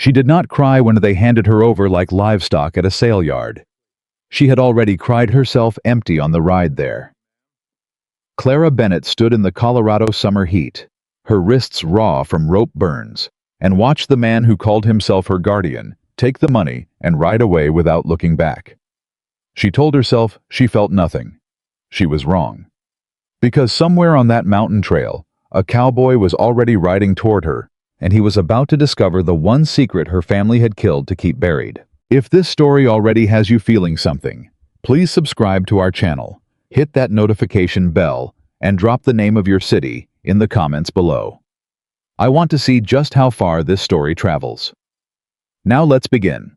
She did not cry when they handed her over like livestock at a sale yard. She had already cried herself empty on the ride there. Clara Bennett stood in the Colorado summer heat, her wrists raw from rope burns, and watched the man who called himself her guardian take the money and ride away without looking back. She told herself she felt nothing. She was wrong. Because somewhere on that mountain trail, a cowboy was already riding toward her, and he was about to discover the one secret her family had killed to keep buried. If this story already has you feeling something, please subscribe to our channel, hit that notification bell, and drop the name of your city in the comments below. I want to see just how far this story travels. Now let's begin.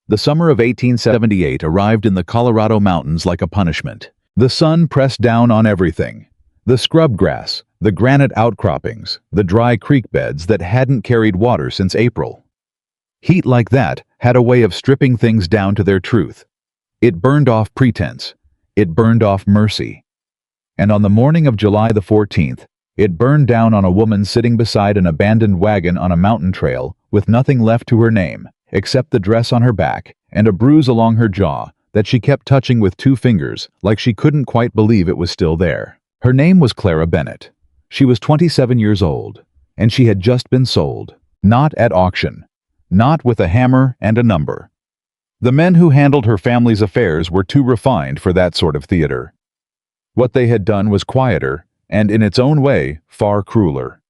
The summer of 1878 arrived in the Colorado mountains like a punishment. The sun pressed down on everything. The scrub grass, the granite outcroppings, the dry creek beds that hadn't carried water since April. Heat like that had a way of stripping things down to their truth. It burned off pretense. It burned off mercy. And on the morning of July the 14th, it burned down on a woman sitting beside an abandoned wagon on a mountain trail with nothing left to her name except the dress on her back and a bruise along her jaw that she kept touching with 2 fingers like she couldn't quite believe it was still there. Her name was Clara Bennett. She was 27 years old, and she had just been sold. Not at auction. Not with a hammer and a number. The men who handled her family's affairs were too refined for that sort of theater. What they had done was quieter, and in its own way, far crueler.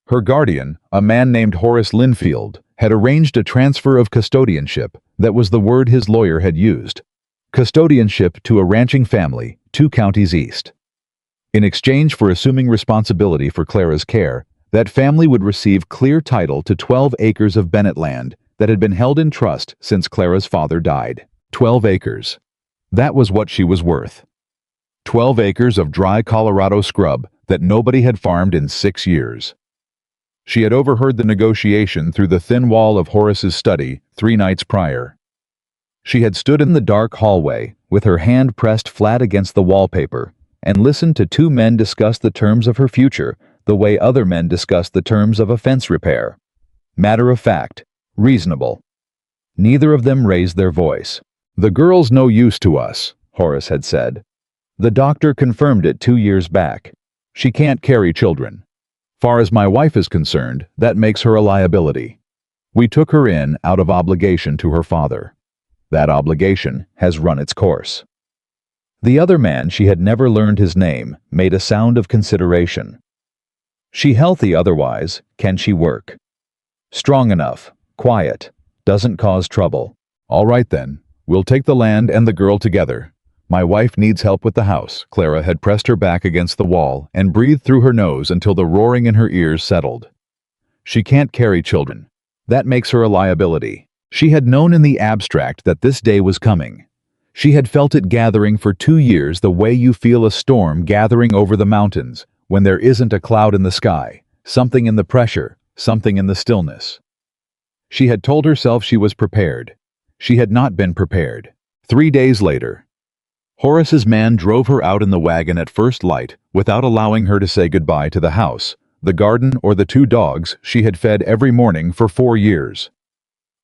Her guardian, a man named Horace Linfield, had arranged a transfer of custodianship. That was the word his lawyer had used. Custodianship to a ranching family, 2 counties east. In exchange for assuming responsibility for Clara's care, that family would receive clear title to 12 acres of Bennett land that had been held in trust since Clara's father died. 12 acres. That was what she was worth. 12 acres of dry Colorado scrub that nobody had farmed in 6 years. She had overheard the negotiation through the thin wall of Horace's study 3 nights prior. She had stood in the dark hallway with her hand pressed flat against the wallpaper and listened to 2 men discuss the terms of her future the way other men discussed the terms of a fence repair. Matter of fact, reasonable. Neither of them raised their voice. "The girl's no use to us," Horace had said. "The doctor confirmed it 2 years back. She can't carry children. Far as my wife is concerned, that makes her a liability. We took her in out of obligation to her father. That obligation has run its course." The other man, she had never learned his name, made a sound of consideration. "She healthy otherwise, can she work? Strong enough, quiet, doesn't cause trouble. All right then, we'll take the land and the girl together. My wife needs help with the house." Clara had pressed her back against the wall and breathed through her nose until the roaring in her ears settled. "She can't carry children. That makes her a liability." She had known in the abstract that this day was coming. She had felt it gathering for 2 years the way you feel a storm gathering over the mountains when there isn't a cloud in the sky, something in the pressure, something in the stillness. She had told herself she was prepared. She had not been prepared. 3 days later, Horace's man drove her out in the wagon at first light without allowing her to say goodbye to the house, the garden, or the 2 dogs she had fed every morning for 4 years.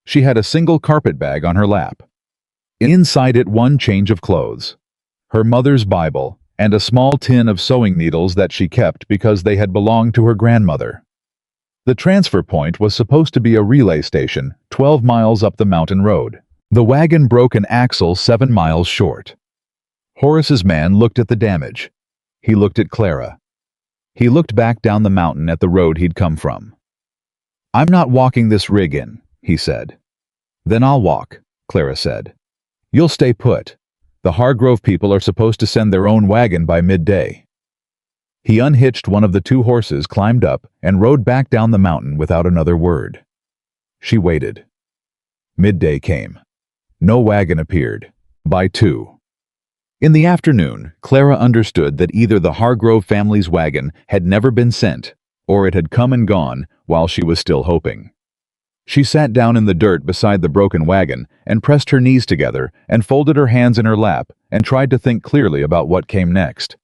She had a single carpet bag on her lap. Inside it 1 change of clothes, her mother's Bible, and a small tin of sewing needles that she kept because they had belonged to her grandmother. The transfer point was supposed to be a relay station 12 miles up the mountain road. The wagon broke an axle 7 miles short. Horace's man looked at the damage. He looked at Clara. He looked back down the mountain at the road he'd come from. "I'm not walking this rig in," he said. "Then I'll walk," Clara said. "You'll stay put. The Hargrove people are supposed to send their own wagon by midday." He unhitched one of the 2 horses, climbed up, and rode back down the mountain without another word. She waited. Midday came. No wagon appeared. By 2. In the afternoon, Clara understood that either the Hargrove family's wagon had never been sent, or it had come and gone while she was still hoping. She sat down in the dirt beside the broken wagon and pressed her knees together and folded her hands in her lap and tried to think clearly about what came next.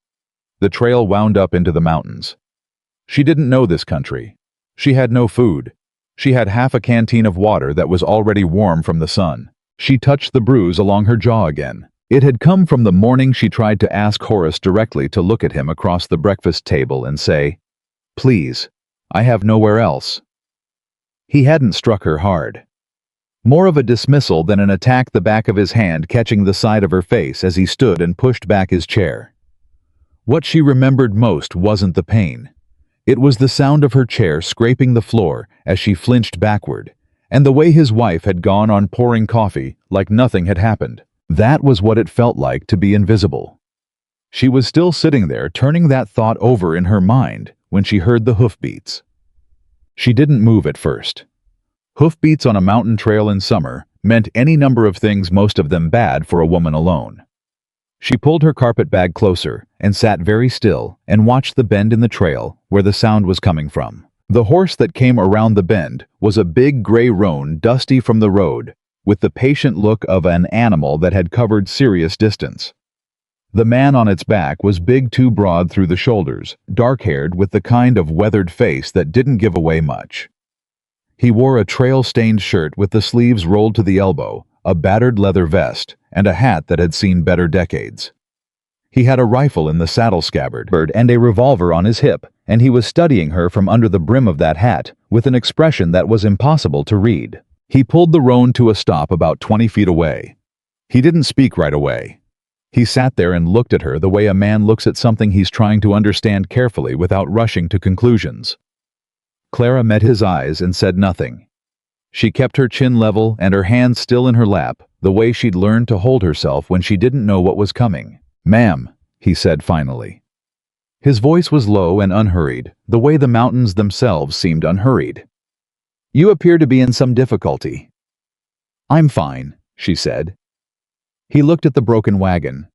The trail wound up into the mountains. She didn't know this country. She had no food. She had half a canteen of water that was already warm from the sun. She touched the bruise along her jaw again. It had come from the morning she tried to ask Horace directly to look at him across the breakfast table and say, "Please, I have nowhere else." He hadn't struck her hard. More of a dismissal than an attack, the back of his hand catching the side of her face as he stood and pushed back his chair. What she remembered most wasn't the pain. It was the sound of her chair scraping the floor as she flinched backward, and the way his wife had gone on pouring coffee like nothing had happened. That was what it felt like to be invisible. She was still sitting there turning that thought over in her mind when she heard the hoofbeats. She didn't move at first. Hoofbeats on a mountain trail in summer meant any number of things, most of them bad for a woman alone. She pulled her carpet bag closer and sat very still and watched the bend in the trail where the sound was coming from. The horse that came around the bend was a big gray roan, dusty from the road, with the patient look of an animal that had covered serious distance. The man on its back was big, too broad through the shoulders, dark-haired with the kind of weathered face that didn't give away much. He wore a trail-stained shirt with the sleeves rolled to the elbow, a battered leather vest, and a hat that had seen better decades. He had a rifle in the saddle scabbard and a revolver on his hip, and he was studying her from under the brim of that hat with an expression that was impossible to read. He pulled the roan to a stop about 20 feet away. He didn't speak right away. He sat there and looked at her the way a man looks at something he's trying to understand carefully without rushing to conclusions. Clara met his eyes and said nothing. She kept her chin level and her hands still in her lap, the way she'd learned to hold herself when she didn't know what was coming. "Ma'am," he said finally. His voice was low and unhurried, the way the mountains themselves seemed unhurried. "You appear to be in some difficulty." "I'm fine," she said. He looked at the broken wagon.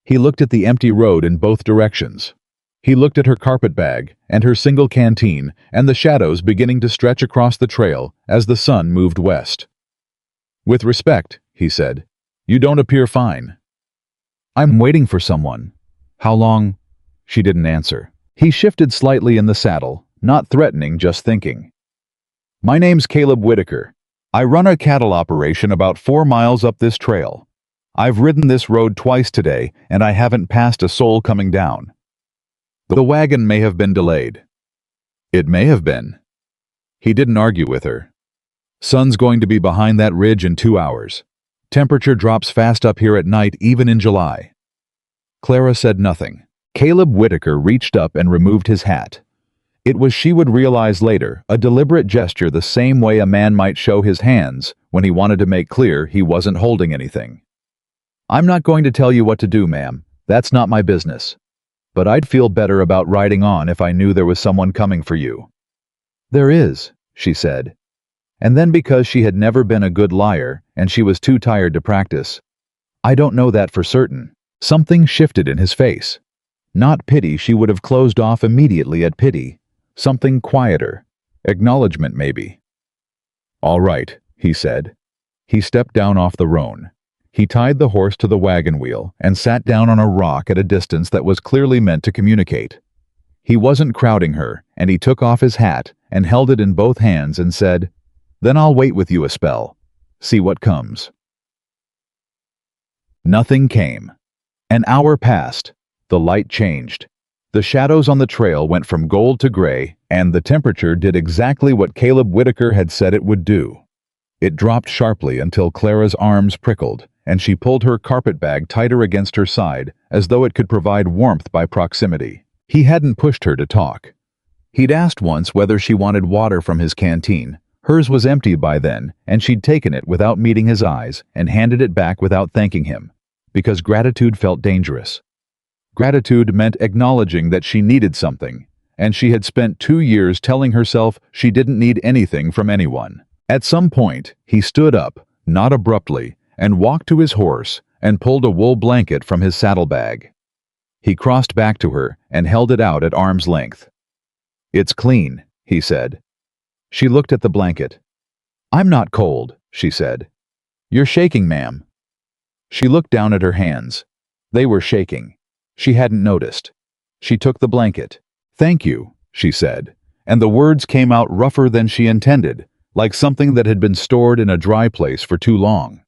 He looked at the empty road in both directions. He looked at her carpet bag and her single canteen and the shadows beginning to stretch across the trail as the sun moved west. "With respect," he said, "you don't appear fine." "I'm waiting for someone." "How long?" She didn't answer. He shifted slightly in the saddle, not threatening, just thinking. "My name's Caleb Whitaker. I run a cattle operation about 4 miles up this trail. I've ridden this road twice today, and I haven't passed a soul coming down. The wagon may have been delayed." "It may have been." He didn't argue with her. "Sun's going to be behind that ridge in 2 hours. Temperature drops fast up here at night, even in July." Clara said nothing. Caleb Whitaker reached up and removed his hat. It was, she would realize later, a deliberate gesture, the same way a man might show his hands when he wanted to make clear he wasn't holding anything. "I'm not going to tell you what to do, ma'am. That's not my business. But I'd feel better about riding on if I knew there was someone coming for you." "There is," she said. And then, because she had never been a good liar and she was too tired to practice, "I don't know that for certain." Something shifted in his face. Not pity, she would have closed off immediately at pity. Something quieter. Acknowledgement, maybe. "All right," he said. He stepped down off the roan. He tied the horse to the wagon wheel and sat down on a rock at a distance that was clearly meant to communicate. He wasn't crowding her, and he took off his hat and held it in both hands and said, "Then I'll wait with you a spell. See what comes." Nothing came. An hour passed. The light changed. The shadows on the trail went from gold to gray, and the temperature did exactly what Caleb Whitaker had said it would do. It dropped sharply until Clara's arms prickled, and she pulled her carpet bag tighter against her side as though it could provide warmth by proximity. He hadn't pushed her to talk. He'd asked once whether she wanted water from his canteen. Hers was empty by then, and she'd taken it without meeting his eyes and handed it back without thanking him, because gratitude felt dangerous. Gratitude meant acknowledging that she needed something, and she had spent 2 years telling herself she didn't need anything from anyone. At some point, he stood up, not abruptly, and walked to his horse and pulled a wool blanket from his saddlebag. He crossed back to her and held it out at arm's length. "It's clean," he said. She looked at the blanket. "I'm not cold," she said. "You're shaking, ma'am." She looked down at her hands. They were shaking. She hadn't noticed. She took the blanket. "Thank you," she said, and the words came out rougher than she intended, like something that had been stored in a dry place for too long.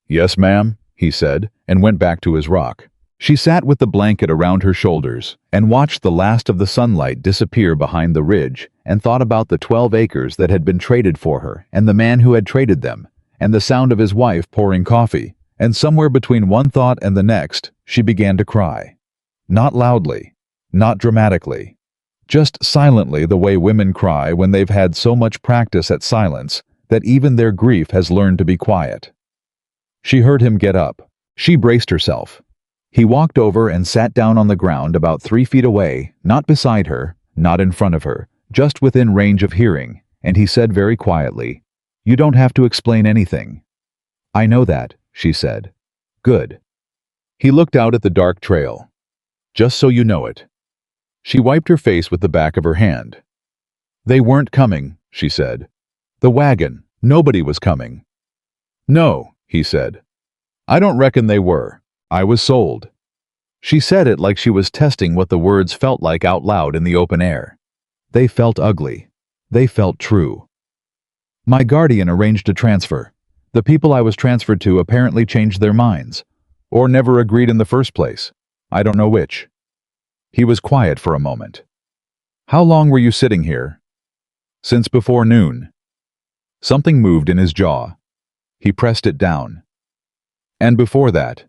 "Yes, ma'am," he said, and went back to his rock. She sat with the blanket around her shoulders and watched the last of the sunlight disappear behind the ridge and thought about the 12 acres that had been traded for her and the man who had traded them and the sound of his wife pouring coffee, and somewhere between one thought and the next, she began to cry. Not loudly, not dramatically, just silently, the way women cry when they've had so much practice at silence that even their grief has learned to be quiet. She heard him get up. She braced herself. He walked over and sat down on the ground about 3 feet away, not beside her, not in front of her, just within range of hearing, and he said very quietly, "You don't have to explain anything." "I know that," she said. "Good." He looked out at the dark trail. "Just so you know it." She wiped her face with the back of her hand. "They weren't coming," she said. "The wagon, nobody was coming." "No," he said. "I don't reckon they were. I was sold." She said it like she was testing what the words felt like out loud in the open air. They felt ugly. They felt true. "My guardian arranged a transfer. The people I was transferred to apparently changed their minds. Or never agreed in the first place. I don't know which." He was quiet for a moment. "How long were you sitting here?" "Since before noon." Something moved in his jaw. He pressed it down. "And before that?"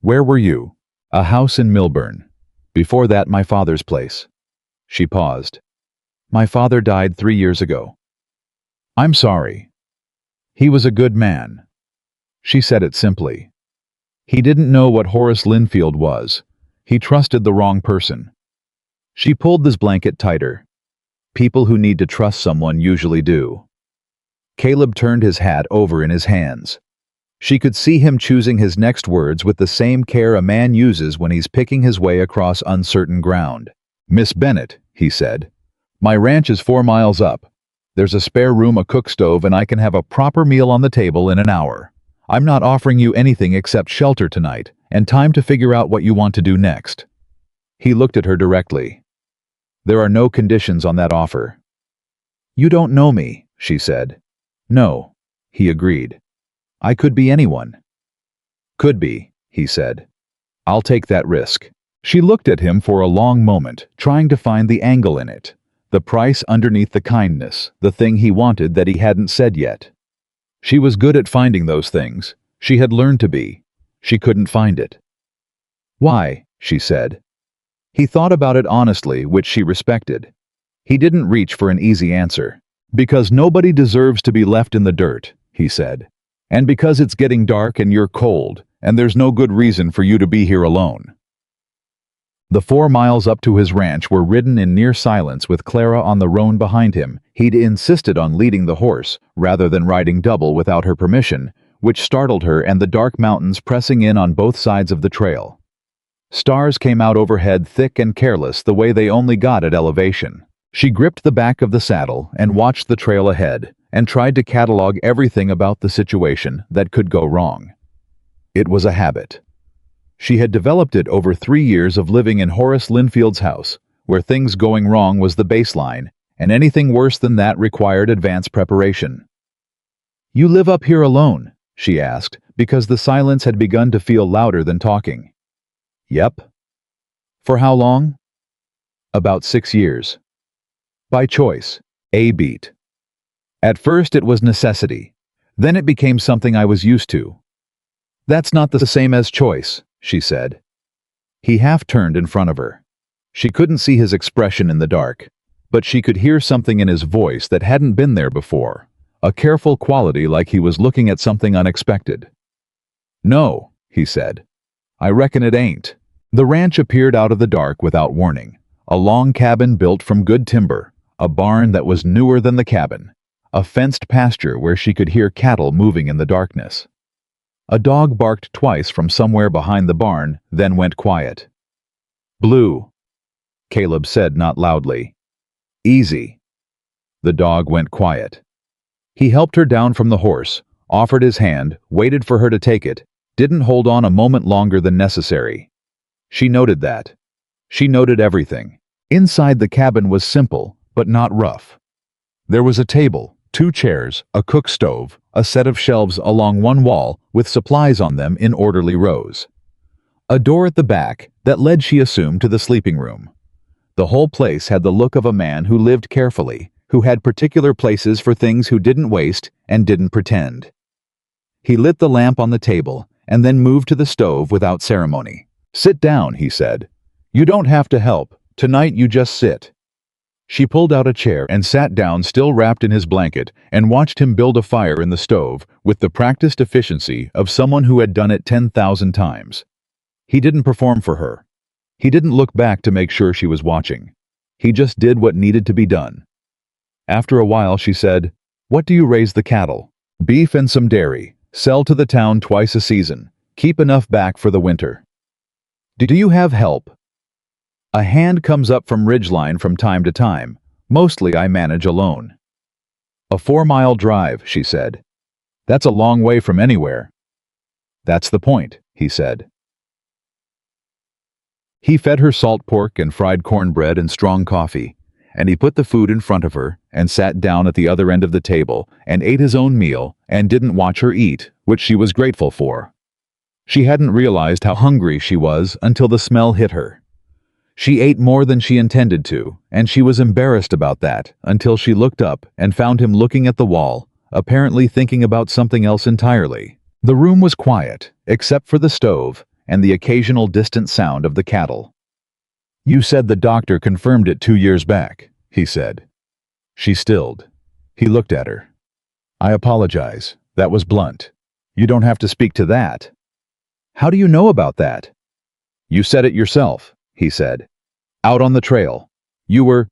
"Where were you?" "A house in Milburn. Before that, my father's place." She paused. "My father died 3 years ago." "I'm sorry." "He was a good man." She said it simply. He didn't know what Horace Linfield was. He trusted the wrong person. She pulled this blanket tighter. People who need to trust someone usually do. Caleb turned his hat over in his hands. She could see him choosing his next words with the same care a man uses when he's picking his way across uncertain ground. "Miss Bennett," he said, "my ranch is 4 miles up. There's a spare room, a cook stove, and I can have a proper meal on the table in an hour. I'm not offering you anything except shelter tonight, and time to figure out what you want to do next." He looked at her directly. "There are no conditions on that offer." "You don't know me," she said. "No," he agreed. "I could be anyone." "Could be," he said. "I'll take that risk." She looked at him for a long moment, trying to find the angle in it, the price underneath the kindness, the thing he wanted that he hadn't said yet. She was good at finding those things. She had learned to be. She couldn't find it. "Why?" she said. He thought about it honestly, which she respected. He didn't reach for an easy answer. "Because nobody deserves to be left in the dirt," he said. "And because it's getting dark and you're cold, and there's no good reason for you to be here alone." The 4 miles up to his ranch were ridden in near silence with Clara on the roan behind him. He'd insisted on leading the horse, rather than riding double without her permission, which startled her, and the dark mountains pressing in on both sides of the trail. Stars came out overhead thick and careless the way they only got at elevation. She gripped the back of the saddle and watched the trail ahead, and tried to catalog everything about the situation that could go wrong. It was a habit. She had developed it over 3 years of living in Horace Linfield's house, where things going wrong was the baseline, and anything worse than that required advanced preparation. "You live up here alone?" she asked, because the silence had begun to feel louder than talking. "Yep." "For how long?" "About 6 years." "By choice." A beat. "At first it was necessity. Then it became something I was used to." "That's not the same as choice," she said. He half turned in front of her. She couldn't see his expression in the dark, but she could hear something in his voice that hadn't been there before, a careful quality like he was looking at something unexpected. "No," he said. "I reckon it ain't." The ranch appeared out of the dark without warning. A long cabin built from good timber, a barn that was newer than the cabin, a fenced pasture where she could hear cattle moving in the darkness. A dog barked twice from somewhere behind the barn, then went quiet. "Blue," Caleb said not loudly. "Easy." The dog went quiet. He helped her down from the horse, offered his hand, waited for her to take it, didn't hold on a moment longer than necessary. She noted that. She noted everything. Inside the cabin was simple, but not rough. There was a table, 2 chairs, a cook stove, a set of shelves along one wall with supplies on them in orderly rows. A door at the back that led, she assumed, to the sleeping room. The whole place had the look of a man who lived carefully, who had particular places for things, who didn't waste and didn't pretend. He lit the lamp on the table and then moved to the stove without ceremony. "Sit down," he said. "You don't have to help. Tonight you just sit." She pulled out a chair and sat down, still wrapped in his blanket, and watched him build a fire in the stove with the practiced efficiency of someone who had done it 10,000 times. He didn't perform for her. He didn't look back to make sure she was watching. He just did what needed to be done. After a while she said, "What do you raise the cattle?" "Beef and some dairy. Sell to the town twice a season. Keep enough back for the winter." "Do you have help?" "A hand comes up from Ridgeline from time to time. Mostly I manage alone." "A 4-mile drive," she said. "That's a long way from anywhere." "That's the point," he said. He fed her salt pork and fried cornbread and strong coffee, and he put the food in front of her and sat down at the other end of the table and ate his own meal and didn't watch her eat, which she was grateful for. She hadn't realized how hungry she was until the smell hit her. She ate more than she intended to, and she was embarrassed about that until she looked up and found him looking at the wall, apparently thinking about something else entirely. The room was quiet, except for the stove and the occasional distant sound of the cattle. "You said the doctor confirmed it 2 years back," he said. She stilled. He looked at her. "I apologize. That was blunt. You don't have to speak to that." "How do you know about that?" "You said it yourself," he said. "Out on the trail. You were—"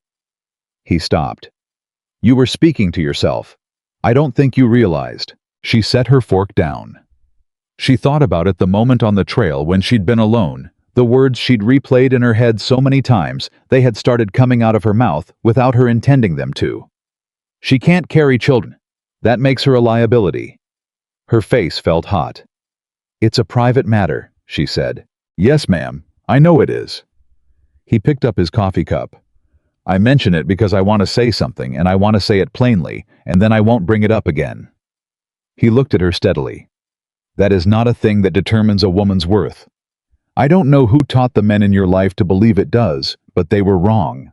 He stopped. "You were speaking to yourself. I don't think you realized." She set her fork down. She thought about it the moment on the trail when she'd been alone. The words she'd replayed in her head so many times, they had started coming out of her mouth without her intending them to. "She can't carry children. That makes her a liability." Her face felt hot. "It's a private matter," she said. "Yes, ma'am. I know it is." He picked up his coffee cup. "I mention it because I want to say something, and I want to say it plainly, and then I won't bring it up again." He looked at her steadily. "That is not a thing that determines a woman's worth. I don't know who taught the men in your life to believe it does, but they were wrong."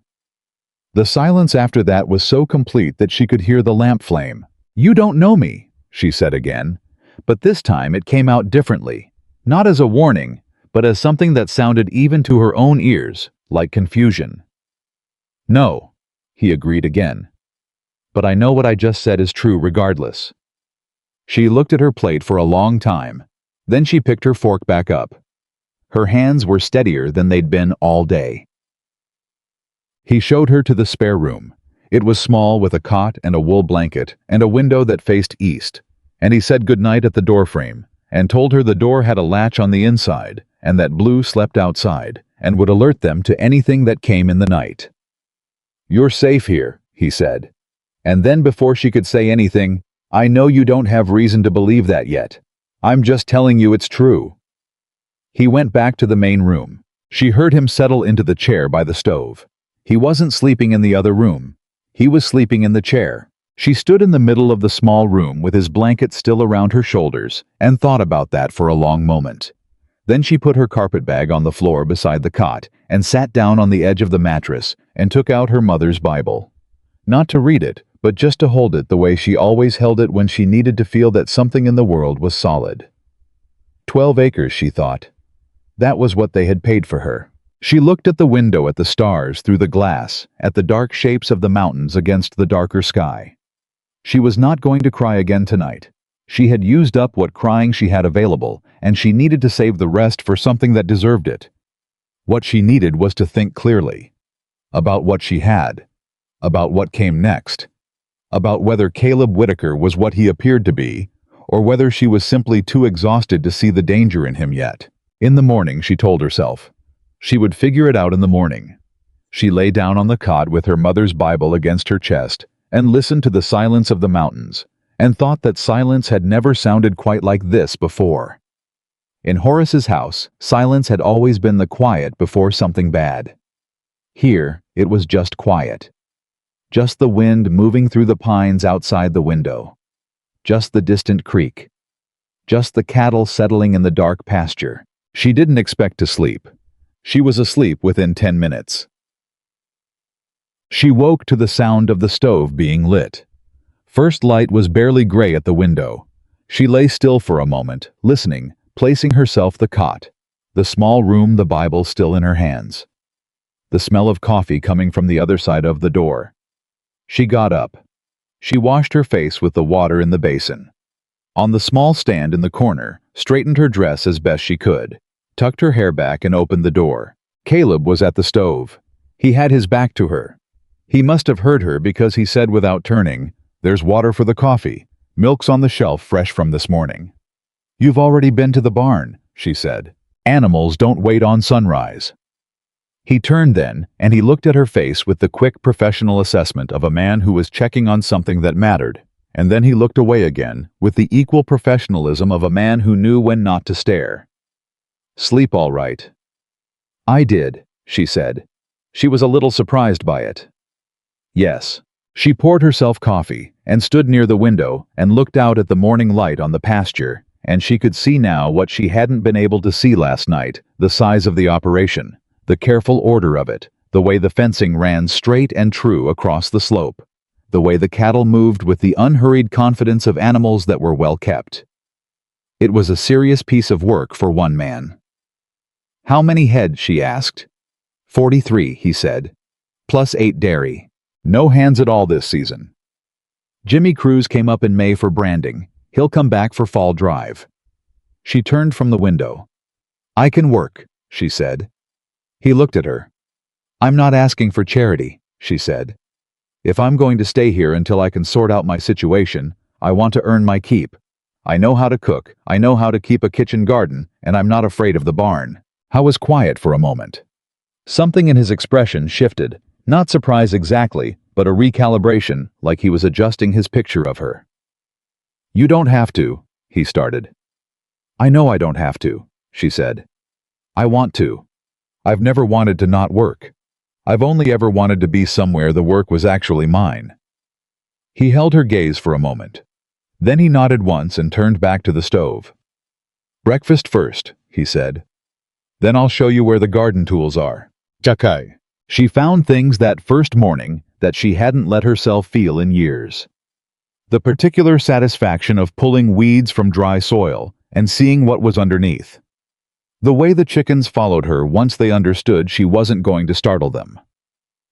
The silence after that was so complete that she could hear the lamp flame. "You don't know me," she said again, but this time it came out differently, not as a warning, but as something that sounded even to her own ears like confusion. "No," he agreed again. "But I know what I just said is true regardless." She looked at her plate for a long time. Then she picked her fork back up. Her hands were steadier than they'd been all day. He showed her to the spare room. It was small, with a cot and a wool blanket and a window that faced east, and he said goodnight at the doorframe and told her the door had a latch on the inside and that Blue slept outside and would alert them to anything that came in the night. "You're safe here," he said. And then, before she could say anything, "I know you don't have reason to believe that yet. I'm just telling you it's true." He went back to the main room. She heard him settle into the chair by the stove. He wasn't sleeping in the other room. He was sleeping in the chair. She stood in the middle of the small room with his blanket still around her shoulders and thought about that for a long moment. Then she put her carpetbag on the floor beside the cot and sat down on the edge of the mattress and took out her mother's Bible. Not to read it, but just to hold it the way she always held it when she needed to feel that something in the world was solid. 12 acres, she thought. That was what they had paid for her. She looked at the window, at the stars through the glass, at the dark shapes of the mountains against the darker sky. She was not going to cry again tonight. She had used up what crying she had available, and she needed to save the rest for something that deserved it. What she needed was to think clearly. About what she had. About what came next. About whether Caleb Whitaker was what he appeared to be, or whether she was simply too exhausted to see the danger in him yet. In the morning, she told herself. She would figure it out in the morning. She lay down on the cot with her mother's Bible against her chest and listened to the silence of the mountains, and thought that silence had never sounded quite like this before. In Horace's house, silence had always been the quiet before something bad. Here, it was just quiet. Just the wind moving through the pines outside the window. Just the distant creek. Just the cattle settling in the dark pasture. She didn't expect to sleep. She was asleep within 10 minutes. She woke to the sound of the stove being lit. First light was barely gray at the window. She lay still for a moment, listening, placing herself the cot. The small room, the Bible still in her hands. The smell of coffee coming from the other side of the door. She got up. She washed her face with the water in the basin. On the small stand in the corner, straightened her dress as best she could, tucked her hair back and opened the door. Caleb was at the stove. He had his back to her. He must have heard her because he said without turning, "There's water for the coffee. Milk's on the shelf fresh from this morning." "You've already been to the barn," she said. "Animals don't wait on sunrise." He turned then, and he looked at her face with the quick professional assessment of a man who was checking on something that mattered, and then he looked away again, with the equal professionalism of a man who knew when not to stare. "Sleep all right?" "I did," she said. She was a little surprised by it. "Yes." She poured herself coffee, and stood near the window, and looked out at the morning light on the pasture, and she could see now what she hadn't been able to see last night, the size of the operation, the careful order of it, the way the fencing ran straight and true across the slope, the way the cattle moved with the unhurried confidence of animals that were well kept. It was a serious piece of work for one man. "How many head?" she asked. 43, he said. "Plus 8 dairy. No hands at all this season. Jimmy Cruz came up in May for branding. He'll come back for fall drive." She turned from the window. "I can work," she said. He looked at her. "I'm not asking for charity," she said. "If I'm going to stay here until I can sort out my situation, I want to earn my keep. I know how to cook, I know how to keep a kitchen garden, and I'm not afraid of the barn." Howe was quiet for a moment. Something in his expression shifted. Not surprise exactly, but a recalibration, like he was adjusting his picture of her. "You don't have to," he started. "I know I don't have to," she said. "I want to. I've never wanted to not work. I've only ever wanted to be somewhere the work was actually mine." He held her gaze for a moment. Then he nodded once and turned back to the stove. "Breakfast first," he said. "Then I'll show you where the garden tools are." Chakai. She found things that first morning that she hadn't let herself feel in years. The particular satisfaction of pulling weeds from dry soil and seeing what was underneath. The way the chickens followed her once they understood she wasn't going to startle them.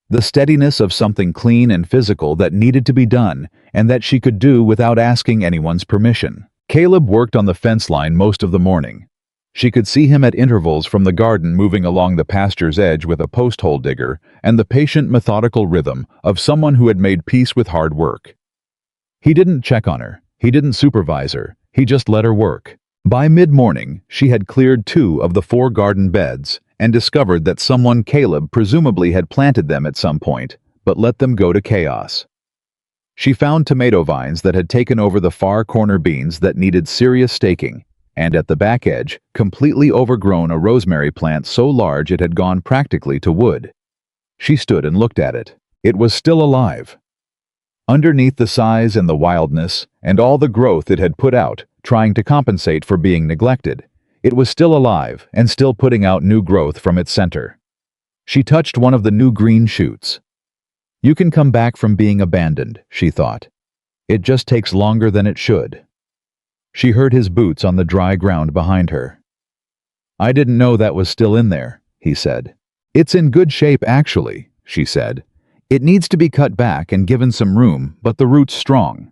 The steadiness of something clean and physical that needed to be done and that she could do without asking anyone's permission. Caleb worked on the fence line most of the morning. She could see him at intervals from the garden moving along the pasture's edge with a post-hole digger and the patient, methodical rhythm of someone who had made peace with hard work. He didn't check on her, he didn't supervise her, he just let her work. By mid-morning, she had cleared 2 of the 4 garden beds and discovered that someone, Caleb, presumably had planted them at some point, but let them go to chaos. She found tomato vines that had taken over the far corner beans that needed serious staking, and at the back edge, completely overgrown, a rosemary plant so large it had gone practically to wood. She stood and looked at it. It was still alive. Underneath the size and the wildness, and all the growth it had put out, trying to compensate for being neglected, it was still alive and still putting out new growth from its center. She touched one of the new green shoots. "You can come back from being abandoned," she thought. "It just takes longer than it should." She heard his boots on the dry ground behind her. "I didn't know that was still in there," he said. "It's in good shape, actually," she said. "It needs to be cut back and given some room, but the root's strong."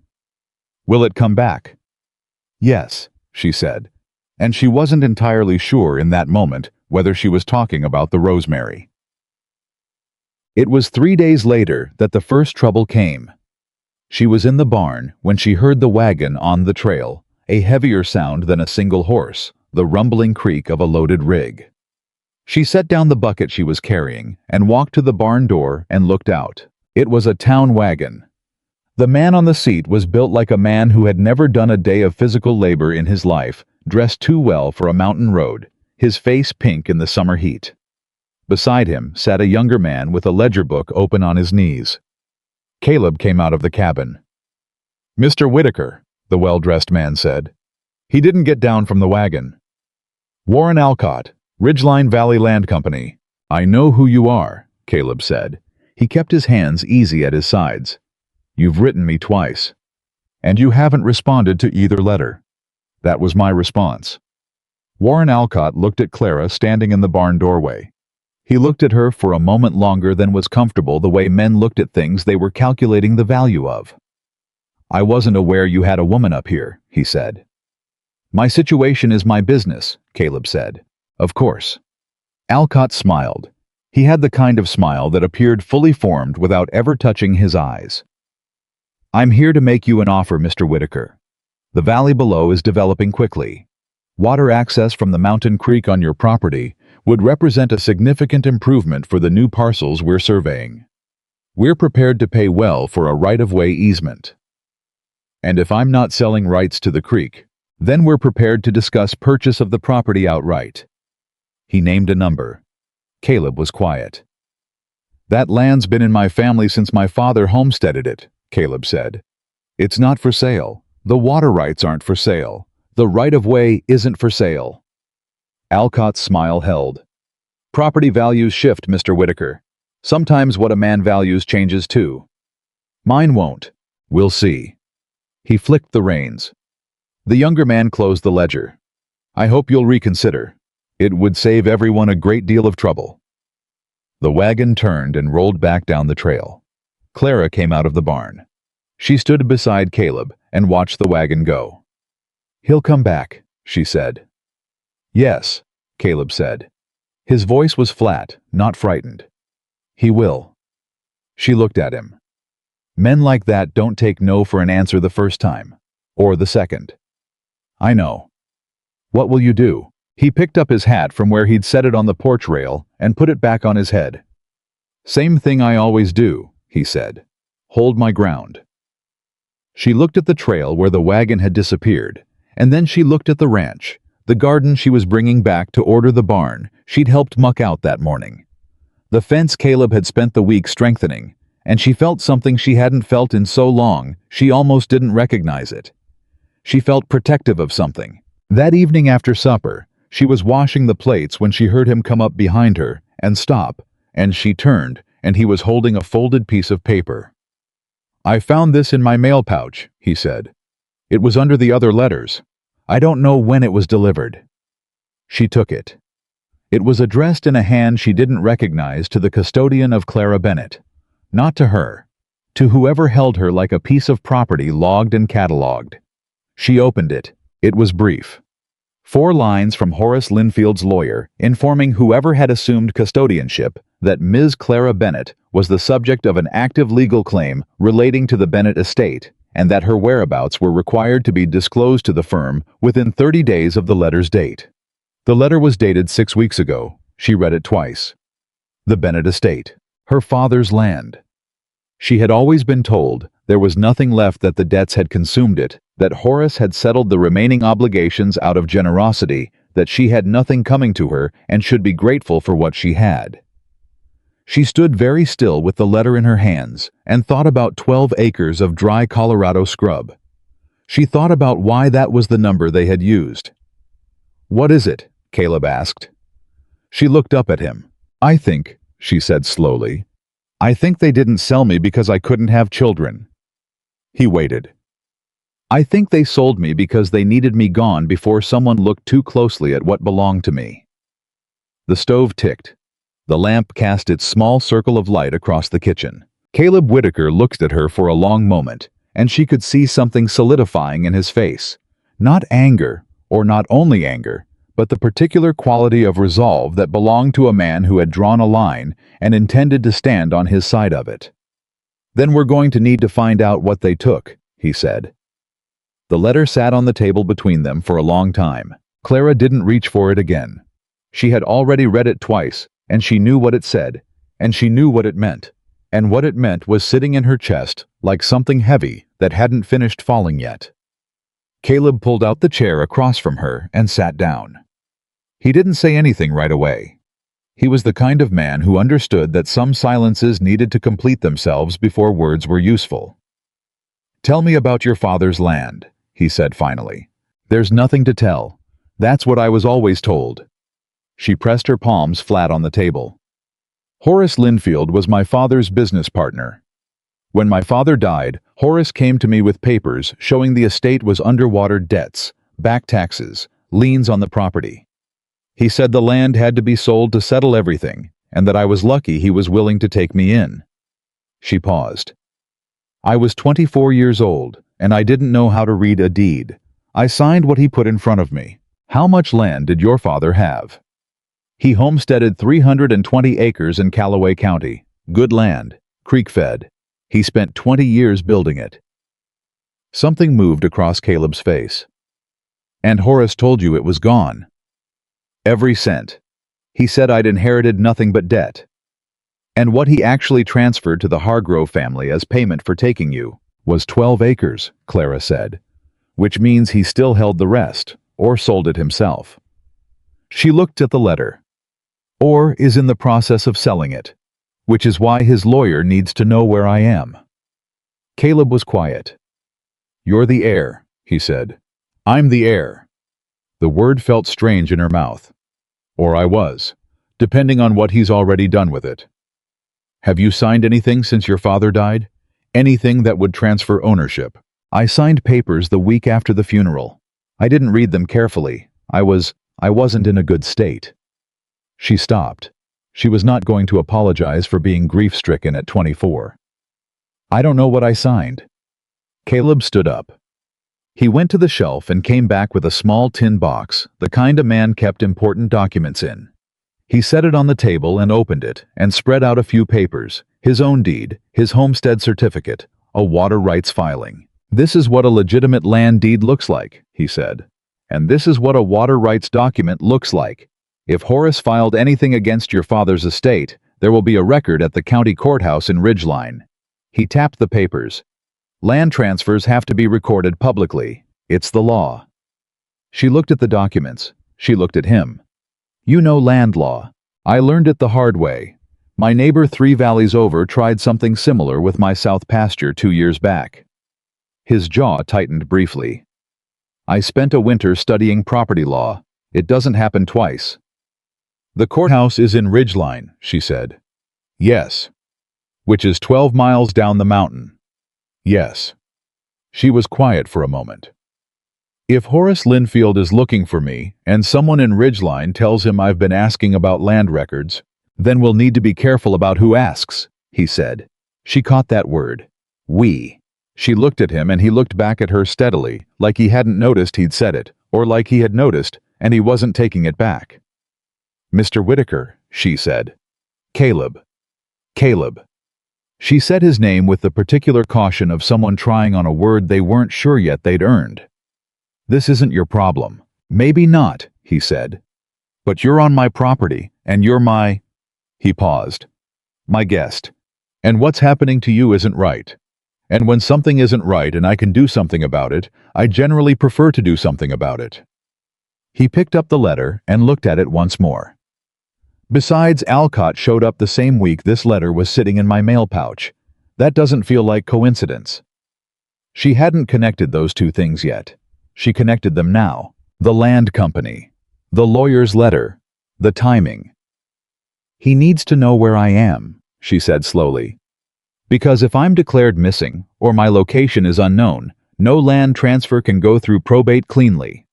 "Will it come back?" "Yes," she said, and she wasn't entirely sure in that moment whether she was talking about the rosemary. It was 3 days later that the first trouble came. She was in the barn when she heard the wagon on the trail, a heavier sound than a single horse, the rumbling creak of a loaded rig. She set down the bucket she was carrying and walked to the barn door and looked out. It was a town wagon. The man on the seat was built like a man who had never done a day of physical labor in his life, dressed too well for a mountain road, his face pink in the summer heat. Beside him sat a younger man with a ledger book open on his knees. Caleb came out of the cabin. "Mr. Whitaker," the well-dressed man said. He didn't get down from the wagon. "Warren Alcott, Ridgeline Valley Land Company. I know who you are," Caleb said. He kept his hands easy at his sides. "You've written me twice. And you haven't responded to either letter." That was my response. Warren Alcott looked at Clara standing in the barn doorway. He looked at her for a moment longer than was comfortable the way men looked at things they were calculating the value of. "I wasn't aware you had a woman up here," he said. "My situation is my business," Caleb said. "Of course." Alcott smiled. He had the kind of smile that appeared fully formed without ever touching his eyes. "I'm here to make you an offer, Mr. Whitaker. The valley below is developing quickly. Water access from the mountain creek on your property would represent a significant improvement for the new parcels we're surveying. We're prepared to pay well for a right-of-way easement. And if I'm not selling rights to the creek, then we're prepared to discuss purchase of the property outright." He named a number. Caleb was quiet. "That land's been in my family since my father homesteaded it," Caleb said. "It's not for sale. The water rights aren't for sale. The right-of-way isn't for sale." Alcott's smile held. "Property values shift, Mr. Whitaker. Sometimes what a man values changes too. Mine won't. We'll see." He flicked the reins. The younger man closed the ledger. "I hope you'll reconsider. It would save everyone a great deal of trouble." The wagon turned and rolled back down the trail. Clara came out of the barn. She stood beside Caleb and watched the wagon go. "He'll come back," she said. "Yes," Caleb said. His voice was flat, not frightened. "He will." She looked at him. Men like that don't take no for an answer the first time, or the second. "I know." "What will you do?" He picked up his hat from where he'd set it on the porch rail and put it back on his head. "Same thing I always do," he said. "Hold my ground." She looked at the trail where the wagon had disappeared, and then she looked at the ranch, the garden she was bringing back to order the barn she'd helped muck out that morning. The fence Caleb had spent the week strengthening, and she felt something she hadn't felt in so long she almost didn't recognize it. She felt protective of something. That evening after supper, she was washing the plates when she heard him come up behind her and stop, and she turned, and he was holding a folded piece of paper. "I found this in my mail pouch," he said. "It was under the other letters. I don't know when it was delivered." She took it. It was addressed in a hand she didn't recognize to the custodian of Clara Bennett. Not to her. To whoever held her like a piece of property logged and catalogued. She opened it. It was brief. 4 lines from Horace Linfield's lawyer informing whoever had assumed custodianship that Ms. Clara Bennett was the subject of an active legal claim relating to the Bennett estate, and that her whereabouts were required to be disclosed to the firm within 30 days of the letter's date. The letter was dated 6 weeks ago. She read it twice. The Bennett estate. Her father's land. She had always been told there was nothing left, that the debts had consumed it, that Horace had settled the remaining obligations out of generosity, that she had nothing coming to her and should be grateful for what she had. She stood very still with the letter in her hands and thought about 12 acres of dry Colorado scrub. She thought about why that was the number they had used. "What is it?" Caleb asked. She looked up at him. "I think," she said slowly, "I think they didn't sell me because I couldn't have children." He waited. "I think they sold me because they needed me gone before someone looked too closely at what belonged to me." The stove ticked. The lamp cast its small circle of light across the kitchen. Caleb Whitaker looked at her for a long moment, and she could see something solidifying in his face. Not anger, or not only anger, but the particular quality of resolve that belonged to a man who had drawn a line and intended to stand on his side of it. "Then we're going to need to find out what they took," he said. The letter sat on the table between them for a long time. Clara didn't reach for it again. She had already read it twice, and she knew what it said, and she knew what it meant. And what it meant was sitting in her chest like something heavy that hadn't finished falling yet. Caleb pulled out the chair across from her and sat down. He didn't say anything right away. He was the kind of man who understood that some silences needed to complete themselves before words were useful. "Tell me about your father's land," he said finally. "There's nothing to tell. That's what I was always told." She pressed her palms flat on the table. "Horace Linfield was my father's business partner. When my father died, Horace came to me with papers showing the estate was underwater debts, back taxes, liens on the property. He said the land had to be sold to settle everything, and that I was lucky he was willing to take me in." She paused. "I was 24 years old, and I didn't know how to read a deed. I signed what he put in front of me." "How much land did your father have?" "He homesteaded 320 acres in Cowboy County. Good land, creek-fed. He spent 20 years building it." Something moved across Caleb's face. "And Horace told you it was gone?" "Every cent. He said I'd inherited nothing but debt. And what he actually transferred to the Hargrove family as payment for taking you was 12 acres, Clara said, "which means he still held the rest, or sold it himself." She looked at the letter. "Or is in the process of selling it, which is why his lawyer needs to know where I am." Caleb was quiet. "You're the heir," he said. "I'm the heir." The word felt strange in her mouth. "Or I was, depending on what he's already done with it." "Have you signed anything since your father died? Anything that would transfer ownership?" "I signed papers the week after the funeral. I didn't read them carefully. I wasn't in a good state." She stopped. She was not going to apologize for being grief-stricken at 24. "I don't know what I signed." Caleb stood up. He went to the shelf and came back with a small tin box, the kind a man kept important documents in. He set it on the table and opened it and spread out a few papers, his own deed, his homestead certificate, a water rights filing. "This is what a legitimate land deed looks like," he said. "And this is what a water rights document looks like. If Horace filed anything against your father's estate, there will be a record at the county courthouse in Ridgeline." He tapped the papers. "Land transfers have to be recorded publicly. It's the law." She looked at the documents. She looked at him. "You know land law. I learned it the hard way. My neighbor 3 valleys over tried something similar with my south pasture 2 years back." His jaw tightened briefly. "I spent a winter studying property law. It doesn't happen twice." "The courthouse is in Ridgeline," she said. "Yes." "Which is 12 miles down the mountain." "Yes." She was quiet for a moment. "If Horace Linfield is looking for me, and someone in Ridgeline tells him I've been asking about land records, then we'll need to be careful about who asks," he said. She caught that word. "We." She looked at him and he looked back at her steadily, like he hadn't noticed he'd said it, or like he had noticed, and he wasn't taking it back. "Mr. Whitaker," she said. "Caleb." "Caleb." She said his name with the particular caution of someone trying on a word they weren't sure yet they'd earned. "This isn't your problem." "Maybe not," he said. "But you're on my property, and you're my—" He paused. "My guest. And what's happening to you isn't right. And when something isn't right and I can do something about it, I generally prefer to do something about it." He picked up the letter and looked at it once more. "Besides, Alcott showed up the same week this letter was sitting in my mail pouch. That doesn't feel like coincidence." She hadn't connected those two things yet. She connected them now. The land company. The lawyer's letter. The timing. "He needs to know where I am," she said slowly. "Because if I'm declared missing, or my location is unknown, no land transfer can go through probate cleanly."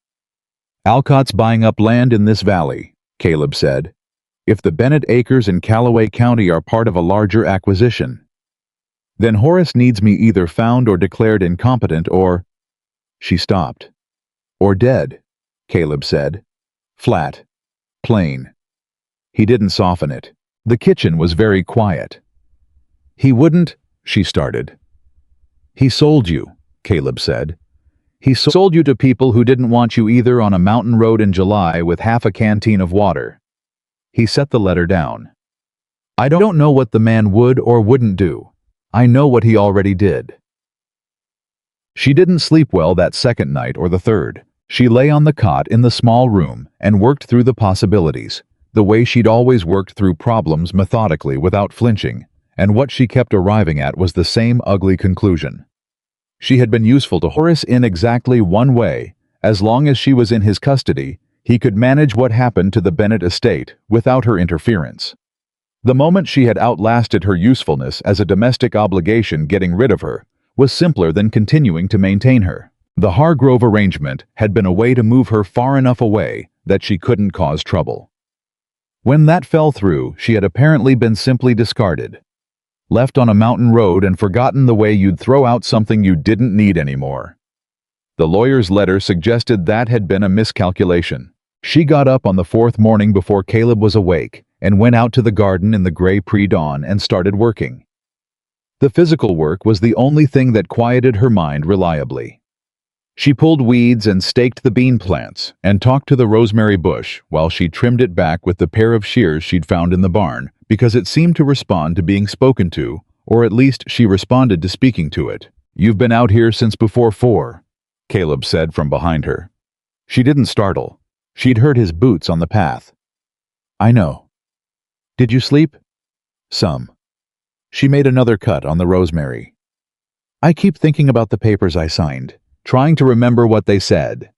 "Alcott's buying up land in this valley," Caleb said. "If the Bennett acres in Cowboy County are part of a larger acquisition, then Horace needs me either found or declared incompetent or—" She stopped. "Or dead," Caleb said. Flat. Plain. He didn't soften it. The kitchen was very quiet. "He wouldn't," she started. "He sold you," Caleb said. "He sold you to people who didn't want you either on a mountain road in July with half a canteen of water." He set the letter down. "I don't know what the man would or wouldn't do. I know what he already did." She didn't sleep well that second night or the third. She lay on the cot in the small room and worked through the possibilities, the way she'd always worked through problems methodically without flinching, and what she kept arriving at was the same ugly conclusion. She had been useful to Horace in exactly one way. As long as she was in his custody, he could manage what happened to the Bennett estate without her interference. The moment she had outlasted her usefulness as a domestic obligation, getting rid of her was simpler than continuing to maintain her. The Hargrove arrangement had been a way to move her far enough away that she couldn't cause trouble. When that fell through, she had apparently been simply discarded. Left on a mountain road and forgotten the way you'd throw out something you didn't need anymore. The lawyer's letter suggested that had been a miscalculation. She got up on the fourth morning before Caleb was awake and went out to the garden in the gray pre-dawn and started working. The physical work was the only thing that quieted her mind reliably. She pulled weeds and staked the bean plants and talked to the rosemary bush while she trimmed it back with the pair of shears she'd found in the barn, because it seemed to respond to being spoken to, or at least she responded to speaking to it. "You've been out here since before 4, Caleb said from behind her. She didn't startle. She'd heard his boots on the path. "I know. Did you sleep?" "Some." She made another cut on the rosemary. "I keep thinking about the papers I signed, trying to remember what they said."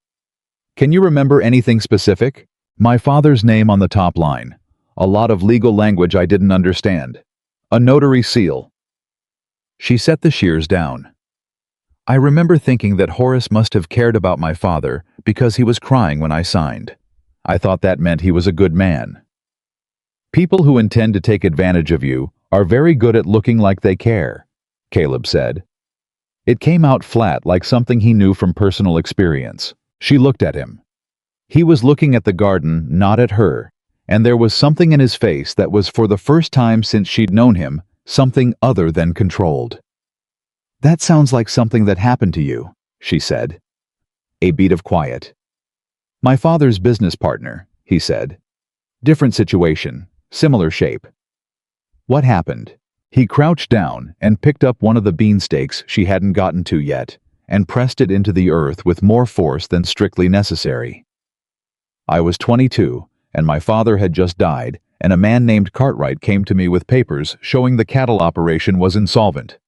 "Can you remember anything specific?" "My father's name on the top line. A lot of legal language I didn't understand. A notary seal." She set the shears down. "I remember thinking that Horace must have cared about my father because he was crying when I signed. I thought that meant he was a good man." "People who intend to take advantage of you are very good at looking like they care," Caleb said. It came out flat, like something he knew from personal experience. She looked at him. He was looking at the garden, not at her, and there was something in his face that was, for the first time since she'd known him, something other than controlled. "That sounds like something that happened to you," she said. A beat of quiet. "My father's business partner," he said. "Different situation, similar shape." "What happened?" He crouched down and picked up one of the bean stakes she hadn't gotten to yet and pressed it into the earth with more force than strictly necessary. "I was 22, and my father had just died, and a man named Cartwright came to me with papers showing the cattle operation was insolvent.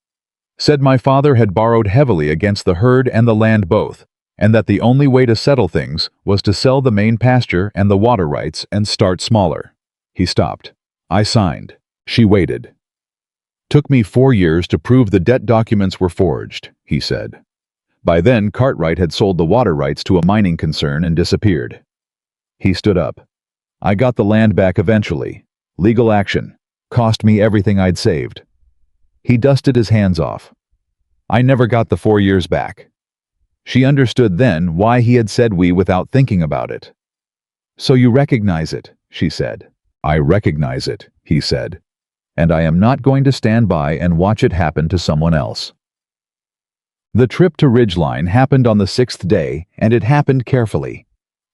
Said my father had borrowed heavily against the herd and the land both, and that the only way to settle things was to sell the main pasture and the water rights and start smaller." He stopped. "I signed." She waited. "Took me 4 years to prove the debt documents were forged," he said. "By then, Cartwright had sold the water rights to a mining concern and disappeared." He stood up. "I got the land back eventually. Legal action. Cost me everything I'd saved." He dusted his hands off. "I never got the 4 years back." She understood then why he had said "we" without thinking about it. "So you recognize it," she said. "I recognize it," he said. "And I am not going to stand by and watch it happen to someone else." The trip to Ridgeline happened on the 6th day, and it happened carefully.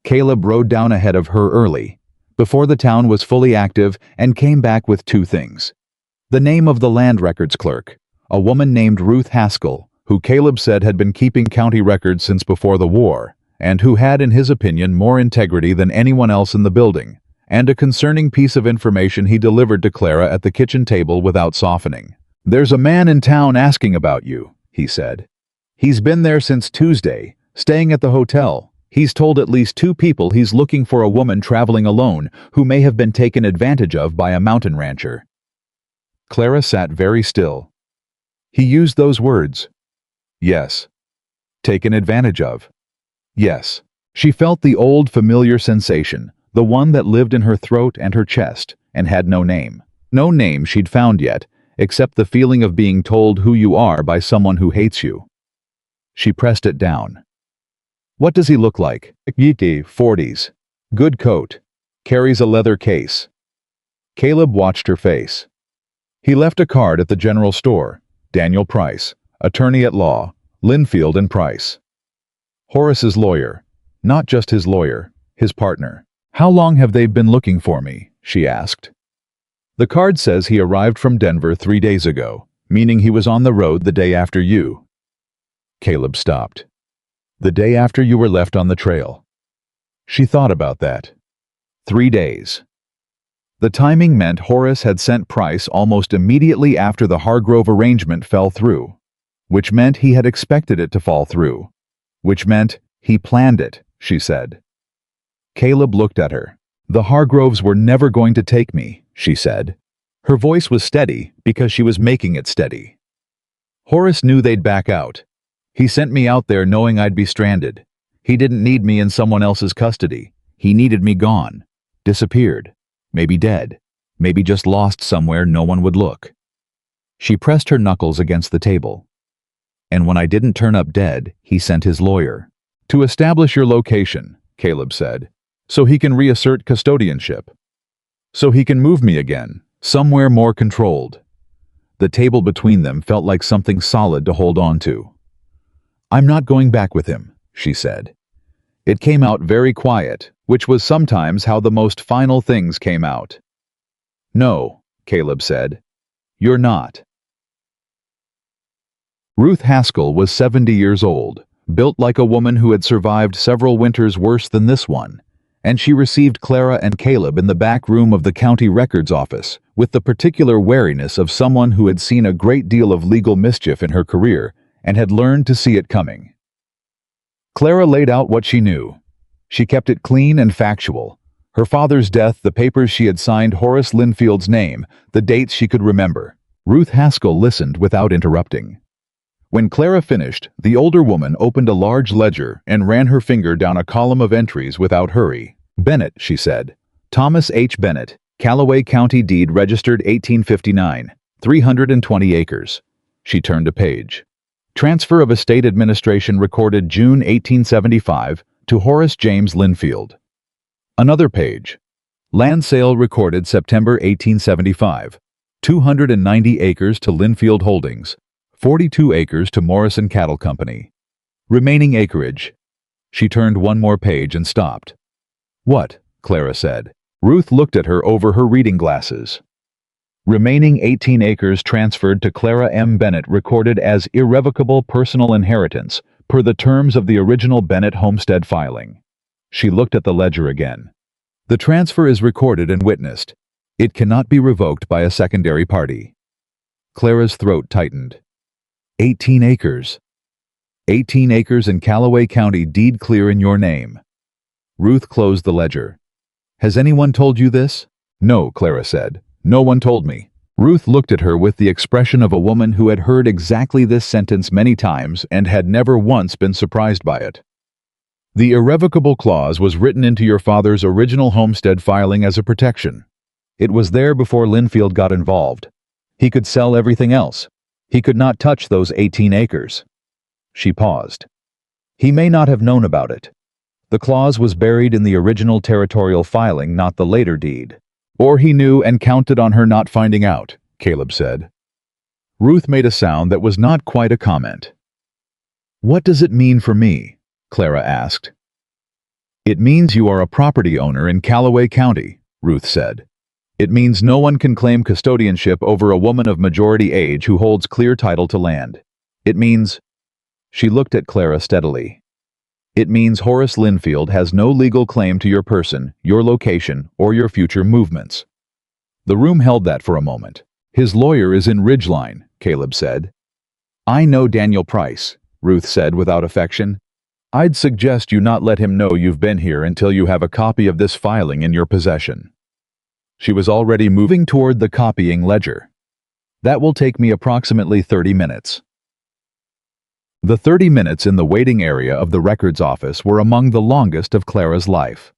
Caleb rode down ahead of her early, before the town was fully active, and came back with 2 things. The name of the land records clerk, a woman named Ruth Haskell, who Caleb said had been keeping county records since before the war, and who had, in his opinion, more integrity than anyone else in the building, and a concerning piece of information he delivered to Clara at the kitchen table without softening. "There's a man in town asking about you," he said. "He's been there since Tuesday, staying at the hotel. He's told at least 2 people he's looking for a woman traveling alone who may have been taken advantage of by a mountain rancher." Clara sat very still. "He used those words?" "Yes." "Taken advantage of?" "Yes." She felt the old familiar sensation, the one that lived in her throat and her chest, and had no name. No name she'd found yet, except the feeling of being told who you are by someone who hates you. She pressed it down. "What does he look like?" "Yiti, 40s. Good coat. Carries a leather case." Caleb watched her face. "He left a card at the general store. Daniel Price, attorney at law, Linfield and Price." "Horace's lawyer. Not just his lawyer, his partner." "How long have they been looking for me?" she asked. "The card says he arrived from Denver 3 days ago, meaning he was on the road the day after you." Caleb stopped. "The day after you were left on the trail." She thought about that. 3 days. The timing meant Horace had sent Price almost immediately after the Hargrove arrangement fell through, which meant he had expected it to fall through, which meant he planned it, she said. Caleb looked at her. The Hargroves were never going to take me, she said. Her voice was steady because she was making it steady. Horace knew they'd back out. He sent me out there knowing I'd be stranded. He didn't need me in someone else's custody. He needed me gone. Disappeared. Maybe dead. Maybe just lost somewhere no one would look. She pressed her knuckles against the table. And when I didn't turn up dead, he sent his lawyer. To establish your location, Caleb said, so he can reassert custodianship. So he can move me again, somewhere more controlled. The table between them felt like something solid to hold on to. I'm not going back with him, she said. It came out very quiet, which was sometimes how the most final things came out. No, Caleb said. You're not. Ruth Haskell was 70 years old, built like a woman who had survived several winters worse than this one, and she received Clara and Caleb in the back room of the county records office with the particular wariness of someone who had seen a great deal of legal mischief in her career and had learned to see it coming. Clara laid out what she knew. She kept it clean and factual. Her father's death, the papers she had signed Horace Linfield's name, the dates she could remember. Ruth Haskell listened without interrupting. When Clara finished, the older woman opened a large ledger and ran her finger down a column of entries without hurry. Bennett, she said. Thomas H. Bennett, Callaway County deed registered 1859, 320 acres. She turned a page. Transfer of estate administration recorded June 1875 to Horace James Linfield. Another page. Land sale recorded September 1875, 290 acres to Linfield Holdings, 42 acres to Morrison Cattle Company. Remaining acreage. She turned one more page and stopped. What? Clara said. Ruth looked at her over her reading glasses. Remaining 18 acres transferred to Clara M. Bennett recorded as irrevocable personal inheritance per the terms of the original Bennett homestead filing. She looked at the ledger again. The transfer is recorded and witnessed. It cannot be revoked by a secondary party. Clara's throat tightened. 18 acres. 18 acres in Callaway County, deed clear in your name. Ruth closed the ledger. Has anyone told you this? No, Clara said. No one told me. Ruth looked at her with the expression of a woman who had heard exactly this sentence many times and had never once been surprised by it. The irrevocable clause was written into your father's original homestead filing as a protection. It was there before Linfield got involved. He could sell everything else. He could not touch those 18 acres. She paused. He may not have known about it. The clause was buried in the original territorial filing, not the later deed. Or he knew and counted on her not finding out, Caleb said. Ruth made a sound that was not quite a comment. What does it mean for me? Clara asked. It means you are a property owner in Callaway County, Ruth said. It means no one can claim custodianship over a woman of majority age who holds clear title to land. It means... She looked at Clara steadily. It means Horace Linfield has no legal claim to your person, your location, or your future movements. The room held that for a moment. His lawyer is in Ridgeline, Caleb said. I know Daniel Price, Ruth said without affection. I'd suggest you not let him know you've been here until you have a copy of this filing in your possession. She was already moving toward the copying ledger. That will take me approximately 30 minutes. The 30 minutes in the waiting area of the records office were among the longest of Clara's life.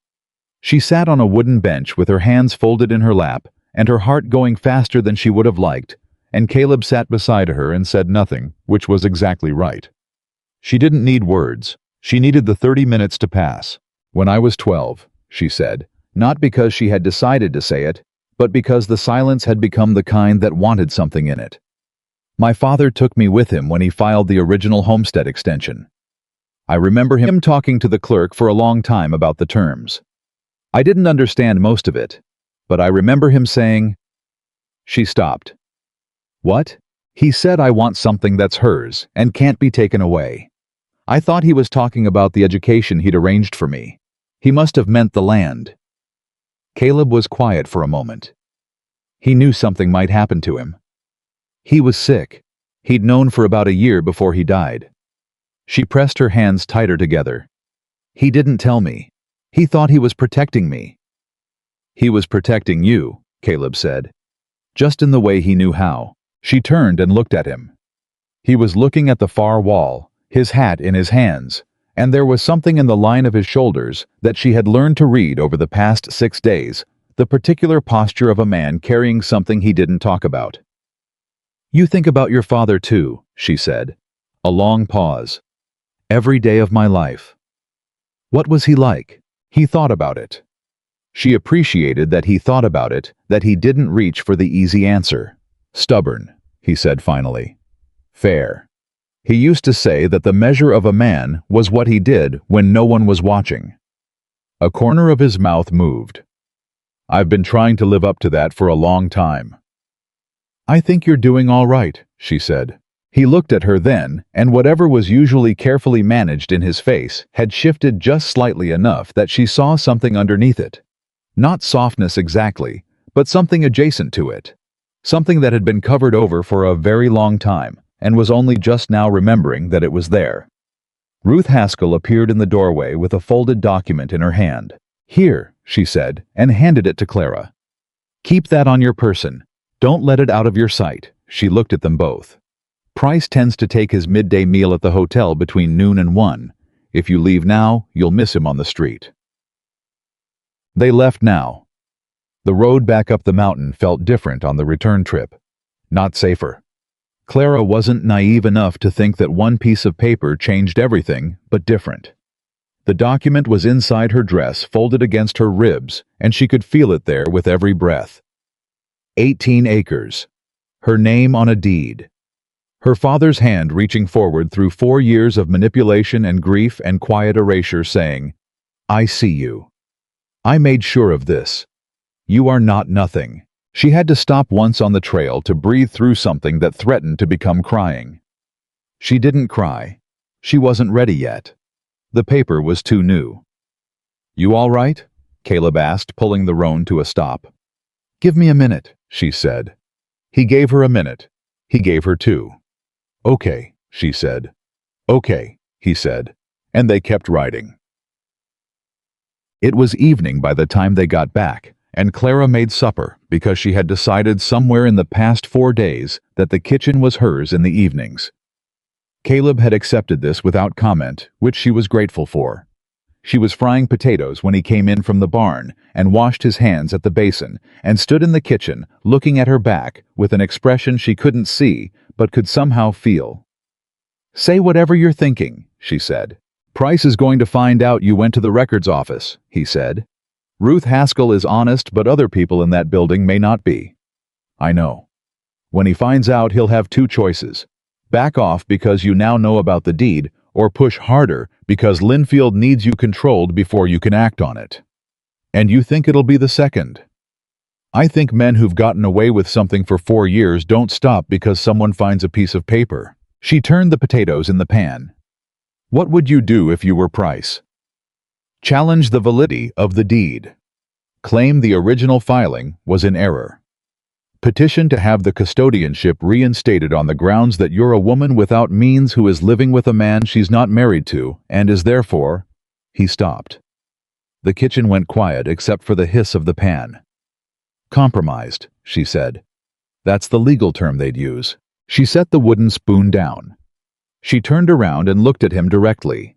She sat on a wooden bench with her hands folded in her lap and her heart going faster than she would have liked, and Caleb sat beside her and said nothing, which was exactly right. She didn't need words. She needed the 30 minutes to pass. When I was 12, she said, not because she had decided to say it, but because the silence had become the kind that wanted something in it. My father took me with him when he filed the original homestead extension. I remember him talking to the clerk for a long time about the terms. I didn't understand most of it, but I remember him saying... She stopped. What? He said I want something that's hers and can't be taken away. I thought he was talking about the education he'd arranged for me. He must have meant the land. Caleb was quiet for a moment. He knew something might happen to him. He was sick. He'd known for about a year before he died. She pressed her hands tighter together. He didn't tell me. He thought he was protecting me. He was protecting you, Caleb said, just in the way he knew how. She turned and looked at him. He was looking at the far wall, his hat in his hands, and there was something in the line of his shoulders that she had learned to read over the past 6 days, the particular posture of a man carrying something he didn't talk about. You think about your father too, she said. A long pause. Every day of my life. What was he like? He thought about it. She appreciated that he thought about it, that he didn't reach for the easy answer. Stubborn, he said finally. Fair. He used to say that the measure of a man was what he did when no one was watching. A corner of his mouth moved. I've been trying to live up to that for a long time. I think you're doing all right, she said. He looked at her then, and whatever was usually carefully managed in his face had shifted just slightly enough that she saw something underneath it. Not softness exactly, but something adjacent to it. Something that had been covered over for a very long time, and was only just now remembering that it was there. Ruth Haskell appeared in the doorway with a folded document in her hand. Here, she said, and handed it to Clara. Keep that on your person. Don't let it out of your sight. She looked at them both. Price tends to take his midday meal at the hotel between noon and 1. If you leave now, you'll miss him on the street. They left now. The road back up the mountain felt different on the return trip. Not safer. Clara wasn't naive enough to think that one piece of paper changed everything, but different. The document was inside her dress, folded against her ribs, and she could feel it there with every breath. 18 acres. Her name on a deed. Her father's hand reaching forward through 4 years of manipulation and grief and quiet erasure, saying, I see you. I made sure of this. You are not nothing. She had to stop once on the trail to breathe through something that threatened to become crying. She didn't cry. She wasn't ready yet. The paper was too new. You all right? Caleb asked, pulling the roan to a stop. Give me a minute, she said. He gave her a minute. He gave her 2. Okay, she said. Okay, he said, and they kept riding. It was evening by the time they got back, and Clara made supper because she had decided somewhere in the past 4 days that the kitchen was hers in the evenings. Caleb had accepted this without comment, which she was grateful for. She was frying potatoes when he came in from the barn and washed his hands at the basin and stood in the kitchen looking at her back with an expression she couldn't see but could somehow feel. Say whatever you're thinking, she said. Price is going to find out you went to the records office, he said. Ruth Haskell is honest, but other people in that building may not be. I know. When he finds out, he'll have 2 choices. Back off because you now know about the deed, or push harder because Linfield needs you controlled before you can act on it. And you think it'll be the second. I think men who've gotten away with something for 4 years don't stop because someone finds a piece of paper. She turned the potatoes in the pan. What would you do if you were Price? Challenge the validity of the deed. Claim the original filing was in error. Petition to have the custodianship reinstated on the grounds that you're a woman without means who is living with a man she's not married to and is therefore... He stopped. The kitchen went quiet except for the hiss of the pan. Compromised, she said. That's the legal term they'd use. She set the wooden spoon down. She turned around and looked at him directly.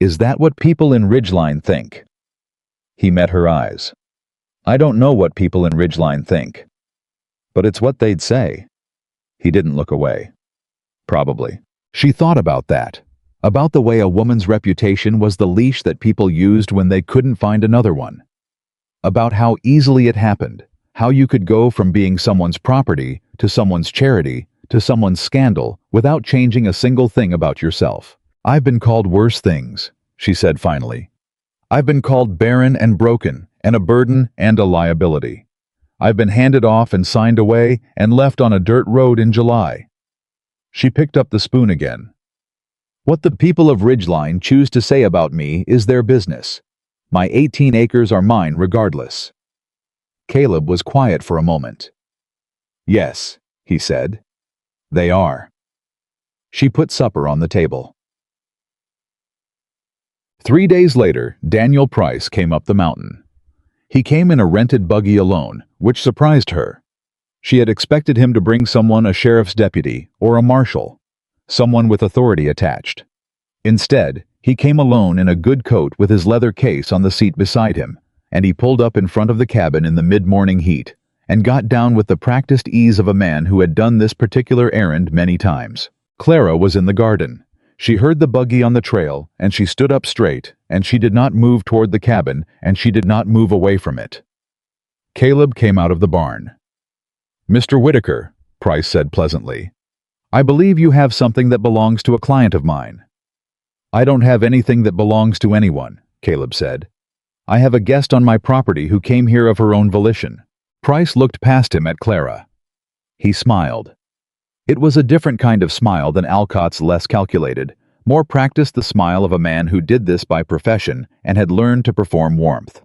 Is that what people in Ridgeline think? He met her eyes. I don't know what people in Ridgeline think. But it's what they'd say. He didn't look away. Probably. She thought about that. About the way a woman's reputation was the leash that people used when they couldn't find another one. About how easily it happened. How you could go from being someone's property to someone's charity to someone's scandal without changing a single thing about yourself. I've been called worse things, she said finally. I've been called barren and broken, and a burden and a liability. I've been handed off and signed away and left on a dirt road in July. She picked up the spoon again. What the people of Ridgeline choose to say about me is their business. My 18 acres are mine regardless." Caleb was quiet for a moment. "Yes," he said. "They are." She put supper on the table. 3 days later, Daniel Price came up the mountain. He came in a rented buggy alone, which surprised her. She had expected him to bring someone, a sheriff's deputy or a marshal, someone with authority attached. Instead, he came alone in a good coat with his leather case on the seat beside him, and he pulled up in front of the cabin in the mid-morning heat and got down with the practiced ease of a man who had done this particular errand many times. Clara was in the garden. She heard the buggy on the trail, and she stood up straight, and she did not move toward the cabin, and she did not move away from it. Caleb came out of the barn. "Mr. Whitaker," Price said pleasantly, "I believe you have something that belongs to a client of mine." "I don't have anything that belongs to anyone," Caleb said. "I have a guest on my property who came here of her own volition." Price looked past him at Clara. He smiled. It was a different kind of smile than Alcott's less calculated, more practiced, the smile of a man who did this by profession and had learned to perform warmth.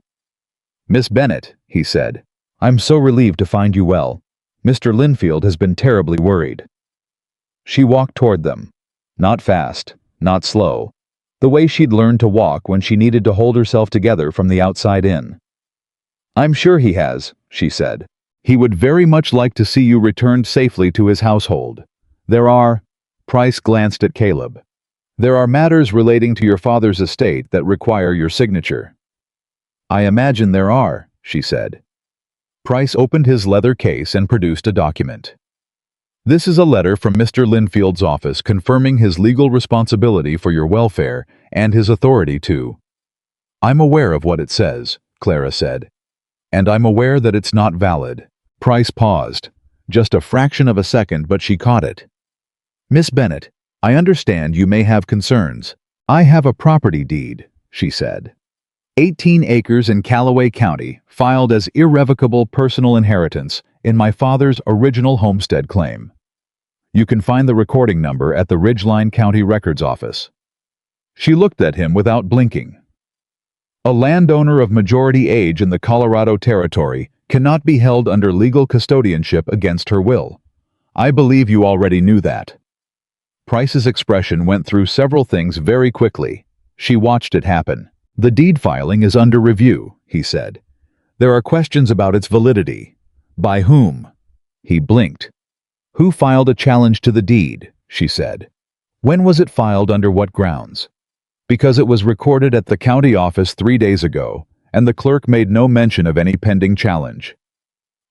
"Miss Bennett," he said, "I'm so relieved to find you well. Mr. Linfield has been terribly worried." She walked toward them. Not fast, not slow. The way she'd learned to walk when she needed to hold herself together from the outside in. "I'm sure he has," she said. "He would very much like to see you returned safely to his household. Price glanced at Caleb. "There are matters relating to your father's estate that require your signature." "I imagine there are," she said. Price opened his leather case and produced a document. "This is a letter from Mr. Linfield's office confirming his legal responsibility for your welfare and his authority to—" "I'm aware of what it says," Clara said. "And I'm aware that it's not valid." Price paused. Just a fraction of a second, but she caught it. "Miss Bennett, I understand you may have concerns. I have a property deed," she said. 18 acres in Callaway County, filed as irrevocable personal inheritance in my father's original homestead claim. You can find the recording number at the Ridgeline County Records Office." She looked at him without blinking. "A landowner of majority age in the Colorado Territory cannot be held under legal custodianship against her will. I believe you already knew that." Price's expression went through several things very quickly. She watched it happen. "The deed filing is under review," he said. "There are questions about its validity." "By whom?" He blinked. "Who filed a challenge to the deed?" she said. "When was it filed, under what grounds?" "Because it was recorded at the county office 3 days ago, and the clerk made no mention of any pending challenge."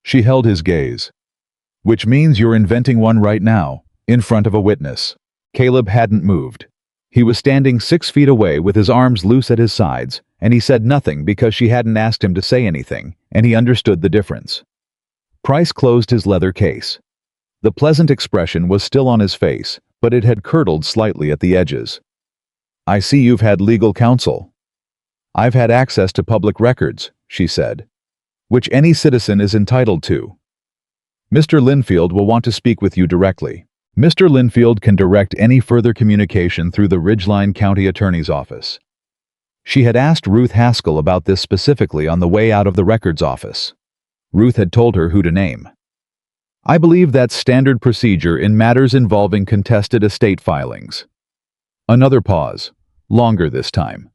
She held his gaze. "Which means you're inventing one right now, in front of a witness." Caleb hadn't moved. He was standing 6 feet away with his arms loose at his sides, and he said nothing because she hadn't asked him to say anything, and he understood the difference. Price closed his leather case. The pleasant expression was still on his face, but it had curdled slightly at the edges. "I see you've had legal counsel." "I've had access to public records," she said, "which any citizen is entitled to. Mr. Linfield will want to speak with you directly. Mr. Linfield can direct any further communication through the Ridgeline County Attorney's Office." She had asked Ruth Haskell about this specifically on the way out of the records office. Ruth had told her who to name. "I believe that's standard procedure in matters involving contested estate filings." Another pause, longer this time.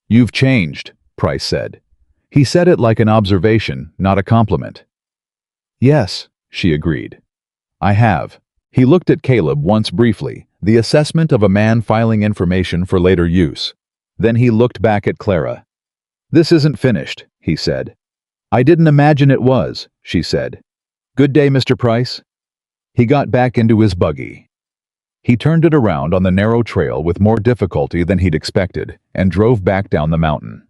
"You've changed," Price said. He said it like an observation, not a compliment. "Yes," she agreed. "I have." He looked at Caleb once briefly, the assessment of a man filing information for later use. Then he looked back at Clara. "This isn't finished," he said. "I didn't imagine it was," she said. "Good day, Mr. Price." He got back into his buggy. He turned it around on the narrow trail with more difficulty than he'd expected and drove back down the mountain.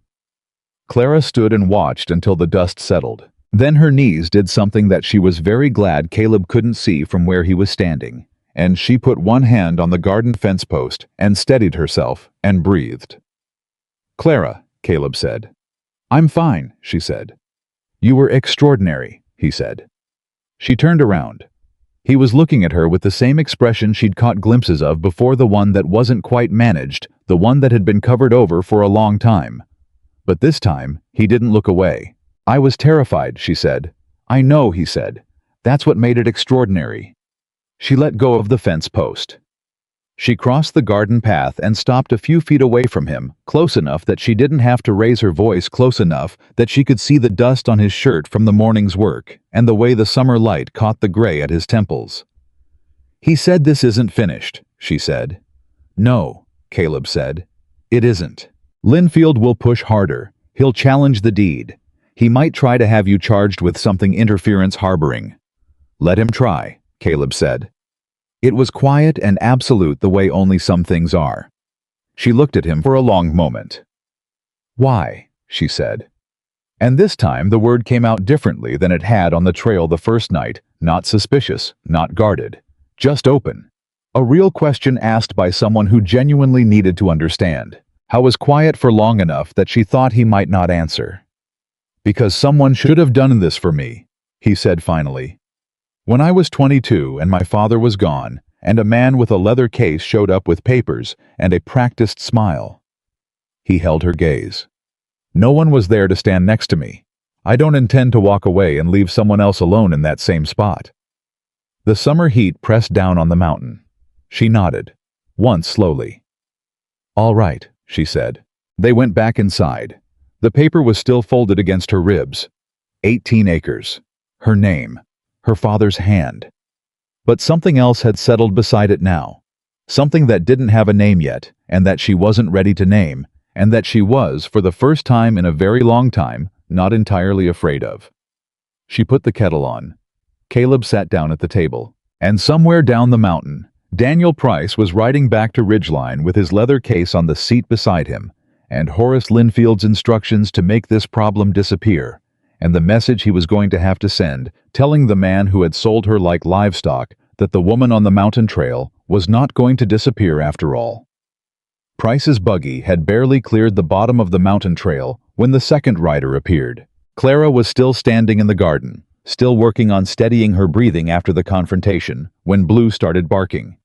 Clara stood and watched until the dust settled. Then her knees did something that she was very glad Caleb couldn't see from where he was standing, and she put one hand on the garden fence post and steadied herself and breathed. "Clara," Caleb said. "I'm fine," she said. "You were extraordinary," he said. She turned around. He was looking at her with the same expression she'd caught glimpses of before, the one that wasn't quite managed, the one that had been covered over for a long time. But this time, he didn't look away. "I was terrified," she said. "I know," he said. "That's what made it extraordinary." She let go of the fence post. She crossed the garden path and stopped a few feet away from him, close enough that she didn't have to raise her voice, close enough that she could see the dust on his shirt from the morning's work and the way the summer light caught the gray at his temples. "He said this isn't finished," she said. "No," Caleb said. "It isn't. Linfield will push harder. He'll challenge the deed. He might try to have you charged with something interference harboring." "Let him try," Caleb said. It was quiet and absolute, the way only some things are. She looked at him for a long moment. "Why?" she said. And this time the word came out differently than it had on the trail the first night, not suspicious, not guarded, just open. A real question asked by someone who genuinely needed to understand. How was quiet for long enough that she thought he might not answer. "Because someone should have done this for me," he said finally. "When I was 22 and my father was gone, and a man with a leather case showed up with papers and a practiced smile." He held her gaze. "No one was there to stand next to me. I don't intend to walk away and leave someone else alone in that same spot." The summer heat pressed down on the mountain. She nodded, once slowly. "All right," she said. They went back inside. The paper was still folded against her ribs. 18 acres. Her name. Her father's hand. But something else had settled beside it now. Something that didn't have a name yet, and that she wasn't ready to name, and that she was, for the first time in a very long time, not entirely afraid of. She put the kettle on. Caleb sat down at the table. And somewhere down the mountain, Daniel Price was riding back to Ridgeline with his leather case on the seat beside him, and Horace Linfield's instructions to make this problem disappear, and the message he was going to have to send, telling the man who had sold her like livestock that the woman on the mountain trail was not going to disappear after all. Price's buggy had barely cleared the bottom of the mountain trail when the second rider appeared. Clara was still standing in the garden, still working on steadying her breathing after the confrontation, when Blue started barking.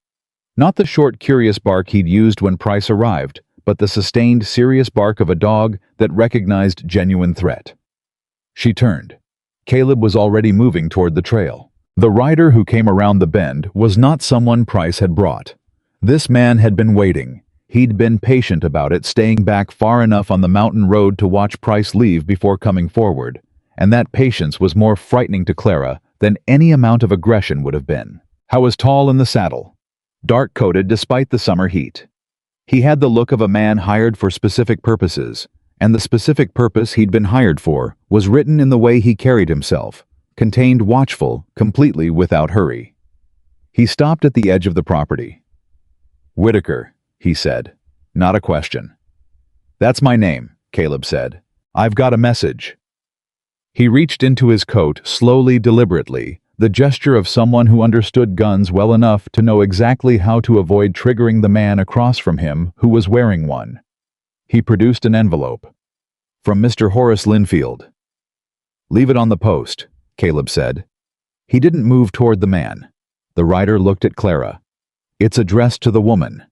Not the short, curious bark he'd used when Price arrived, but the sustained, serious bark of a dog that recognized genuine threat. She turned. Caleb was already moving toward the trail. The rider who came around the bend was not someone Price had brought. This man had been waiting. He'd been patient about it, staying back far enough on the mountain road to watch Price leave before coming forward, and that patience was more frightening to Clara than any amount of aggression would have been. He was tall in the saddle, dark-coated despite the summer heat. He had the look of a man hired for specific purposes, and the specific purpose he'd been hired for was written in the way he carried himself, contained, watchful, completely without hurry. He stopped at the edge of the property. "Whitaker," he said. Not a question. "That's my name," Caleb said. "I've got a message." He reached into his coat, slowly, deliberately, the gesture of someone who understood guns well enough to know exactly how to avoid triggering the man across from him who was wearing one. He produced an envelope. "From Mr. Horace Linfield." "Leave it on the post," Caleb said. He didn't move toward the man. The rider looked at Clara. "It's addressed to the woman."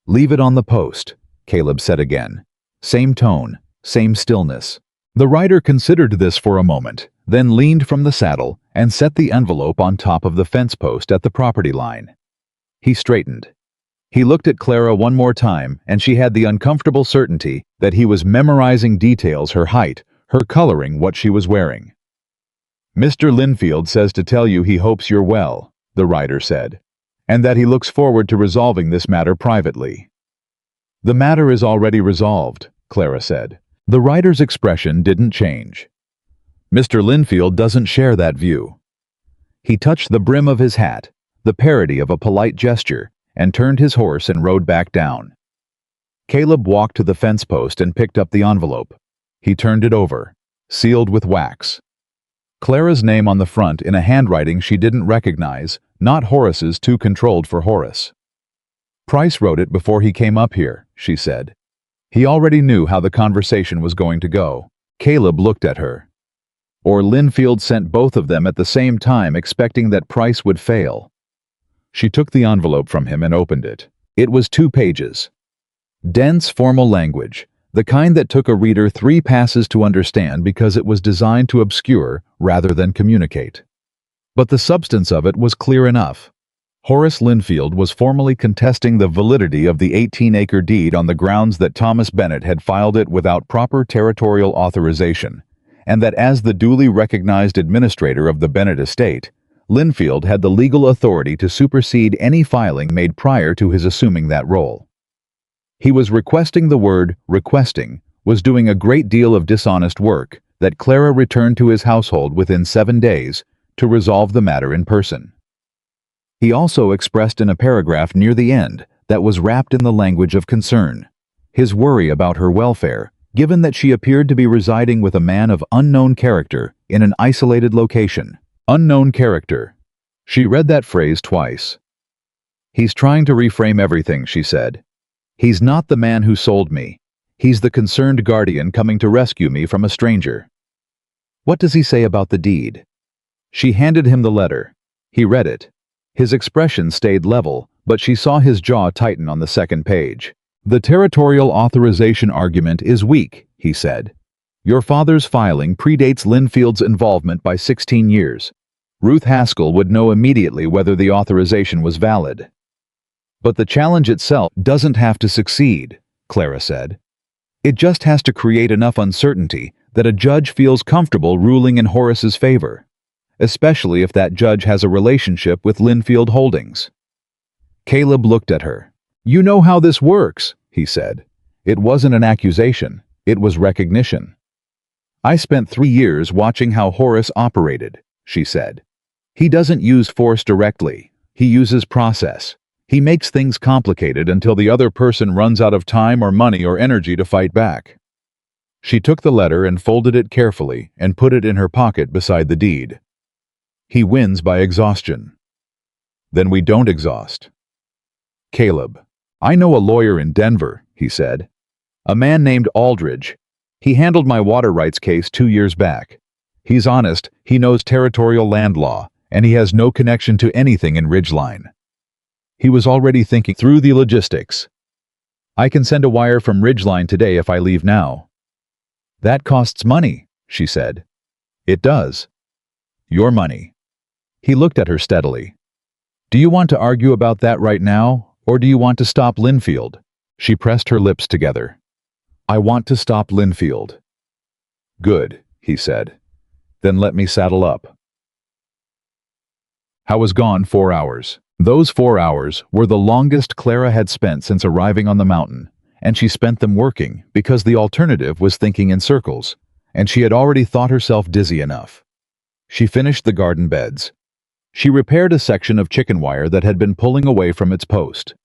"Leave it on the post," Caleb said again. Same tone, same stillness. The rider considered this for a moment, then leaned from the saddle and set the envelope on top of the fence post at the property line. He straightened. He looked at Clara one more time, and she had the uncomfortable certainty that he was memorizing details: her height, her coloring, what she was wearing. "Mr. Linfield says to tell you he hopes you're well," the rider said, "and that he looks forward to resolving this matter privately." "The matter is already resolved," Clara said. The rider's expression didn't change. "Mr. Linfield doesn't share that view." He touched the brim of his hat, the parody of a polite gesture, and turned his horse and rode back down. Caleb walked to the fence post and picked up the envelope. He turned it over, sealed with wax. Clara's name on the front in a handwriting she didn't recognize, not Horace's, too controlled for Horace. "Price wrote it before he came up here," she said. He already knew how the conversation was going to go. Caleb looked at her. Or Linfield sent both of them at the same time, expecting that Price would fail. She took the envelope from him and opened it. It was 2 pages. Dense, formal language, the kind that took a reader 3 passes to understand because it was designed to obscure rather than communicate. But the substance of it was clear enough. Horace Linfield was formally contesting the validity of the 18-acre deed on the grounds that Thomas Bennett had filed it without proper territorial authorization, and that as the duly recognized administrator of the Bennett estate, Linfield had the legal authority to supersede any filing made prior to his assuming that role. He was requesting was doing a great deal of dishonest work that Clara returned to his household within 7 days to resolve the matter in person. He also expressed in a paragraph near the end that was wrapped in the language of concern his worry about her welfare, given that she appeared to be residing with a man of unknown character in an isolated location. Unknown character. She read that phrase twice. "He's trying to reframe everything," she said. "He's not the man who sold me. He's the concerned guardian coming to rescue me from a stranger." "What does he say about the deed?" She handed him the letter. He read it. His expression stayed level, but she saw his jaw tighten on the second page. "The territorial authorization argument is weak," he said. "Your father's filing predates Linfield's involvement by 16 years. Ruth Haskell would know immediately whether the authorization was valid." "But the challenge itself doesn't have to succeed," Clara said. "It just has to create enough uncertainty that a judge feels comfortable ruling in Horace's favor, especially if that judge has a relationship with Linfield Holdings." Caleb looked at her. "You know how this works," he said. It wasn't an accusation, it was recognition. "I spent 3 years watching how Horace operated," she said. "He doesn't use force directly, he uses process. He makes things complicated until the other person runs out of time or money or energy to fight back." She took the letter and folded it carefully and put it in her pocket beside the deed. "He wins by exhaustion." "Then we don't exhaust." "Caleb, I know a lawyer in Denver," he said. "A man named Aldridge. He handled my water rights case 2 years back. He's honest, he knows territorial land law, and he has no connection to anything in Ridgeline." He was already thinking through the logistics. "I can send a wire from Ridgeline today if I leave now." "That costs money," she said. "It does." "Your money." He looked at her steadily. "Do you want to argue about that right now, or do you want to stop Linfield?" She pressed her lips together. "I want to stop Linfield." "Good," he said. "Then let me saddle up." I was gone 4 hours. Those 4 hours were the longest Clara had spent since arriving on the mountain, and she spent them working because the alternative was thinking in circles, and she had already thought herself dizzy enough. She finished the garden beds. She repaired a section of chicken wire that had been pulling away from its post.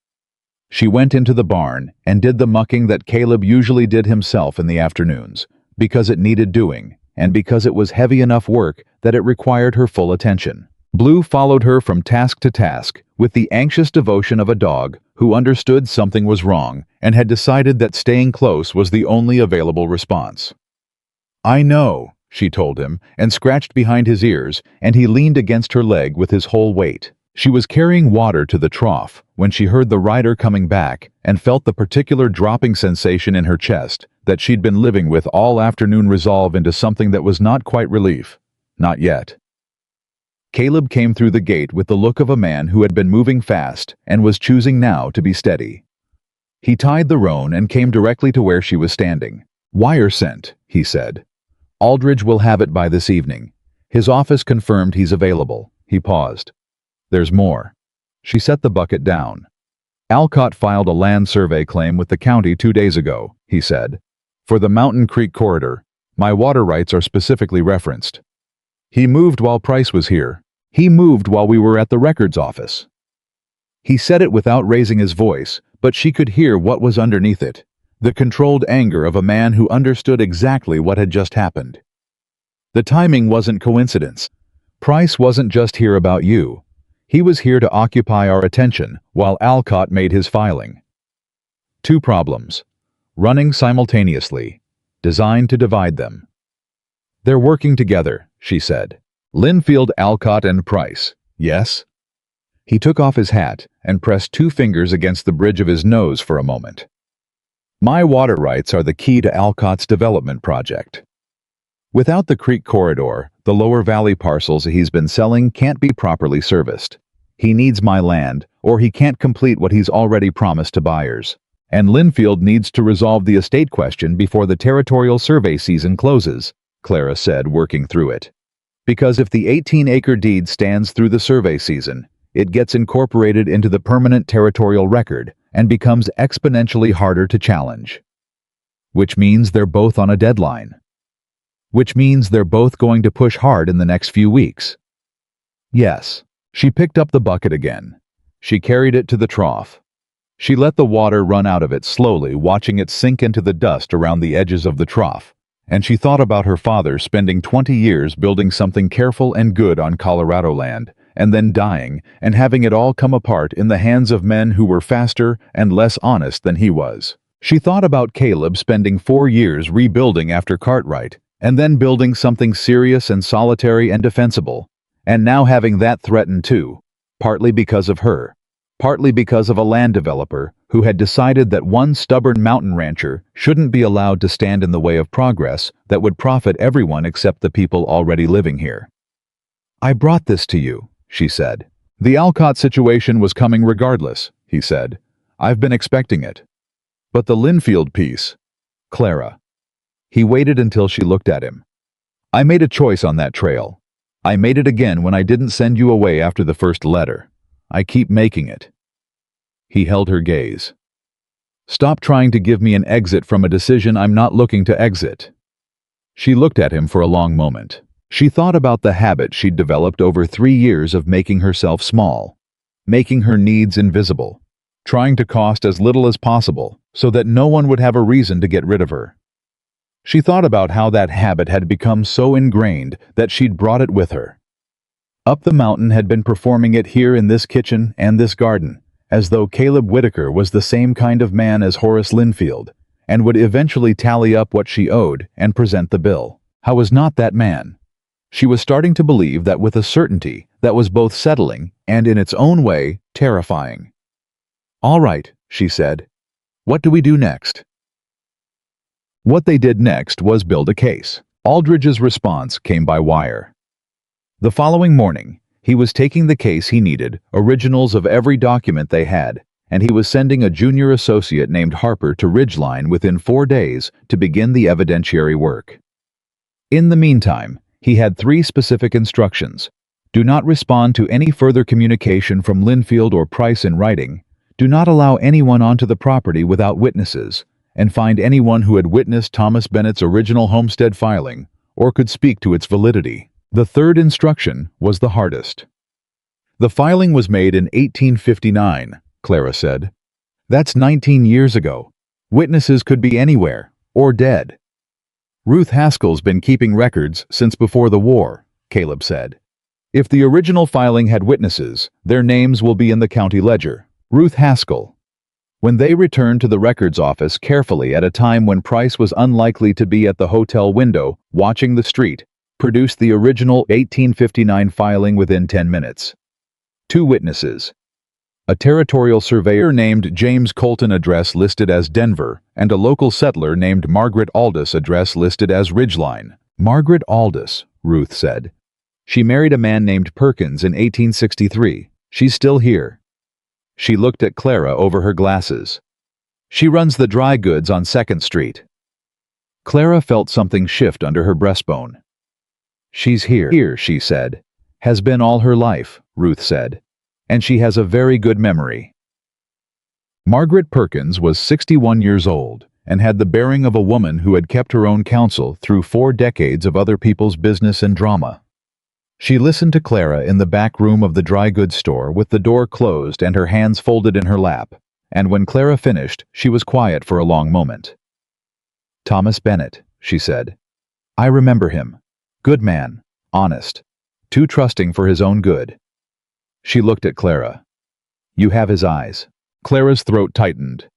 She went into the barn and did the mucking that Caleb usually did himself in the afternoons, because it needed doing, and because it was heavy enough work that it required her full attention. Blue followed her from task to task with the anxious devotion of a dog who understood something was wrong and had decided that staying close was the only available response. "I know," she told him, and scratched behind his ears, and he leaned against her leg with his whole weight. She was carrying water to the trough when she heard the rider coming back and felt the particular dropping sensation in her chest that she'd been living with all afternoon resolve into something that was not quite relief. Not yet. Caleb came through the gate with the look of a man who had been moving fast and was choosing now to be steady. He tied the roan and came directly to where she was standing. "Wire sent," he said. "Aldridge will have it by this evening. His office confirmed he's available." He paused. "There's more." She set the bucket down. "Alcott filed a land survey claim with the county 2 days ago," he said. "For the Mountain Creek corridor. My water rights are specifically referenced. He moved while Price was here. He moved while we were at the records office." He said it without raising his voice, but she could hear what was underneath it, the controlled anger of a man who understood exactly what had just happened. "The timing wasn't coincidence. Price wasn't just here about you. He was here to occupy our attention while Alcott made his filing. 2 problems. Running simultaneously. Designed to divide them." "They're working together," she said. "Linfield, Alcott, and Price, yes?" He took off his hat and pressed 2 fingers against the bridge of his nose for a moment. My water rights are the key to Alcott's development project. Without the creek corridor, the lower valley parcels he's been selling can't be properly serviced. He needs my land, or he can't complete what he's already promised to buyers. And Linfield needs to resolve the estate question before the territorial survey season closes, Clara said, working through it. Because if the 18-acre deed stands through the survey season, it gets incorporated into the permanent territorial record and becomes exponentially harder to challenge. Which means they're both on a deadline. Which means they're both going to push hard in the next few weeks. Yes. She picked up the bucket again. She carried it to the trough. She let the water run out of it slowly, watching it sink into the dust around the edges of the trough. And she thought about her father spending 20 years building something careful and good on Colorado land, and then dying and having it all come apart in the hands of men who were faster and less honest than he was. She thought about Caleb spending 4 years rebuilding after Cartwright, and then building something serious and solitary and defensible, and now having that threatened too, partly because of her, partly because of a land developer who had decided that one stubborn mountain rancher shouldn't be allowed to stand in the way of progress that would profit everyone except the people already living here. I brought this to you, she said. The Alcott situation was coming regardless, he said. I've been expecting it. But the Linfield piece, Clara. He waited until she looked at him. I made a choice on that trail. I made it again when I didn't send you away after the first letter. I keep making it. He held her gaze. Stop trying to give me an exit from a decision I'm not looking to exit. She looked at him for a long moment. She thought about the habit she'd developed over 3 years of making herself small, making her needs invisible, trying to cost as little as possible so that no one would have a reason to get rid of her. She thought about how that habit had become so ingrained that she'd brought it with her. Up the mountain had been performing it here in this kitchen and this garden, as though Caleb Whitaker was the same kind of man as Horace Linfield, and would eventually tally up what she owed and present the bill. How was not that man? She was starting to believe that with a certainty that was both settling and in its own way terrifying. All right, she said. What do we do next? What they did next was build a case. Aldridge's response came by wire. The following morning, he was taking the case he needed, originals of every document they had, and he was sending a junior associate named Harper to Ridgeline within 4 days to begin the evidentiary work. In the meantime, he had 3 specific instructions. Do not respond to any further communication from Linfield or Price in writing. Do not allow anyone onto the property without witnesses, and find anyone who had witnessed Thomas Bennett's original homestead filing or could speak to its validity. The third instruction was the hardest. The filing was made in 1859, Clara said. That's 19 years ago. Witnesses could be anywhere, or dead. Ruth Haskell's been keeping records since before the war, Caleb said. If the original filing had witnesses, their names will be in the county ledger. Ruth Haskell. When they returned to the records office carefully at a time when Price was unlikely to be at the hotel window watching the street, produced the original 1859 filing within 10 minutes. 2 witnesses. A territorial surveyor named James Colton, address listed as Denver, and a local settler named Margaret Aldous, address listed as Ridgeline. Margaret Aldous, Ruth said. She married a man named Perkins in 1863. She's still here. She looked at Clara over her glasses. She runs the dry goods on 2nd Street. Clara felt something shift under her breastbone. She's here, she said. Has been all her life, Ruth said. And she has a very good memory. Margaret Perkins was 61 years old and had the bearing of a woman who had kept her own counsel through 4 decades of other people's business and drama. She listened to Clara in the back room of the dry goods store with the door closed and her hands folded in her lap, and when Clara finished, she was quiet for a long moment. Thomas Bennett, she said. I remember him. Good man, honest, too trusting for his own good. She looked at Clara. You have his eyes. Clara's throat tightened.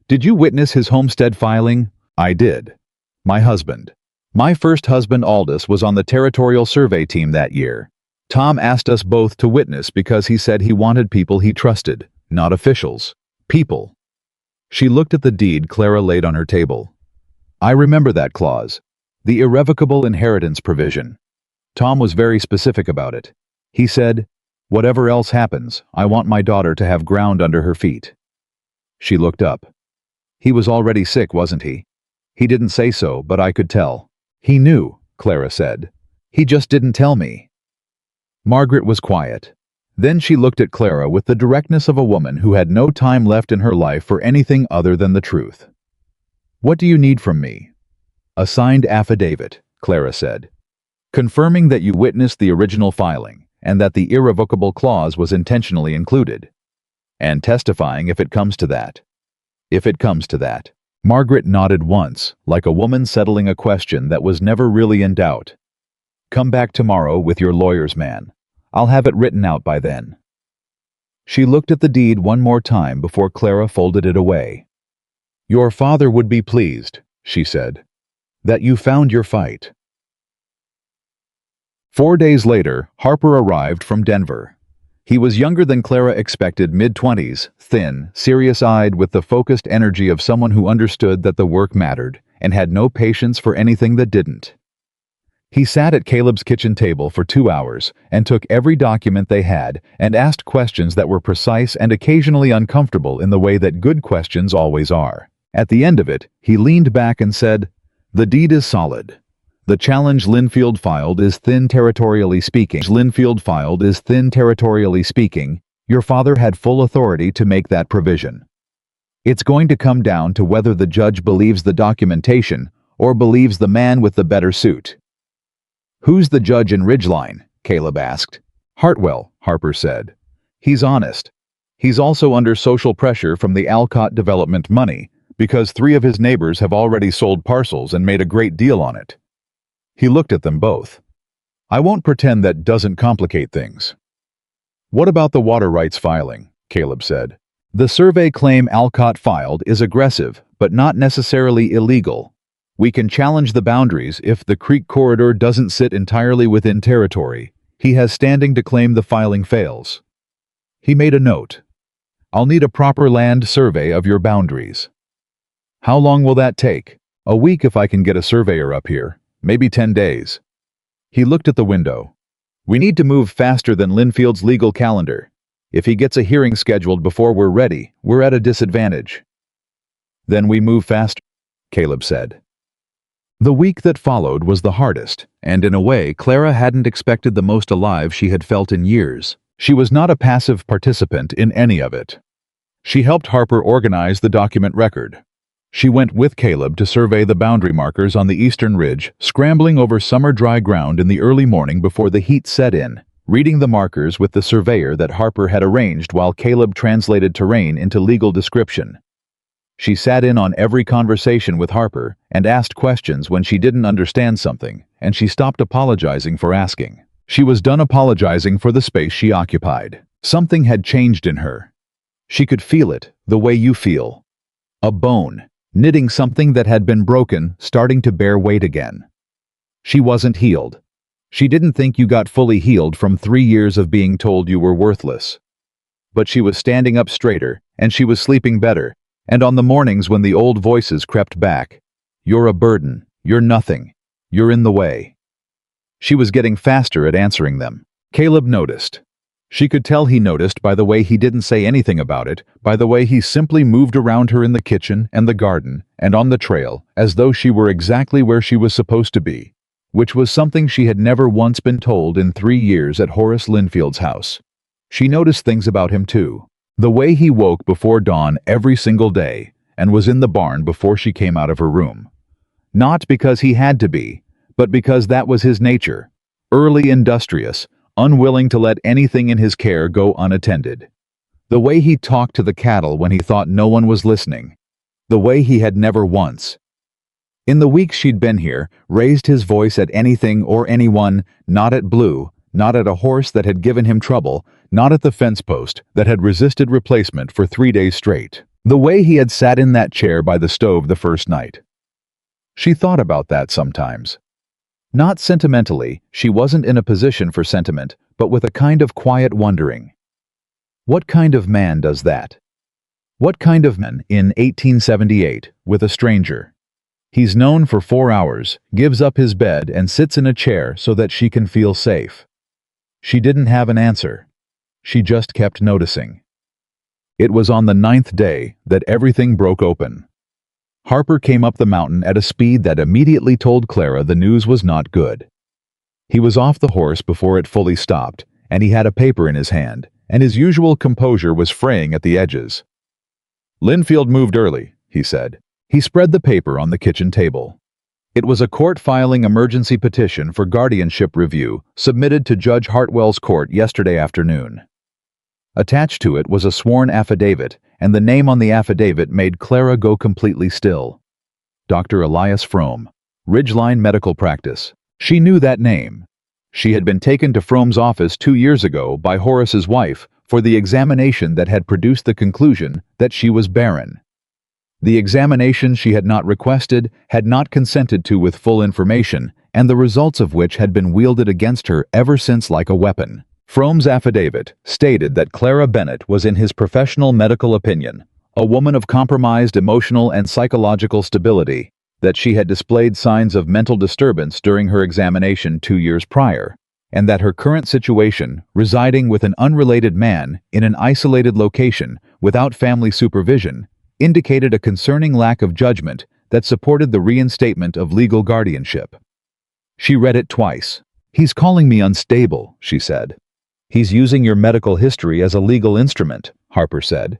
Did you witness his homestead filing? I did. My husband. My first husband Aldous was on the territorial survey team that year. Tom asked us both to witness because he said he wanted people he trusted, not officials. People. She looked at the deed Clara laid on her table. I remember that clause. The irrevocable inheritance provision. Tom was very specific about it. He said, "Whatever else happens, I want my daughter to have ground under her feet." She looked up. He was already sick, wasn't he? He didn't say so, but I could tell. He knew, Clara said. He just didn't tell me. Margaret was quiet. Then she looked at Clara with the directness of a woman who had no time left in her life for anything other than the truth. What do you need from me? A signed affidavit, Clara said, confirming that you witnessed the original filing and that the irrevocable clause was intentionally included. And testifying if it comes to that. If it comes to that. Margaret nodded once, like a woman settling a question that was never really in doubt. Come back tomorrow with your lawyer's man. I'll have it written out by then. She looked at the deed one more time before Clara folded it away. Your father would be pleased, she said, that you found your fight. 4 days later, Harper arrived from Denver. He was younger than Clara expected, mid-20s, thin, serious-eyed, with the focused energy of someone who understood that the work mattered and had no patience for anything that didn't. He sat at Caleb's kitchen table for 2 hours and took every document they had and asked questions that were precise and occasionally uncomfortable in the way that good questions always are. At the end of it, he leaned back and said, "The deed is solid. The challenge Linfield filed is thin territorially speaking. Your father had full authority to make that provision. It's going to come down to whether the judge believes the documentation or believes the man with the better suit." Who's the judge in Ridgeline? Caleb asked. Hartwell, Harper said. He's honest. He's also under social pressure from the Alcott development money because 3 of his neighbors have already sold parcels and made a great deal on it. He looked at them both. I won't pretend that doesn't complicate things. What about the water rights filing? Caleb said. The survey claim Alcott filed is aggressive, but not necessarily illegal. We can challenge the boundaries if the creek corridor doesn't sit entirely within territory. He has standing to claim the filing fails. He made a note. I'll need a proper land survey of your boundaries. How long will that take? A week if I can get a surveyor up here. Maybe 10 days. He looked at the window. We need to move faster than Linfield's legal calendar. If he gets a hearing scheduled before we're ready, we're at a disadvantage. Then we move faster, Caleb said. The week that followed was the hardest, and in a way Clara hadn't expected the most alive she had felt in years. She was not a passive participant in any of it. She helped Harper organize the document record. She went with Caleb to survey the boundary markers on the eastern ridge, scrambling over summer dry ground in the early morning before the heat set in, reading the markers with the surveyor that Harper had arranged while Caleb translated terrain into legal description. She sat in on every conversation with Harper and asked questions when she didn't understand something, and she stopped apologizing for asking. She was done apologizing for the space she occupied. Something had changed in her. She could feel it, the way you feel. A bone, knitting something that had been broken, starting to bear weight again. She wasn't healed. She didn't think you got fully healed from 3 years of being told you were worthless. But she was standing up straighter, and she was sleeping better. And on the mornings when the old voices crept back, you're a burden, you're nothing, you're in the way. She was getting faster at answering them. Caleb noticed. She could tell he noticed by the way he didn't say anything about it, by the way he simply moved around her in the kitchen and the garden and on the trail as though she were exactly where she was supposed to be, which was something she had never once been told in 3 years at Horace Linfield's house. She noticed things about him too. The way he woke before dawn every single day and was in the barn before she came out of her room. Not because he had to be, but because that was his nature. Early industrious, unwilling to let anything in his care go unattended. The way he talked to the cattle when he thought no one was listening. The way he had never once, in the weeks she'd been here, raised his voice at anything or anyone, not at Blue, not at a horse that had given him trouble, not at the fence post that had resisted replacement for 3 days straight. The way he had sat in that chair by the stove the first night. She thought about that sometimes. Not sentimentally, she wasn't in a position for sentiment, but with a kind of quiet wondering. What kind of man does that? What kind of man in 1878 with a stranger? He's known for 4 hours, gives up his bed and sits in a chair so that she can feel safe. She didn't have an answer. She just kept noticing. It was on the 9th day that everything broke open. Harper came up the mountain at a speed that immediately told Clara the news was not good. He was off the horse before it fully stopped, and he had a paper in his hand, and his usual composure was fraying at the edges. "Linfield moved early," he said. He spread the paper on the kitchen table. It was a court-filing emergency petition for guardianship review submitted to Judge Hartwell's court yesterday afternoon. Attached to it was a sworn affidavit, and the name on the affidavit made Clara go completely still. Dr. Elias Frome, Ridgeline Medical Practice. She knew that name. She had been taken to Frome's office 2 years ago by Horace's wife for the examination that had produced the conclusion that she was barren. The examination she had not requested, had not consented to with full information, and the results of which had been wielded against her ever since like a weapon. Frome's affidavit stated that Clara Bennett was, in his professional medical opinion, a woman of compromised emotional and psychological stability, that she had displayed signs of mental disturbance during her examination 2 years prior, and that her current situation, residing with an unrelated man in an isolated location without family supervision, indicated a concerning lack of judgment that supported the reinstatement of legal guardianship. She read it twice. "He's calling me unstable," she said. "He's using your medical history as a legal instrument," Harper said.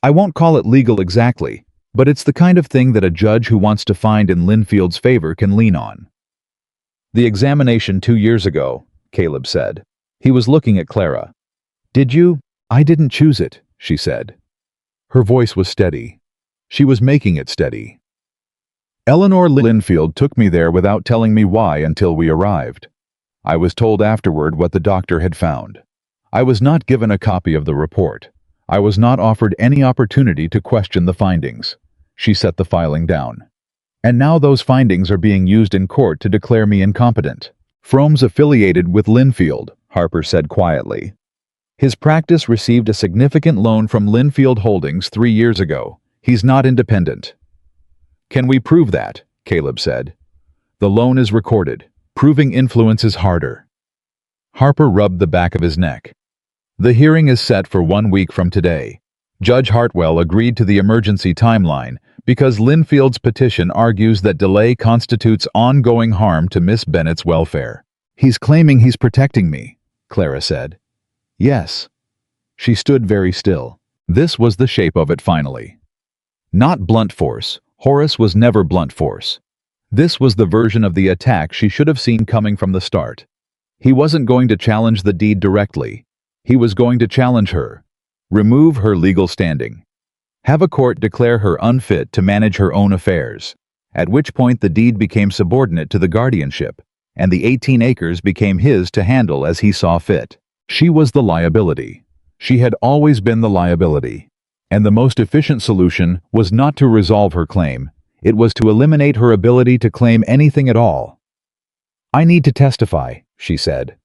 I won't call it legal exactly, but it's the kind of thing that a judge who wants to find in Linfield's favor can lean on." "The examination 2 years ago," Caleb said. He was looking at Clara. "Did you?" "I didn't choose it," she said. Her voice was steady. She was making it steady. "Eleanor Linfield took me there without telling me why until we arrived. I was told afterward what the doctor had found. I was not given a copy of the report. I was not offered any opportunity to question the findings." She set the filing down. "And now those findings are being used in court to declare me incompetent." "Frome's affiliated with Linfield," Harper said quietly. "His practice received a significant loan from Linfield Holdings 3 years ago. He's not independent." "Can we prove that?" Caleb said. "The loan is recorded. Proving influence is harder." Harper rubbed the back of his neck. "The hearing is set for 1 week from today. Judge Hartwell agreed to the emergency timeline because Linfield's petition argues that delay constitutes ongoing harm to Miss Bennett's welfare." "He's claiming he's protecting me," Clara said. "Yes." She stood very still. This was the shape of it finally. Not blunt force. Horace was never blunt force. This was the version of the attack she should have seen coming from the start. He wasn't going to challenge the deed directly. He was going to challenge her. Remove her legal standing. Have a court declare her unfit to manage her own affairs, at which point the deed became subordinate to the guardianship, and the 18 acres became his to handle as he saw fit. She was the liability. She had always been the liability. And the most efficient solution was not to resolve her claim. It was to eliminate her ability to claim anything at all. "I need to testify," she said.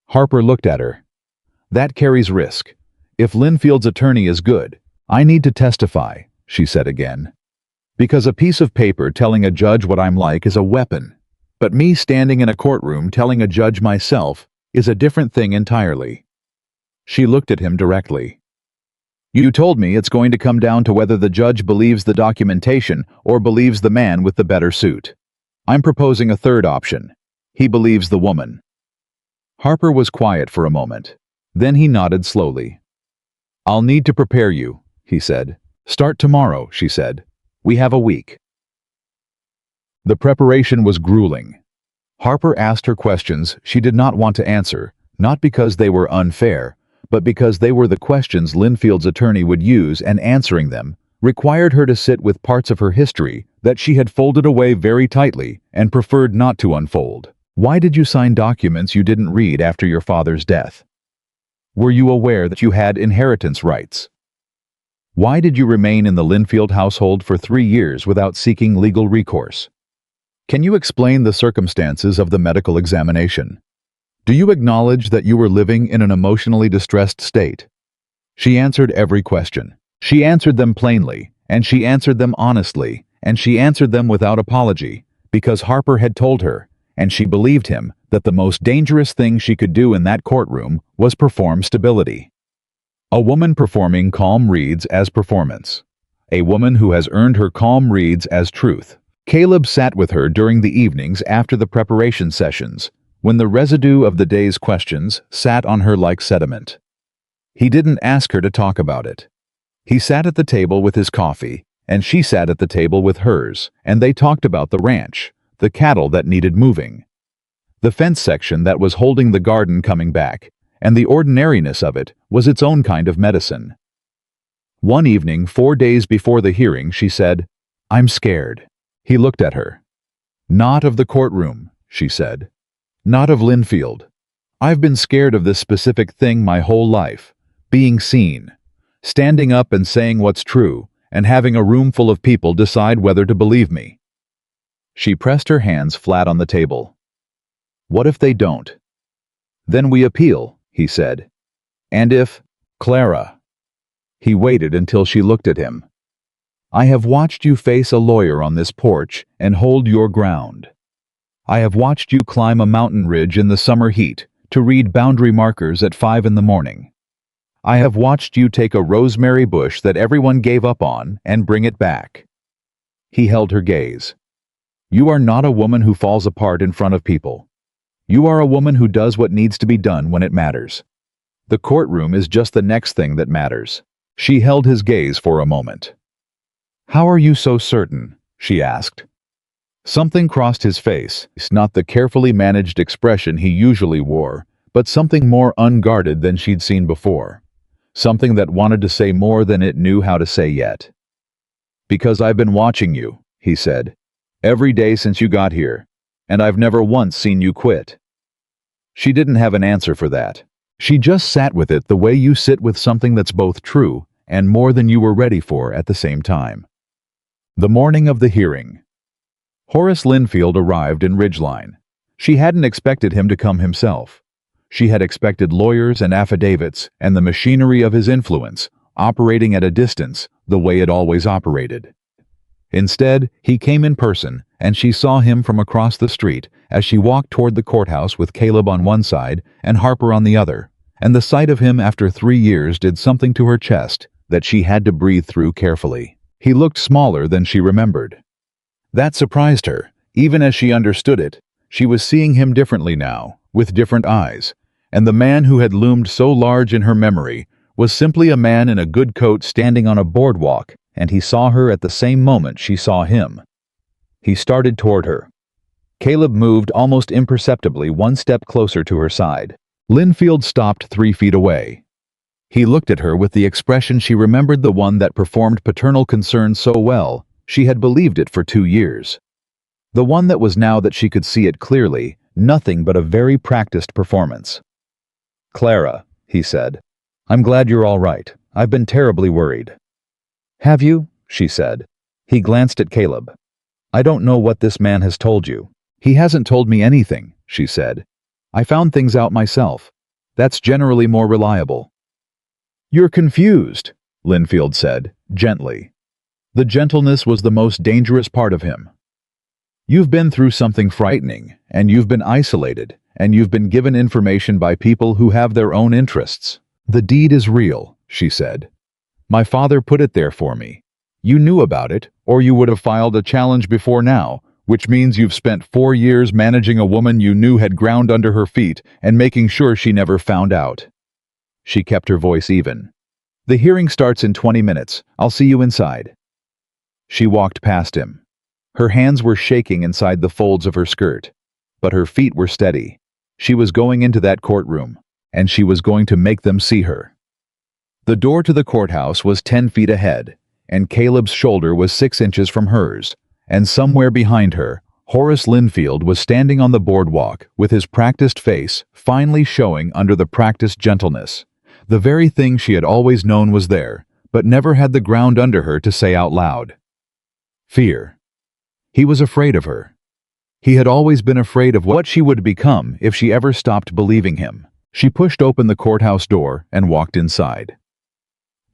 Harper looked at her. "That carries risk. If Linfield's attorney is good, I need to testify," she said again. "Because a piece of paper telling a judge what I'm like is a weapon. But me standing in a courtroom telling a judge myself is a different thing entirely." She looked at him directly. "You told me it's going to come down to whether the judge believes the documentation or believes the man with the better suit. I'm proposing a third option. He believes the woman." Harper was quiet for a moment. Then he nodded slowly. "I'll need to prepare you," he said. "Start tomorrow," she said. "We have a week." The preparation was grueling. Harper asked her questions she did not want to answer, not because they were unfair, but because they were the questions Linfield's attorney would use, and answering them required her to sit with parts of her history that she had folded away very tightly and preferred not to unfold. Why did you sign documents you didn't read after your father's death? Were you aware that you had inheritance rights? Why did you remain in the Linfield household for 3 years without seeking legal recourse? Can you explain the circumstances of the medical examination? Do you acknowledge that you were living in an emotionally distressed state? She answered every question. She answered them plainly, and she answered them honestly, and she answered them without apology, because Harper had told her, and she believed him, that the most dangerous thing she could do in that courtroom was perform stability. A woman performing calm reads as performance. A woman who has earned her calm reads as truth. Caleb sat with her during the evenings after the preparation sessions, when the residue of the day's questions sat on her like sediment. He didn't ask her to talk about it. He sat at the table with his coffee, and she sat at the table with hers, and they talked about the ranch, the cattle that needed moving, the fence section that was holding the garden coming back, and the ordinariness of it was its own kind of medicine. One evening, 4 days before the hearing, she said, "I'm scared." He looked at her. "Not of the courtroom," she said. "Not of Linfield. I've been scared of this specific thing my whole life, being seen, standing up and saying what's true, and having a room full of people decide whether to believe me." She pressed her hands flat on the table. "What if they don't?" "Then we appeal," he said. "And if, Clara..." He waited until she looked at him. "I have watched you face a lawyer on this porch and hold your ground. I have watched you climb a mountain ridge in the summer heat to read boundary markers at 5 in the morning. I have watched you take a rosemary bush that everyone gave up on and bring it back." He held her gaze. "You are not a woman who falls apart in front of people. You are a woman who does what needs to be done when it matters. The courtroom is just the next thing that matters." She held his gaze for a moment. "How are you so certain?" she asked. Something crossed his face, not the carefully managed expression he usually wore, but something more unguarded than she'd seen before. Something that wanted to say more than it knew how to say yet. "Because I've been watching you," he said, "every day since you got here, and I've never once seen you quit." She didn't have an answer for that. She just sat with it the way you sit with something that's both true and more than you were ready for at the same time. The morning of the hearing. Horace Linfield arrived in Ridgeline. She hadn't expected him to come himself. She had expected lawyers and affidavits and the machinery of his influence, operating at a distance, the way it always operated. Instead, he came in person, and she saw him from across the street as she walked toward the courthouse with Caleb on one side and Harper on the other, and the sight of him after 3 years did something to her chest that she had to breathe through carefully. He looked smaller than she remembered. That surprised her. Even as she understood it, she was seeing him differently now, with different eyes, and the man who had loomed so large in her memory was simply a man in a good coat standing on a boardwalk, and he saw her at the same moment she saw him. He started toward her. Caleb moved almost imperceptibly 1 step closer to her side. Linfield stopped 3 feet away. He looked at her with the expression she remembered, the one that performed paternal concern so well she had believed it for 2 years. The one that was now that she could see it clearly, nothing but a very practiced performance. "Clara," he said, "I'm glad you're all right. I've been terribly worried." "Have you?" she said. He glanced at Caleb. "I don't know what this man has told you." "He hasn't told me anything," she said. "I found things out myself. That's generally more reliable." "You're confused," Linfield said, gently. The gentleness was the most dangerous part of him. "You've been through something frightening, and you've been isolated, and you've been given information by people who have their own interests. The deed is real," she said. "My father put it there for me. You knew about it, or you would have filed a challenge before now, which means you've spent 4 years managing a woman you knew had ground under her feet and making sure she never found out." She kept her voice even. "The hearing starts in 20 minutes. I'll see you inside." She walked past him. Her hands were shaking inside the folds of her skirt, but her feet were steady. She was going into that courtroom, and she was going to make them see her. The door to the courthouse was 10 feet ahead, and Caleb's shoulder was 6 inches from hers, and somewhere behind her, Horace Linfield was standing on the boardwalk with his practiced face finally showing under the practiced gentleness. The very thing she had always known was there, but never had the ground under her to say out loud. Fear. He was afraid of her. He had always been afraid of what she would become if she ever stopped believing him. She pushed open the courthouse door and walked inside.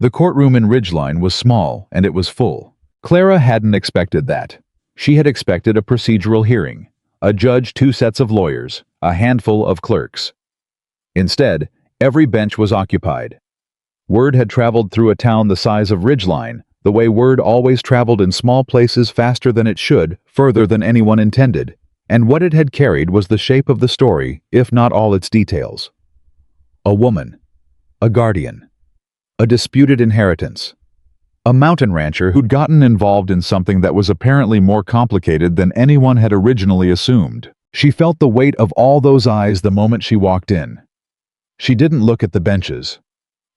The courtroom in Ridgeline was small, and it was full. Clara hadn't expected that. She had expected a procedural hearing, a judge, two sets of lawyers, a handful of clerks. Instead, every bench was occupied. Word had traveled through a town the size of Ridgeline, the way word always traveled in small places faster than it should, further than anyone intended, and what it had carried was the shape of the story, if not all its details. A woman, a guardian, a disputed inheritance, a mountain rancher who'd gotten involved in something that was apparently more complicated than anyone had originally assumed. She felt the weight of all those eyes the moment she walked in. She didn't look at the benches.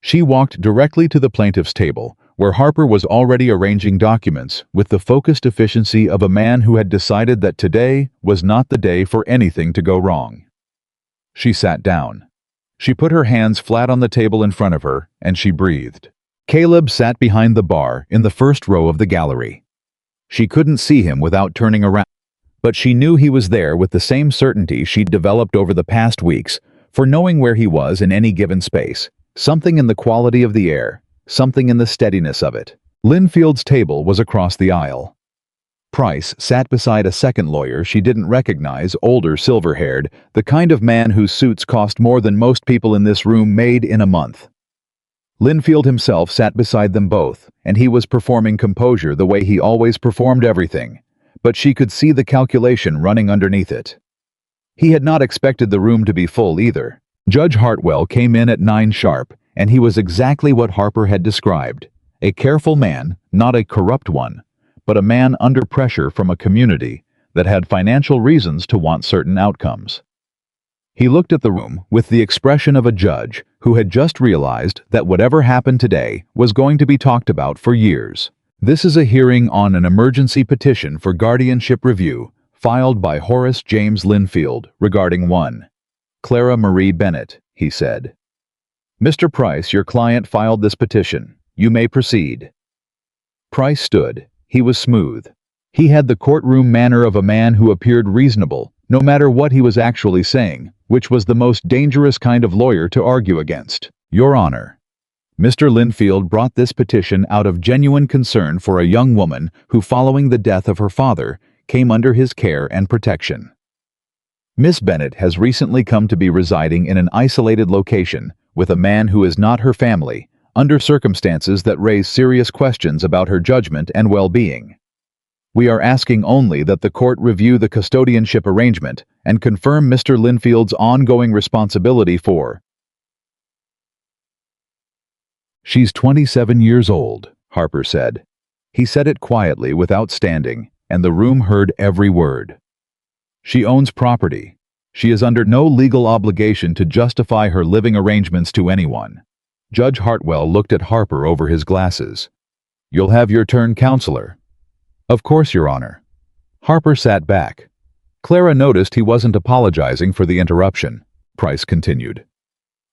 She walked directly to the plaintiff's table, where Harper was already arranging documents with the focused efficiency of a man who had decided that today was not the day for anything to go wrong. She sat down. She put her hands flat on the table in front of her, and she breathed. Caleb sat behind the bar in the first row of the gallery. She couldn't see him without turning around, but she knew he was there with the same certainty she'd developed over the past weeks for knowing where he was in any given space. Something in the quality of the air, something in the steadiness of it. Linfield's table was across the aisle. Price sat beside a second lawyer she didn't recognize, older, silver-haired, the kind of man whose suits cost more than most people in this room made in a month. Linfield himself sat beside them both, and he was performing composure the way he always performed everything, but she could see the calculation running underneath it. He had not expected the room to be full either. Judge Hartwell came in at 9 sharp, and he was exactly what Harper had described. A careful man, not a corrupt one, but a man under pressure from a community that had financial reasons to want certain outcomes. He looked at the room with the expression of a judge who had just realized that whatever happened today was going to be talked about for years. This is a hearing on an emergency petition for guardianship review filed by Horace James Linfield regarding one Clara Marie Bennett, he said. Mr. Price, your client filed this petition. You may proceed. Price stood. He was smooth. He had the courtroom manner of a man who appeared reasonable, no matter what he was actually saying, which was the most dangerous kind of lawyer to argue against. Your Honor, Mr. Linfield brought this petition out of genuine concern for a young woman who, following the death of her father, came under his care and protection. Miss Bennett has recently come to be residing in an isolated location with a man who is not her family, under circumstances that raise serious questions about her judgment and well-being. We are asking only that the court review the custodianship arrangement and confirm Mr. Linfield's ongoing responsibility for. She's 27 years old, Harper said. He said it quietly without standing, and the room heard every word. She owns property. She is under no legal obligation to justify her living arrangements to anyone. Judge Hartwell looked at Harper over his glasses. You'll have your turn, counselor. Of course, Your Honor. Harper sat back. Clara noticed he wasn't apologizing for the interruption. Price continued.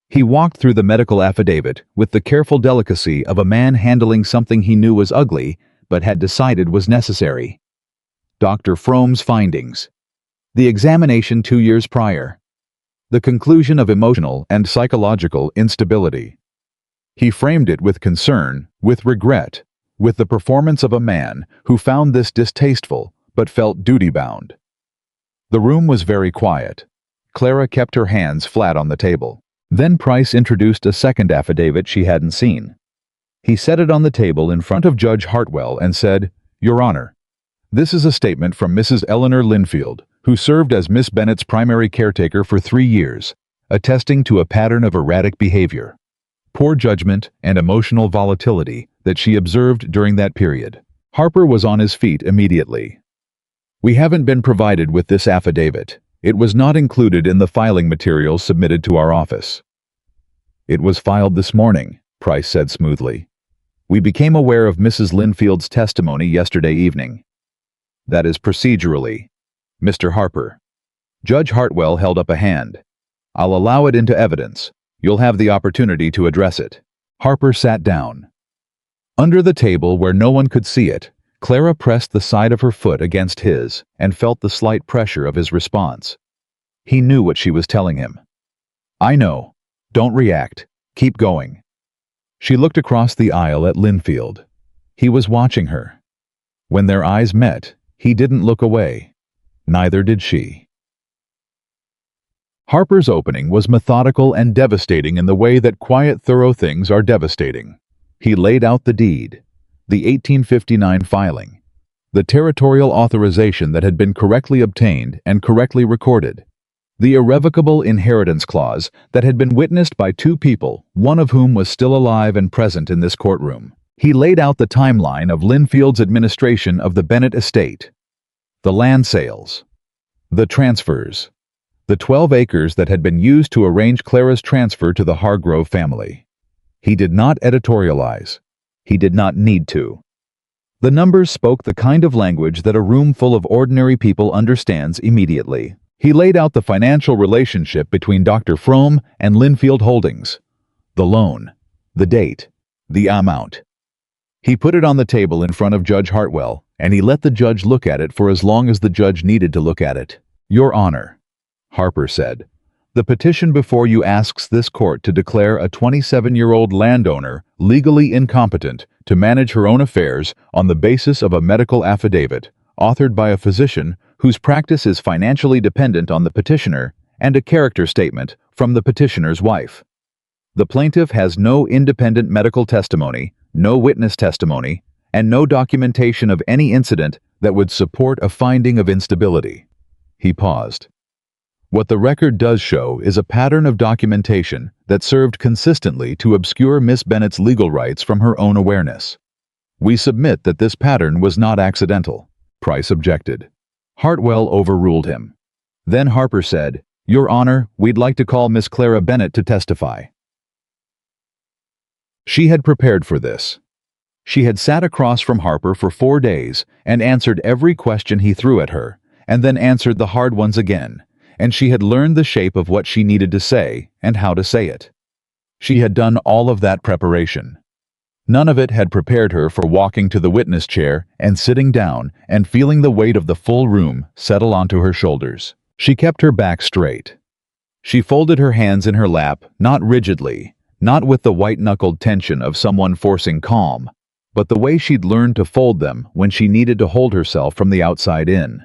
He walked through the medical affidavit with the careful delicacy of a man handling something he knew was ugly but had decided was necessary. Dr. Fromm's findings. The examination 2 years prior. The conclusion of emotional and psychological instability. He framed it with concern, with regret, with the performance of a man who found this distasteful but felt duty-bound. The room was very quiet. Clara kept her hands flat on the table. Then Price introduced a second affidavit she hadn't seen. He set it on the table in front of Judge Hartwell and said, Your Honor, this is a statement from Mrs. Eleanor Linfield, who served as Miss Bennett's primary caretaker for 3 years, attesting to a pattern of erratic behavior, poor judgment, and emotional volatility that she observed during that period. Harper was on his feet immediately. We haven't been provided with this affidavit. It was not included in the filing materials submitted to our office. It was filed this morning, Price said smoothly. We became aware of Mrs. Linfield's testimony yesterday evening. That is procedurally. Mr. Harper. Judge Hartwell held up a hand. I'll allow it into evidence. You'll have the opportunity to address it. Harper sat down. Under the table where no one could see it, Clara pressed the side of her foot against his and felt the slight pressure of his response. He knew what she was telling him. I know. Don't react. Keep going. She looked across the aisle at Linfield. He was watching her. When their eyes met, he didn't look away. Neither did she. Harper's opening was methodical and devastating in the way that quiet, thorough things are devastating. He laid out the deed, the 1859 filing, the territorial authorization that had been correctly obtained and correctly recorded, the irrevocable inheritance clause that had been witnessed by two people, one of whom was still alive and present in this courtroom. He laid out the timeline of Linfield's administration of the Bennett estate, the land sales, the transfers, the 12 acres that had been used to arrange Clara's transfer to the Hargrove family. He did not editorialize. He did not need to. The numbers spoke the kind of language that a room full of ordinary people understands immediately. He laid out the financial relationship between Dr. Frome and Linfield Holdings, the loan, the date, the amount. He put it on the table in front of Judge Hartwell, and he let the judge look at it for as long as the judge needed to look at it. "Your Honor," Harper said, "the petition before you asks this court to declare a 27-year-old landowner legally incompetent to manage her own affairs on the basis of a medical affidavit authored by a physician whose practice is financially dependent on the petitioner and a character statement from the petitioner's wife. The plaintiff has no independent medical testimony, no witness testimony, and no documentation of any incident that would support a finding of instability." He paused. "What the record does show is a pattern of documentation that served consistently to obscure Miss Bennett's legal rights from her own awareness. We submit that this pattern was not accidental." Price objected. Hartwell overruled him. Then Harper said, "Your Honor, we'd like to call Miss Clara Bennett to testify." She had prepared for this. She had sat across from Harper for 4 days and answered every question he threw at her, and then answered the hard ones again, and she had learned the shape of what she needed to say and how to say it. She had done all of that preparation. None of it had prepared her for walking to the witness chair and sitting down and feeling the weight of the full room settle onto her shoulders. She kept her back straight. She folded her hands in her lap, not rigidly, not with the white-knuckled tension of someone forcing calm, but the way she'd learned to fold them when she needed to hold herself from the outside in.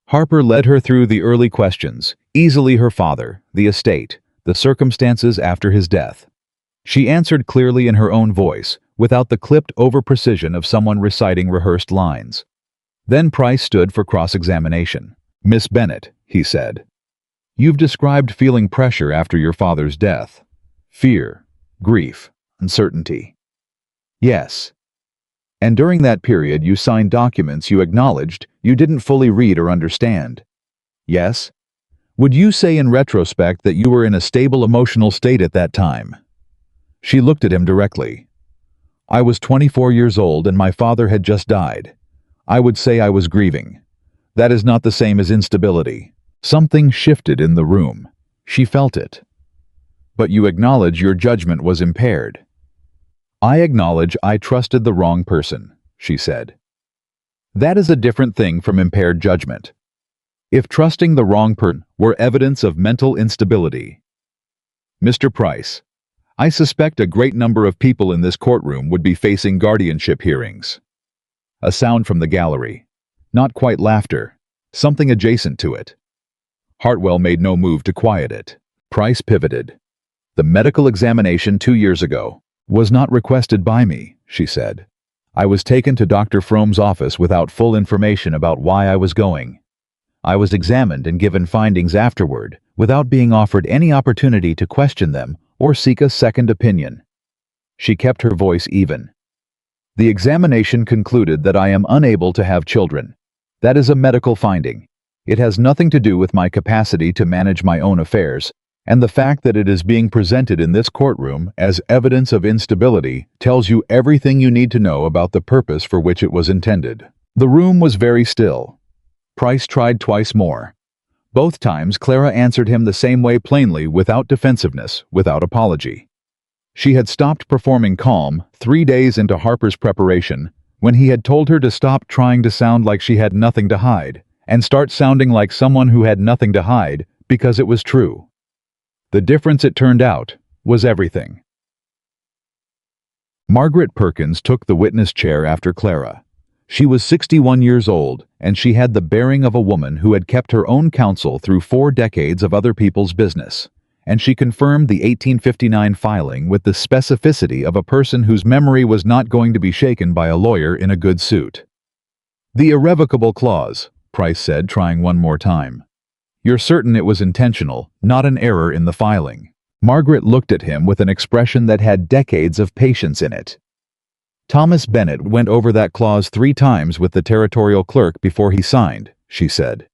Harper led her through the early questions, easily her father, the estate, the circumstances after his death. She answered clearly in her own voice, without the clipped over-precision of someone reciting rehearsed lines. Then Price stood for cross-examination. "Miss Bennett," he said, "you've described feeling pressure after your father's death. Fear, grief, uncertainty." "Yes. And during that period you signed documents you acknowledged you didn't fully read or understand." "Yes. Would you say in retrospect that you were in a stable emotional state at that time?" She looked at him directly. "I was 24 years old and my father had just died. I would say I was grieving. That is not the same as instability." Something shifted in the room. She felt it. "But you acknowledge your judgment was impaired." "I acknowledge I trusted the wrong person," she said. "That is a different thing from impaired judgment. If trusting the wrong person were evidence of mental instability." "Mr. Price, I suspect a great number of people in this courtroom would be facing guardianship hearings." A sound from the gallery. Not quite laughter, something adjacent to it. Hartwell made no move to quiet it. Price pivoted. "The medical examination 2 years ago was not requested by me," she said. "I was taken to Dr. Frome's office without full information about why I was going. I was examined and given findings afterward, without being offered any opportunity to question them or seek a second opinion." She kept her voice even. "The examination concluded that I am unable to have children. That is a medical finding. It has nothing to do with my capacity to manage my own affairs, and the fact that it is being presented in this courtroom as evidence of instability tells you everything you need to know about the purpose for which it was intended." The room was very still. Price tried twice more. Both times Clara answered him the same way plainly, without defensiveness, without apology. She had stopped performing calm 3 days into Harper's preparation, when he had told her to stop trying to sound like she had nothing to hide, and start sounding like someone who had nothing to hide because it was true. The difference, it turned out, was everything. Margaret Perkins took the witness chair after Clara. She was 61 years old, and she had the bearing of a woman who had kept her own counsel through 4 decades of other people's business, and she confirmed the 1859 filing with the specificity of a person whose memory was not going to be shaken by a lawyer in a good suit. "The irrevocable clause," Price said, trying one more time. "You're certain it was intentional, not an error in the filing?" Margaret looked at him with an expression that had decades of patience in it. "Thomas Bennett went over that clause 3 times with the territorial clerk before he signed," she said.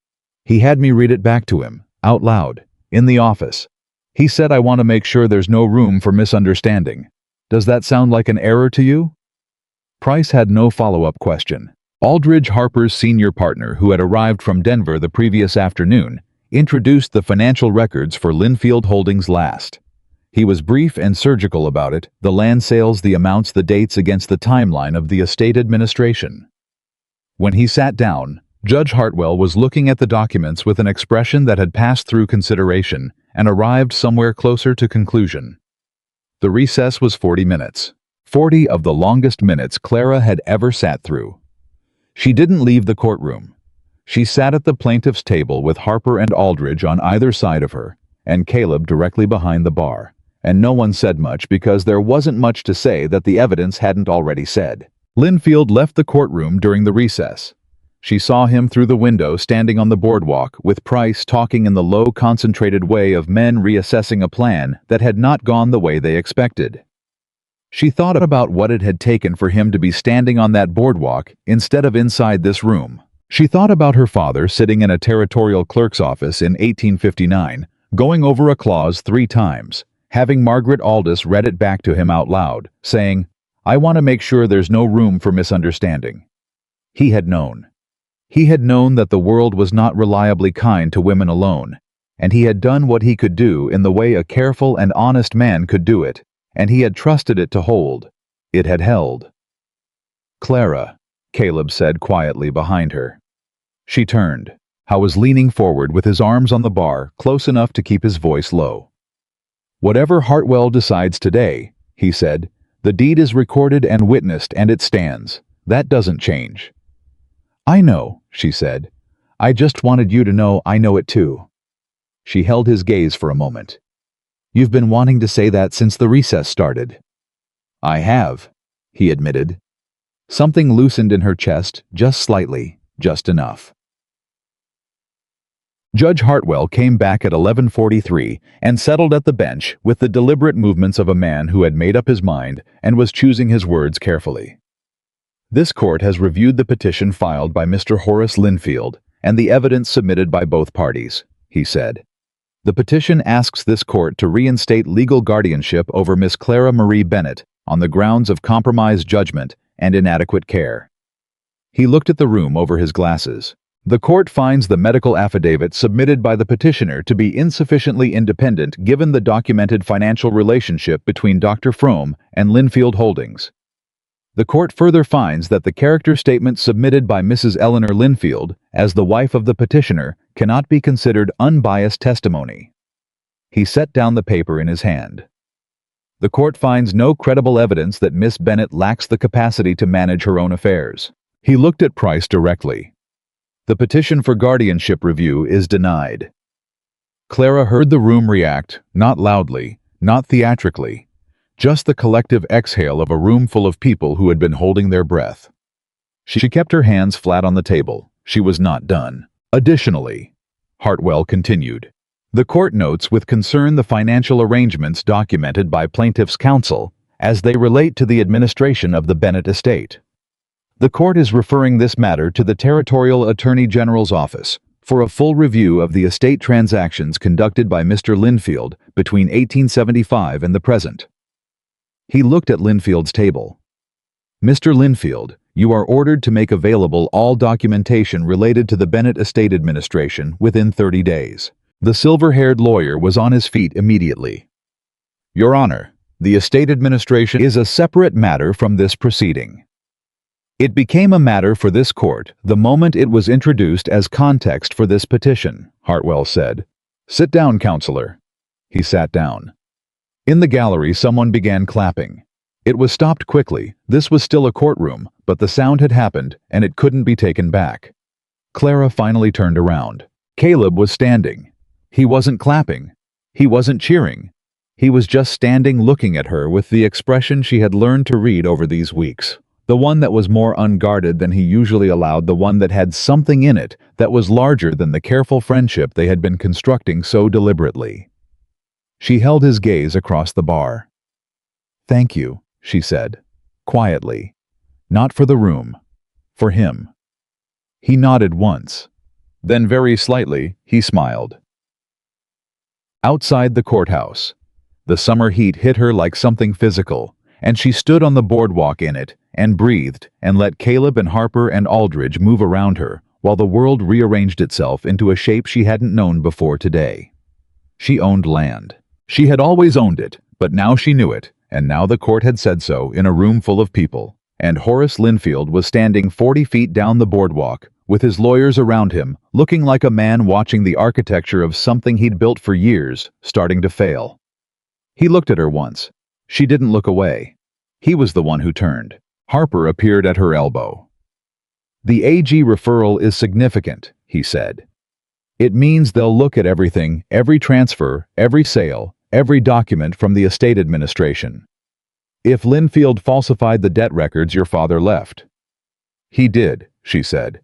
"He had me read it back to him, out loud, in the office. He said, 'I want to make sure there's no room for misunderstanding.' Does that sound like an error to you?" Price had no follow-up question. Aldridge Harper's senior partner, who had arrived from Denver the previous afternoon, introduced the financial records for Linfield Holdings last. He was brief and surgical about it, the land sales, the amounts, the dates against the timeline of the estate administration. When he sat down, Judge Hartwell was looking at the documents with an expression that had passed through consideration and arrived somewhere closer to conclusion. The recess was 40 minutes. 40 of the longest minutes Clara had ever sat through. She didn't leave the courtroom. She sat at the plaintiff's table with Harper and Aldridge on either side of her, and Caleb directly behind the bar. And no one said much because there wasn't much to say that the evidence hadn't already said. Linfield left the courtroom during the recess. She saw him through the window standing on the boardwalk with Price talking in the low, concentrated way of men reassessing a plan that had not gone the way they expected. She thought about what it had taken for him to be standing on that boardwalk instead of inside this room. She thought about her father sitting in a territorial clerk's office in 1859, going over a clause 3 times, having Margaret Aldis read it back to him out loud, saying, "I want to make sure there's no room for misunderstanding." He had known. He had known that the world was not reliably kind to women alone, and he had done what he could do in the way a careful and honest man could do it, and he had trusted it to hold. It had held. "Clara," Caleb said quietly behind her. She turned. Howe was leaning forward with his arms on the bar, close enough to keep his voice low. "Whatever Hartwell decides today," he said, "the deed is recorded and witnessed and it stands. That doesn't change." "I know," she said. "I just wanted you to know I know it too." She held his gaze for a moment. "You've been wanting to say that since the recess started." "I have," he admitted. Something loosened in her chest, just slightly, just enough. Judge Hartwell came back at 11:43 and settled at the bench with the deliberate movements of a man who had made up his mind and was choosing his words carefully. "This court has reviewed the petition filed by Mr. Horace Linfield and the evidence submitted by both parties," he said. "The petition asks this court to reinstate legal guardianship over Miss Clara Marie Bennett on the grounds of compromised judgment and inadequate care." He looked at the room over his glasses. "The court finds the medical affidavit submitted by the petitioner to be insufficiently independent given the documented financial relationship between Dr. Frome and Linfield Holdings. The court further finds that the character statement submitted by Mrs. Eleanor Linfield, as the wife of the petitioner, cannot be considered unbiased testimony." He set down the paper in his hand. "The court finds no credible evidence that Miss Bennett lacks the capacity to manage her own affairs." He looked at Price directly. "The petition for guardianship review is denied." Clara heard the room react, not loudly, not theatrically, just the collective exhale of a room full of people who had been holding their breath. She kept her hands flat on the table. She was not done. "Additionally," Hartwell continued, "the court notes with concern the financial arrangements documented by plaintiff's counsel as they relate to the administration of the Bennett estate. The court is referring this matter to the Territorial Attorney General's office for a full review of the estate transactions conducted by Mr. Linfield between 1875 and the present." He looked at Linfield's table. "Mr. Linfield, you are ordered to make available all documentation related to the Bennett estate administration within 30 days. The silver-haired lawyer was on his feet immediately. "Your Honor, the estate administration is a separate matter from this proceeding. It became a matter for this court the moment it was introduced as context for this petition," Hartwell said. "Sit down, counselor." He sat down. In the gallery, someone began clapping. It was stopped quickly. This was still a courtroom, but the sound had happened, and it couldn't be taken back. Clara finally turned around. Caleb was standing. He wasn't clapping. He wasn't cheering. He was just standing looking at her with the expression she had learned to read over these weeks. The one that was more unguarded than he usually allowed, the one that had something in it that was larger than the careful friendship they had been constructing so deliberately. She held his gaze across the bar. "Thank you," she said, quietly. Not for the room. For him. He nodded once. Then very slightly, he smiled. Outside the courthouse. The summer heat hit her like something physical, and she stood on the boardwalk in it, and breathed, and let Caleb and Harper and Aldridge move around her, while the world rearranged itself into a shape she hadn't known before today. She owned land. She had always owned it, but now she knew it, and now the court had said so in a room full of people. And Horace Linfield was standing 40 feet down the boardwalk, with his lawyers around him, looking like a man watching the architecture of something he'd built for years, starting to fail. He looked at her once. She didn't look away. He was the one who turned. Harper appeared at her elbow. "The AG referral is significant," he said. "It means they'll look at everything, every transfer, every sale, every document from the estate administration. If Linfield falsified the debt records your father left." "He did," she said.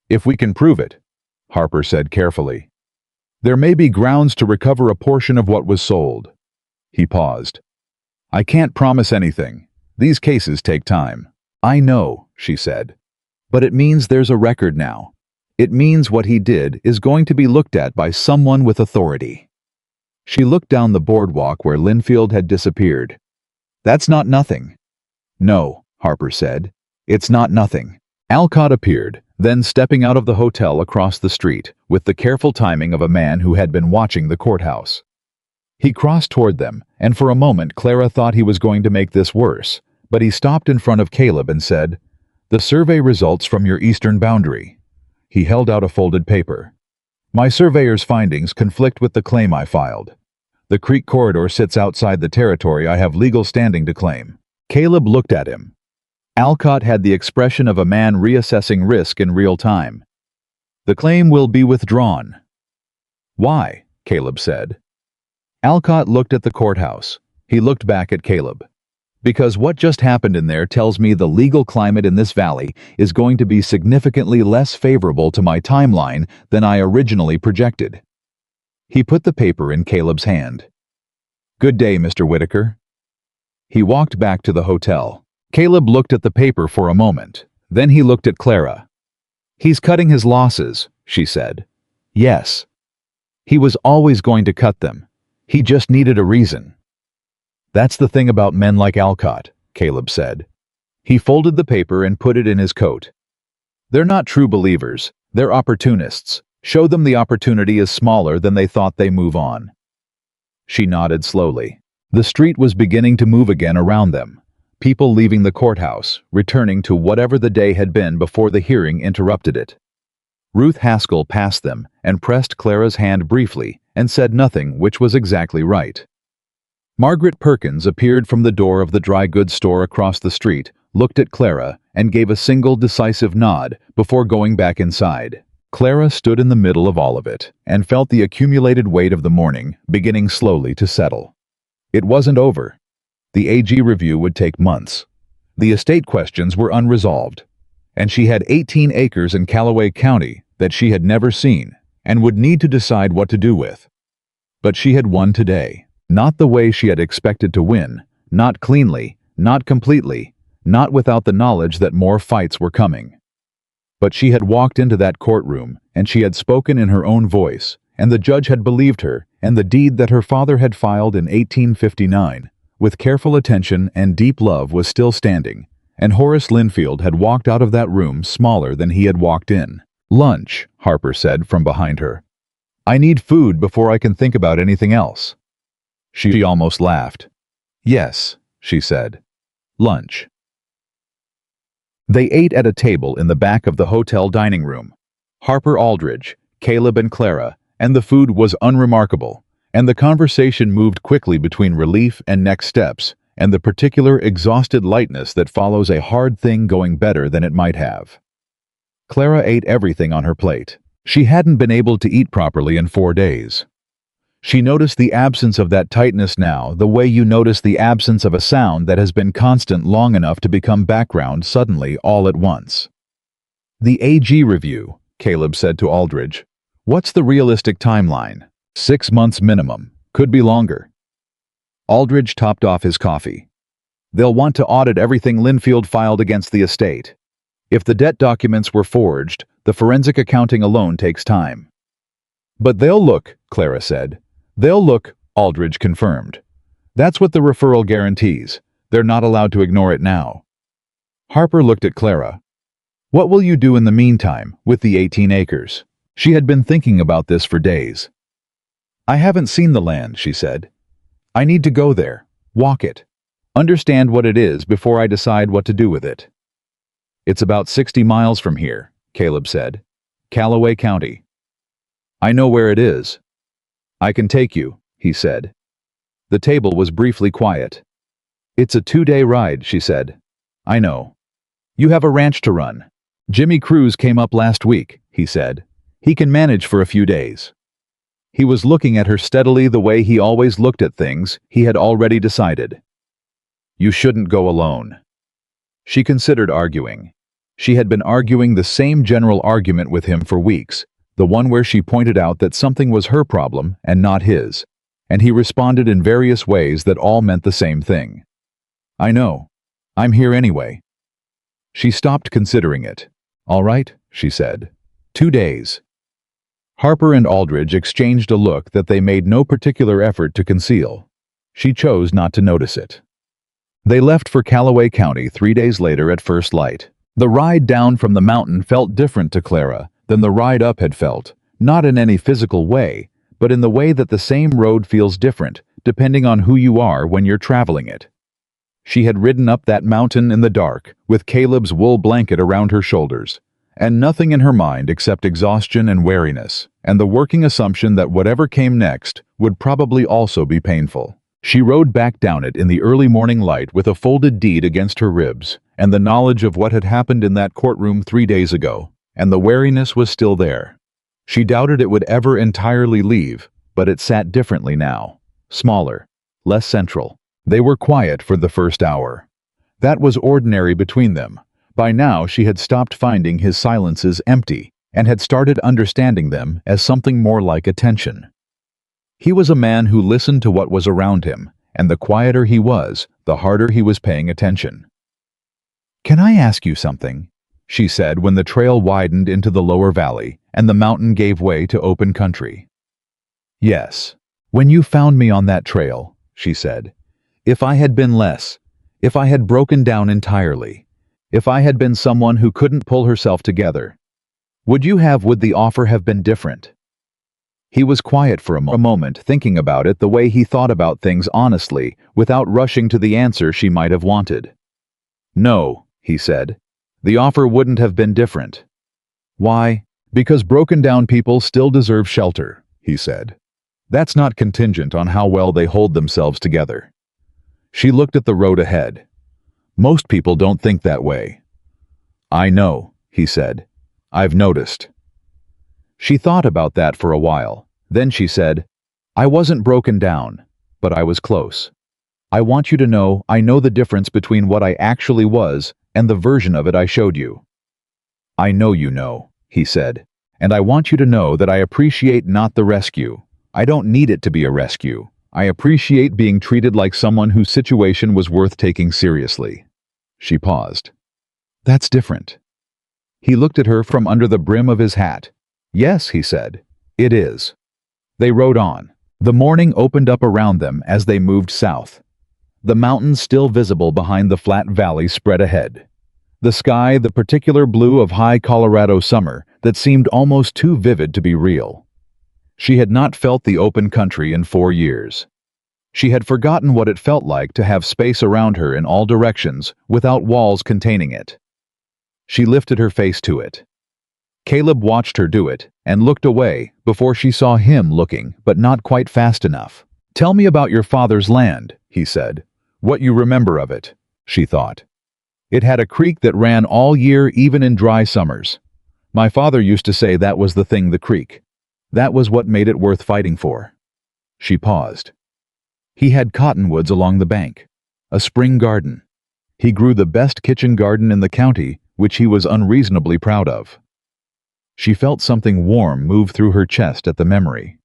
"If we can prove it," Harper said carefully. "There may be grounds to recover a portion of what was sold." He paused. "I can't promise anything. These cases take time." "I know," she said. "But it means there's a record now. It means what he did is going to be looked at by someone with authority." She looked down the boardwalk where Linfield had disappeared. "That's not nothing." "No," Harper said. "It's not nothing." Alcott appeared, then stepping out of the hotel across the street, with the careful timing of a man who had been watching the courthouse. He crossed toward them, and for a moment Clara thought he was going to make this worse, but he stopped in front of Caleb and said, "The survey results from your eastern boundary." He held out a folded paper. "My surveyor's findings conflict with the claim I filed. The creek corridor sits outside the territory I have legal standing to claim." Caleb looked at him. Alcott had the expression of a man reassessing risk in real time. "The claim will be withdrawn." "Why?" Caleb said. Alcott looked at the courthouse. He looked back at Caleb. "Because what just happened in there tells me the legal climate in this valley is going to be significantly less favorable to my timeline than I originally projected." He put the paper in Caleb's hand. "Good day, Mr. Whitaker." He walked back to the hotel. Caleb looked at the paper for a moment. Then he looked at Clara. "He's cutting his losses," she said. "Yes. He was always going to cut them. He just needed a reason." "That's the thing about men like Alcott," Caleb said. He folded the paper and put it in his coat. "They're not true believers. They're opportunists. Show them the opportunity is smaller than they thought, they move on." She nodded slowly. The street was beginning to move again around them. People leaving the courthouse, returning to whatever the day had been before the hearing interrupted it. Ruth Haskell passed them and pressed Clara's hand briefly and said nothing, which was exactly right. Margaret Perkins appeared from the door of the dry goods store across the street, looked at Clara, and gave a single decisive nod before going back inside. Clara stood in the middle of all of it and felt the accumulated weight of the morning beginning slowly to settle. It wasn't over. The AG review would take months. The estate questions were unresolved, and she had 18 acres in Callaway County that she had never seen and would need to decide what to do with. But she had won today, not the way she had expected to win, not cleanly, not completely, not without the knowledge that more fights were coming. But she had walked into that courtroom, and she had spoken in her own voice, and the judge had believed her, and the deed that her father had filed in 1859, with careful attention and deep love, was still standing, and Horace Linfield had walked out of that room smaller than he had walked in. "Lunch," Harper said from behind her. "I need food before I can think about anything else." She almost laughed. "Yes," she said. "Lunch." They ate at a table in the back of the hotel dining room. Harper, Aldridge, Caleb, and Clara, and the food was unremarkable, and the conversation moved quickly between relief and next steps, and the particular exhausted lightness that follows a hard thing going better than it might have. Clara ate everything on her plate. She hadn't been able to eat properly in 4 days. She noticed the absence of that tightness now, the way you notice the absence of a sound that has been constant long enough to become background suddenly all at once. "The AG review," Caleb said to Aldridge. "What's the realistic timeline?" 6 months minimum. Could be longer." Aldridge topped off his coffee. "They'll want to audit everything Linfield filed against the estate. If the debt documents were forged, the forensic accounting alone takes time." "But they'll look," Clara said. "They'll look," Aldridge confirmed. "That's what the referral guarantees. They're not allowed to ignore it now." Harper looked at Clara. "What will you do in the meantime, with the 18 acres? She had been thinking about this for days. "I haven't seen the land," she said. "I need to go there, walk it, understand what it is before I decide what to do with it." "It's about 60 miles from here," Caleb said. "Callaway County." "I know where it is." "I can take you," he said. The table was briefly quiet. "It's a 2-day ride," she said. "I know. You have a ranch to run. Jimmy Cruz came up last week," he said. "He can manage for a few days." He was looking at her steadily the way he always looked at things he had already decided. "You shouldn't go alone." She considered arguing. She had been arguing the same general argument with him for weeks, the one where she pointed out that something was her problem and not his, and he responded in various ways that all meant the same thing. "I know. I'm here anyway." She stopped considering it. "All right," she said. 2 days. Harper and Aldridge exchanged a look that they made no particular effort to conceal. She chose not to notice it. They left for Callaway County 3 days later at first light. The ride down from the mountain felt different to Clara than the ride up had felt, not in any physical way, but in the way that the same road feels different, depending on who you are when you're traveling it. She had ridden up that mountain in the dark, with Caleb's wool blanket around her shoulders, and nothing in her mind except exhaustion and weariness, and the working assumption that whatever came next would probably also be painful. She rode back down it in the early morning light with a folded deed against her ribs, and the knowledge of what had happened in that courtroom 3 days ago, and the weariness was still there. She doubted it would ever entirely leave, but it sat differently now, smaller, less central. They were quiet for the first hour. That was ordinary between them. By now she had stopped finding his silences empty, and had started understanding them as something more like attention. He was a man who listened to what was around him, and the quieter he was, the harder he was paying attention. "Can I ask you something?" she said when the trail widened into the lower valley, and the mountain gave way to open country. "Yes. When you found me on that trail," she said, "if I had been less, if I had broken down entirely, if I had been someone who couldn't pull herself together, would the offer have been different?" He was quiet for a moment, thinking about it the way he thought about things honestly, without rushing to the answer she might have wanted. "No," he said. "The offer wouldn't have been different." "Why?" "Because broken-down people still deserve shelter," he said. "That's not contingent on how well they hold themselves together." She looked at the road ahead. "Most people don't think that way." "I know," he said. "I've noticed." She thought about that for a while. Then she said, "I wasn't broken down, but I was close. I want you to know I know the difference between what I actually was and the version of it I showed you." "I know you know," he said, "and I want you to know that I appreciate not the rescue. I don't need it to be a rescue. I appreciate being treated like someone whose situation was worth taking seriously." She paused. "That's different." He looked at her from under the brim of his hat. "Yes," he said, "it is." They rode on. The morning opened up around them as they moved south. The mountains still visible behind the flat valley spread ahead. The sky, the particular blue of high Colorado summer that seemed almost too vivid to be real. She had not felt the open country in 4 years. She had forgotten what it felt like to have space around her in all directions without walls containing it. She lifted her face to it. Caleb watched her do it and looked away before she saw him looking, but not quite fast enough. "Tell me about your father's land," he said. What you remember of it, she thought. It had a creek that ran all year, even in dry summers. My father used to say that was the thing, the creek. That was what made it worth fighting for. She paused. He had cottonwoods along the bank, a spring garden. He grew the best kitchen garden in the county, which he was unreasonably proud of. She felt something warm move through her chest at the memory.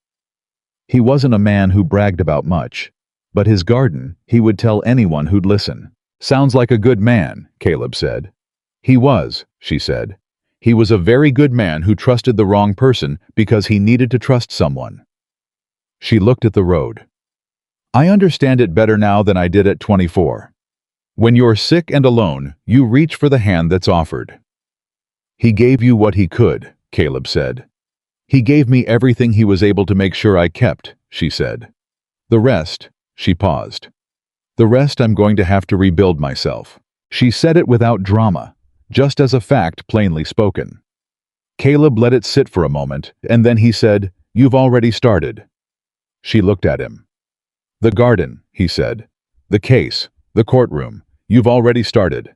He wasn't a man who bragged about much, but his garden, he would tell anyone who'd listen. Sounds like a good man, Caleb said. He was, she said. He was a very good man who trusted the wrong person because he needed to trust someone. She looked at the road. I understand it better now than I did at 24. When you're sick and alone, you reach for the hand that's offered. He gave you what he could, Caleb said. He gave me everything he was able to make sure I kept, she said. The rest, she paused. The rest I'm going to have to rebuild myself. She said it without drama, just as a fact plainly spoken. Caleb let it sit for a moment, and then he said, You've already started. She looked at him. The garden, he said. The case, the courtroom. You've already started.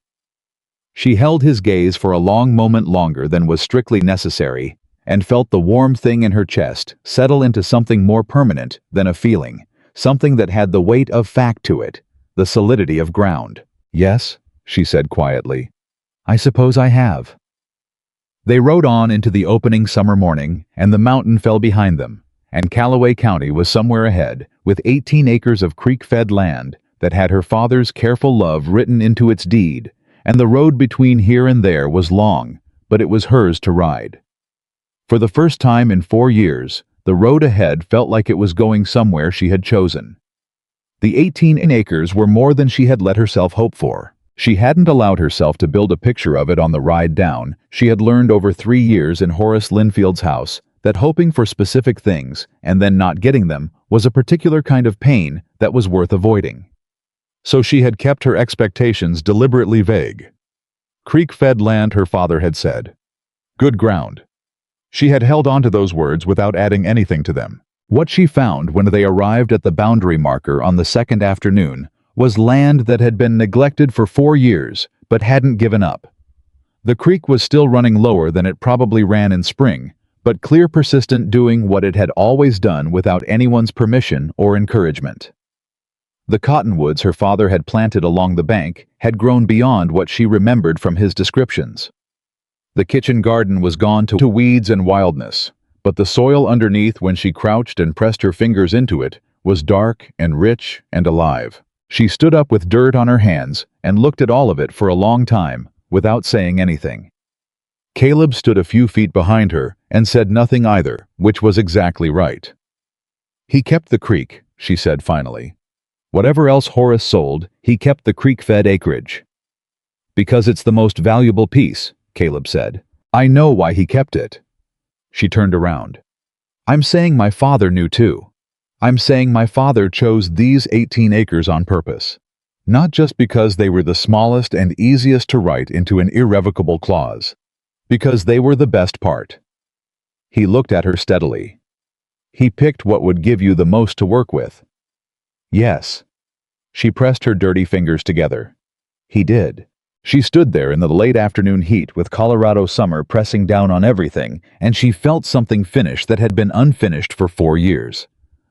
She held his gaze for a long moment, longer than was strictly necessary, and felt the warm thing in her chest settle into something more permanent than a feeling, something that had the weight of fact to it, the solidity of ground. Yes, she said quietly. I suppose I have. They rode on into the opening summer morning, and the mountain fell behind them, and Callaway County was somewhere ahead, with 18 acres of creek-fed land that had her father's careful love written into its deed, and the road between here and there was long, but it was hers to ride. For the first time in 4 years, the road ahead felt like it was going somewhere she had chosen. The 18 acres were more than she had let herself hope for. She hadn't allowed herself to build a picture of it on the ride down. She had learned over 3 years in Horace Linfield's house that hoping for specific things and then not getting them was a particular kind of pain that was worth avoiding. So she had kept her expectations deliberately vague. Creek-fed land, her father had said. Good ground. She had held on to those words without adding anything to them. What she found when they arrived at the boundary marker on the second afternoon was land that had been neglected for 4 years but hadn't given up. The creek was still running lower than it probably ran in spring, but clear, persistent, doing what it had always done without anyone's permission or encouragement. The cottonwoods her father had planted along the bank had grown beyond what she remembered from his descriptions. The kitchen garden was gone to weeds and wildness, but the soil underneath, when she crouched and pressed her fingers into it, was dark and rich and alive. She stood up with dirt on her hands and looked at all of it for a long time, without saying anything. Caleb stood a few feet behind her and said nothing either, which was exactly right. He kept the creek, she said finally. Whatever else Horace sold, he kept the creek-fed acreage. Because it's the most valuable piece, Caleb said. I know why he kept it. She turned around. I'm saying my father knew too. I'm saying my father chose these 18 acres on purpose. Not just because they were the smallest and easiest to write into an irrevocable clause. Because they were the best part. He looked at her steadily. He picked what would give you the most to work with. Yes. She pressed her dirty fingers together. He did. She stood there in the late afternoon heat with Colorado summer pressing down on everything, and she felt something finish that had been unfinished for 4 years.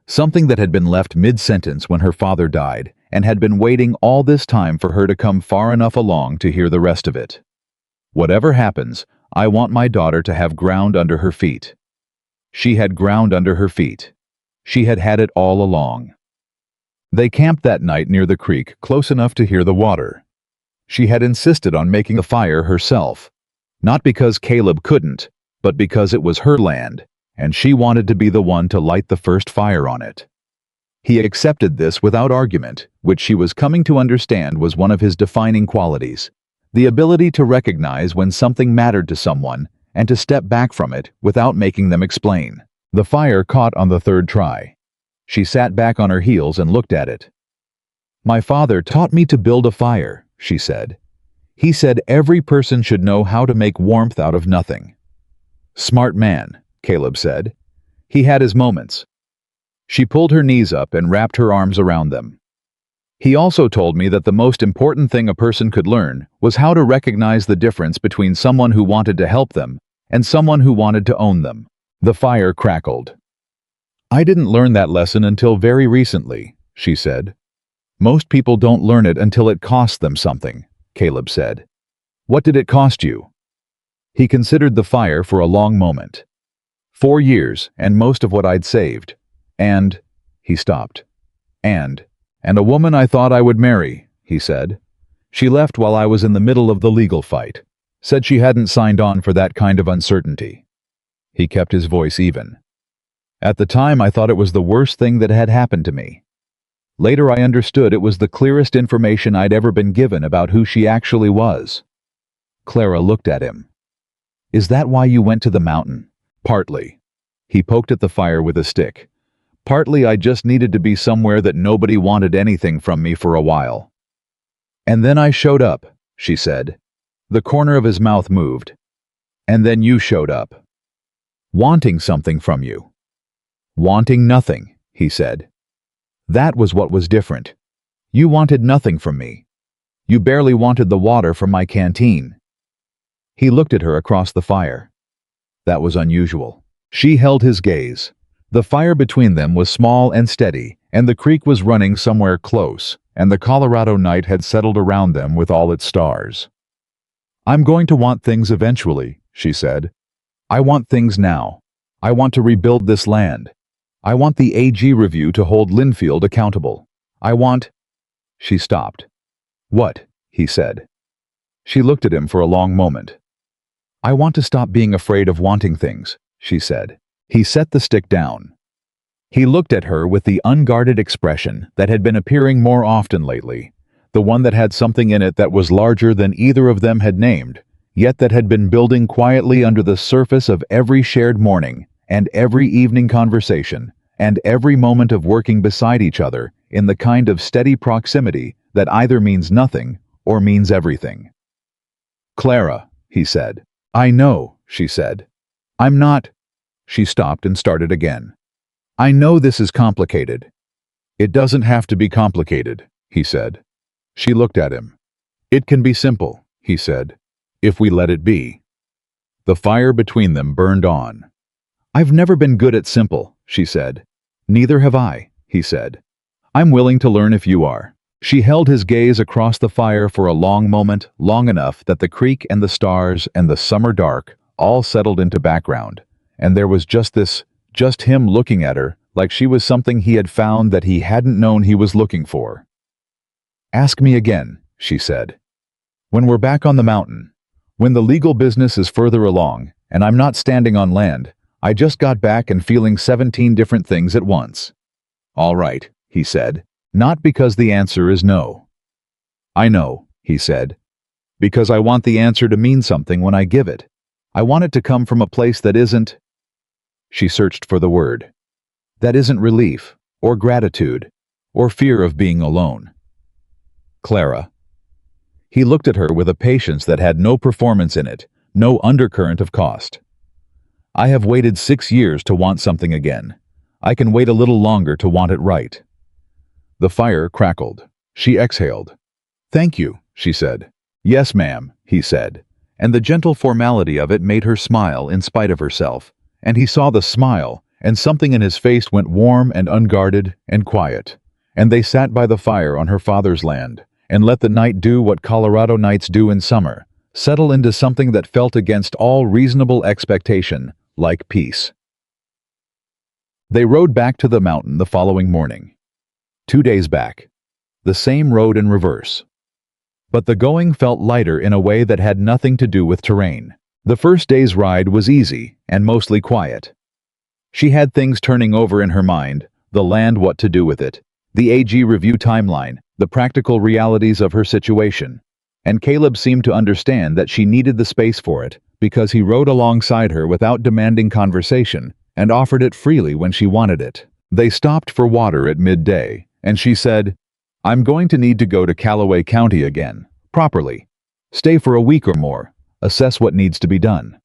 Something that had been left mid-sentence when her father died, and had been waiting all this time for her to come far enough along to hear the rest of it. Whatever happens, I want my daughter to have ground under her feet. She had ground under her feet. She had had it all along. They camped that night near the creek, close enough to hear the water. She had insisted on making a fire herself, not because Caleb couldn't, but because it was her land, and she wanted to be the one to light the first fire on it. He accepted this without argument, which she was coming to understand was one of his defining qualities, the ability to recognize when something mattered to someone and to step back from it without making them explain. The fire caught on the 3rd try. She sat back on her heels and looked at it. My father taught me to build a fire, she said. He said every person should know how to make warmth out of nothing. Smart man, Caleb said. He had his moments. She pulled her knees up and wrapped her arms around them. He also told me that the most important thing a person could learn was how to recognize the difference between someone who wanted to help them and someone who wanted to own them. The fire crackled. I didn't learn that lesson until very recently, she said. Most people don't learn it until it costs them something, Caleb said. What did it cost you? He considered the fire for a long moment. 4 years and most of what I'd saved. And, he stopped. And a woman I thought I would marry, he said. She left while I was in the middle of the legal fight. Said she hadn't signed on for that kind of uncertainty. He kept his voice even. At the time I thought it was the worst thing that had happened to me. Later I understood it was the clearest information I'd ever been given about who she actually was. Clara looked at him. Is that why you went to the mountain? Partly. He poked at the fire with a stick. Partly I just needed to be somewhere that nobody wanted anything from me for a while. And then I showed up, she said. The corner of his mouth moved. And then you showed up. Wanting something from you. Wanting nothing, he said. That was what was different. You wanted nothing from me. You barely wanted the water from my canteen. He looked at her across the fire. That was unusual. She held his gaze. The fire between them was small and steady, and the creek was running somewhere close, and the Colorado night had settled around them with all its stars. I'm going to want things eventually, she said. I want things now. I want to rebuild this land. I want the AG review to hold Linfield accountable. I want... She stopped. What? He said. She looked at him for a long moment. I want to stop being afraid of wanting things, she said. He set the stick down. He looked at her with the unguarded expression that had been appearing more often lately, the one that had something in it that was larger than either of them had named, yet that had been building quietly under the surface of every shared morning and every evening conversation and every moment of working beside each other in the kind of steady proximity that either means nothing or means everything. Clara, he said. I know, she said. I'm not... She stopped and started again. I know this is complicated. It doesn't have to be complicated, he said. She looked at him. It can be simple, he said, if we let it be. The fire between them burned on. I've never been good at simple, she said. Neither have I, he said. I'm willing to learn if you are. She held his gaze across the fire for a long moment, long enough that the creek and the stars and the summer dark all settled into background, and there was just him looking at her like she was something he had found that he hadn't known he was looking for. Ask me again, she said. When we're back on the mountain, when the legal business is further along, and I'm not standing on land, I just got back and feeling 17 different things at once. All right, he said, not because the answer is no. I know, he said, because I want the answer to mean something when I give it. I want it to come from a place that isn't... She searched for the word. That isn't relief, or gratitude, or fear of being alone. Clara. He looked at her with a patience that had no performance in it, no undercurrent of cost. I have waited 6 years to want something again. I can wait a little longer to want it right. The fire crackled. She exhaled. Thank you, she said. Yes, ma'am, he said, and the gentle formality of it made her smile in spite of herself, and he saw the smile, and something in his face went warm and unguarded and quiet, and they sat by the fire on her father's land, and let the night do what Colorado nights do in summer, settle into something that felt against all reasonable expectation, like peace. They rode back to the mountain the following morning. 2 days back. The same road in reverse. But the going felt lighter in a way that had nothing to do with terrain. The first day's ride was easy and mostly quiet. She had things turning over in her mind, the land, what to do with it, the AG review timeline, the practical realities of her situation. And Caleb seemed to understand that she needed the space for it, because he rode alongside her without demanding conversation and offered it freely when she wanted it. They stopped for water at midday, and she said, I'm going to need to go to Callaway County again, properly. Stay for a week or more, assess what needs to be done.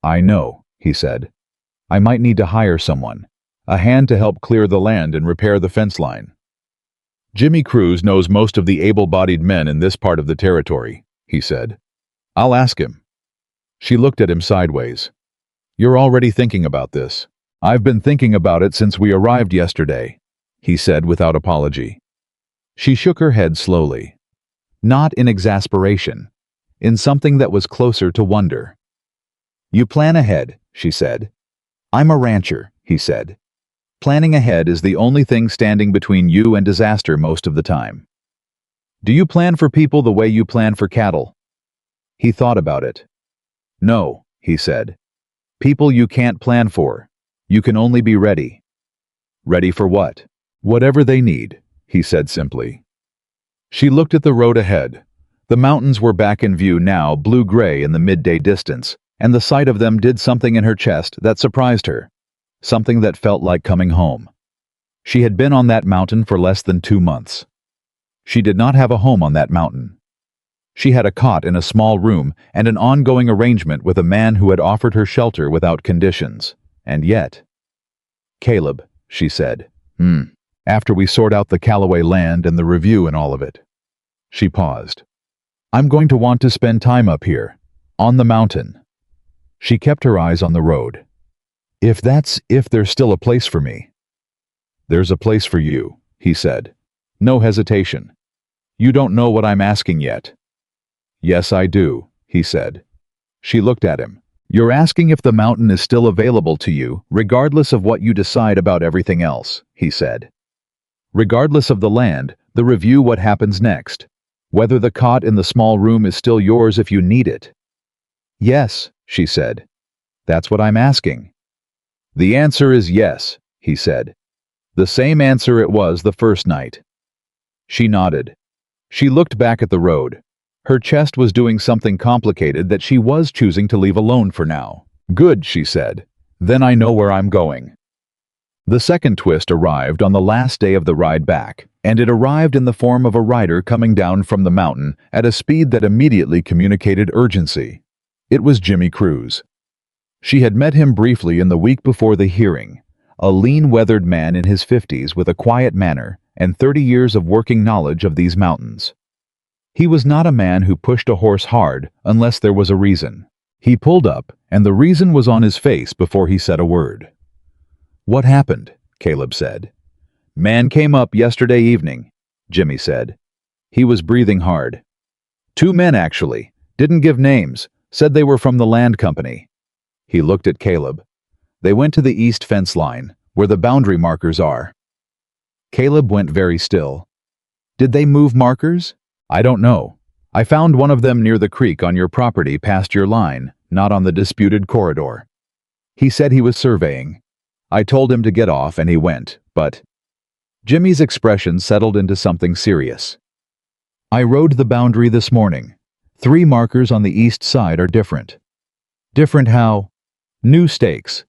I know, he said. I might need to hire someone, a hand to help clear the land and repair the fence line. Jimmy Cruz knows most of the able-bodied men in this part of the territory, he said. I'll ask him. She looked at him sideways. You're already thinking about this. I've been thinking about it since we arrived yesterday, he said without apology. She shook her head slowly. Not in exasperation, in something that was closer to wonder. You plan ahead, she said. I'm a rancher, he said. Planning ahead is the only thing standing between you and disaster most of the time. Do you plan for people the way you plan for cattle? He thought about it. No, he said. People you can't plan for. You can only be ready. Ready for what? Whatever they need, he said simply. She looked at the road ahead. The mountains were back in view now, blue-gray in the midday distance, and the sight of them did something in her chest that surprised her. Something that felt like coming home. She had been on that mountain for less than 2 months. She did not have a home on that mountain. She had a cot in a small room and an ongoing arrangement with a man who had offered her shelter without conditions. And yet... Caleb, she said. After we sort out the Callaway land and the review and all of it. She paused. I'm going to want to spend time up here, on the mountain. She kept her eyes on the road. If there's still a place for me. There's a place for you, he said. No hesitation. You don't know what I'm asking yet. Yes, I do, he said. She looked at him. You're asking if the mountain is still available to you, regardless of what you decide about everything else, he said. Regardless of the land, the review, what happens next. Whether the cot in the small room is still yours if you need it. Yes, she said. That's what I'm asking. The answer is yes, he said. The same answer it was the first night. She nodded. She looked back at the road. Her chest was doing something complicated that she was choosing to leave alone for now. Good, she said. Then I know where I'm going. The second twist arrived on the last day of the ride back, and it arrived in the form of a rider coming down from the mountain at a speed that immediately communicated urgency. It was Jimmy Cruz. She had met him briefly in the week before the hearing, a lean, weathered man in his 50s with a quiet manner and 30 years of working knowledge of these mountains. He was not a man who pushed a horse hard unless there was a reason. He pulled up, and the reason was on his face before he said a word. What happened? Caleb said. Man came up yesterday evening, Jimmy said. He was breathing hard. 2 men, actually. Didn't give names. Said they were from the land company. He looked at Caleb. They went to the east fence line, where the boundary markers are. Caleb went very still. Did they move markers? I don't know. I found one of them near the creek on your property past your line, not on the disputed corridor. He said he was surveying. I told him to get off and he went, but... Jimmy's expression settled into something serious. I rode the boundary this morning. 3 markers on the east side are different. Different how? New stakes.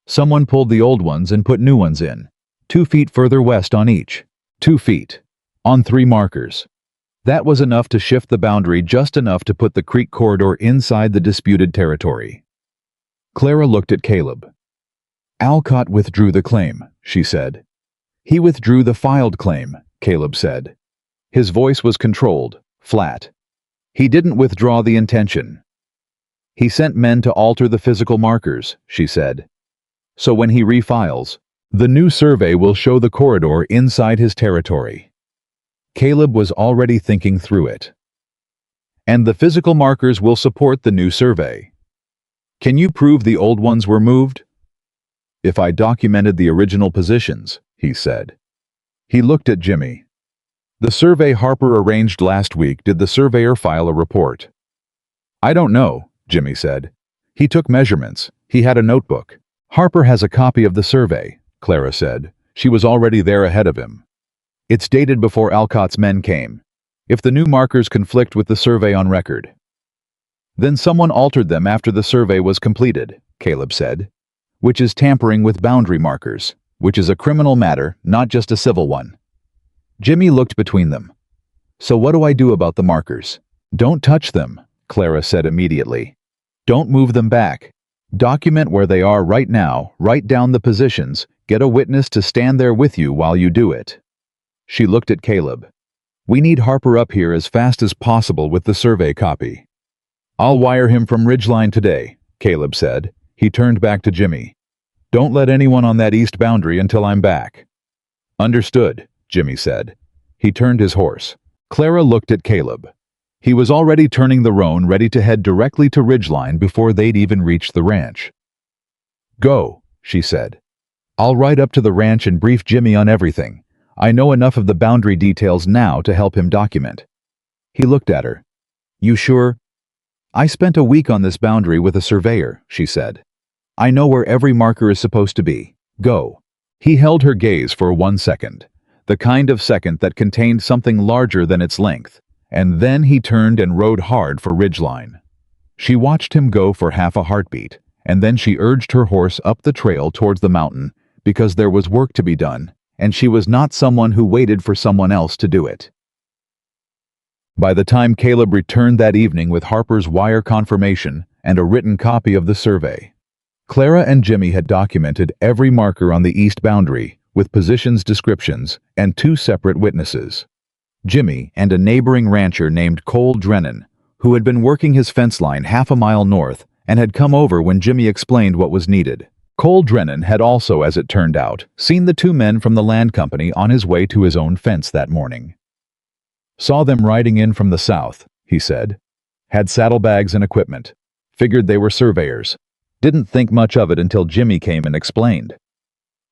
Someone pulled the old ones and put new ones in. 2 feet further west on each. 2 feet. On 3 markers. That was enough to shift the boundary just enough to put the creek corridor inside the disputed territory. Clara looked at Caleb. Alcott withdrew the claim, she said. He withdrew the filed claim, Caleb said. His voice was controlled, flat. He didn't withdraw the intention. He sent men to alter the physical markers, she said. So when he refiles, the new survey will show the corridor inside his territory. Caleb was already thinking through it. And the physical markers will support the new survey. Can you prove the old ones were moved? If I documented the original positions, he said. He looked at Jimmy. The survey Harper arranged last week, did the surveyor file a report? I don't know, Jimmy said. He took measurements. He had a notebook. Harper has a copy of the survey, Clara said. She was already there ahead of him. It's dated before Alcott's men came. If the new markers conflict with the survey on record. Then someone altered them after the survey was completed, Caleb said. Which is tampering with boundary markers, which is a criminal matter, not just a civil one. Jimmy looked between them. So what do I do about the markers? Don't touch them, Clara said immediately. Don't move them back. Document where they are right now, write down the positions, get a witness to stand there with you while you do it. She looked at Caleb. "We need Harper up here as fast as possible with the survey copy." "I'll wire him from Ridgeline today," Caleb said. He turned back to Jimmy. "Don't let anyone on that east boundary until I'm back." "Understood," Jimmy said. He turned his horse. Clara looked at Caleb. He was already turning the roan, ready to head directly to Ridgeline before they'd even reached the ranch. "Go," she said. "I'll ride up to the ranch and brief Jimmy on everything. I know enough of the boundary details now to help him document." He looked at her. "You sure?" "I spent a week on this boundary with a surveyor," she said. "I know where every marker is supposed to be. Go." He held her gaze for 1 second, the kind of second that contained something larger than its length, and then he turned and rode hard for Ridgeline. She watched him go for half a heartbeat, and then she urged her horse up the trail towards the mountain, because there was work to be done, and she was not someone who waited for someone else to do it. By the time Caleb returned that evening with Harper's wire confirmation and a written copy of the survey, Clara and Jimmy had documented every marker on the east boundary with positions descriptions and 2 separate witnesses. Jimmy and a neighboring rancher named Cole Drennan, who had been working his fence line half a mile north and had come over when Jimmy explained what was needed. Cole Drennan had also, as it turned out, seen the 2 men from the land company on his way to his own fence that morning. "Saw them riding in from the south," he said. "Had saddlebags and equipment. Figured they were surveyors. Didn't think much of it until Jimmy came and explained."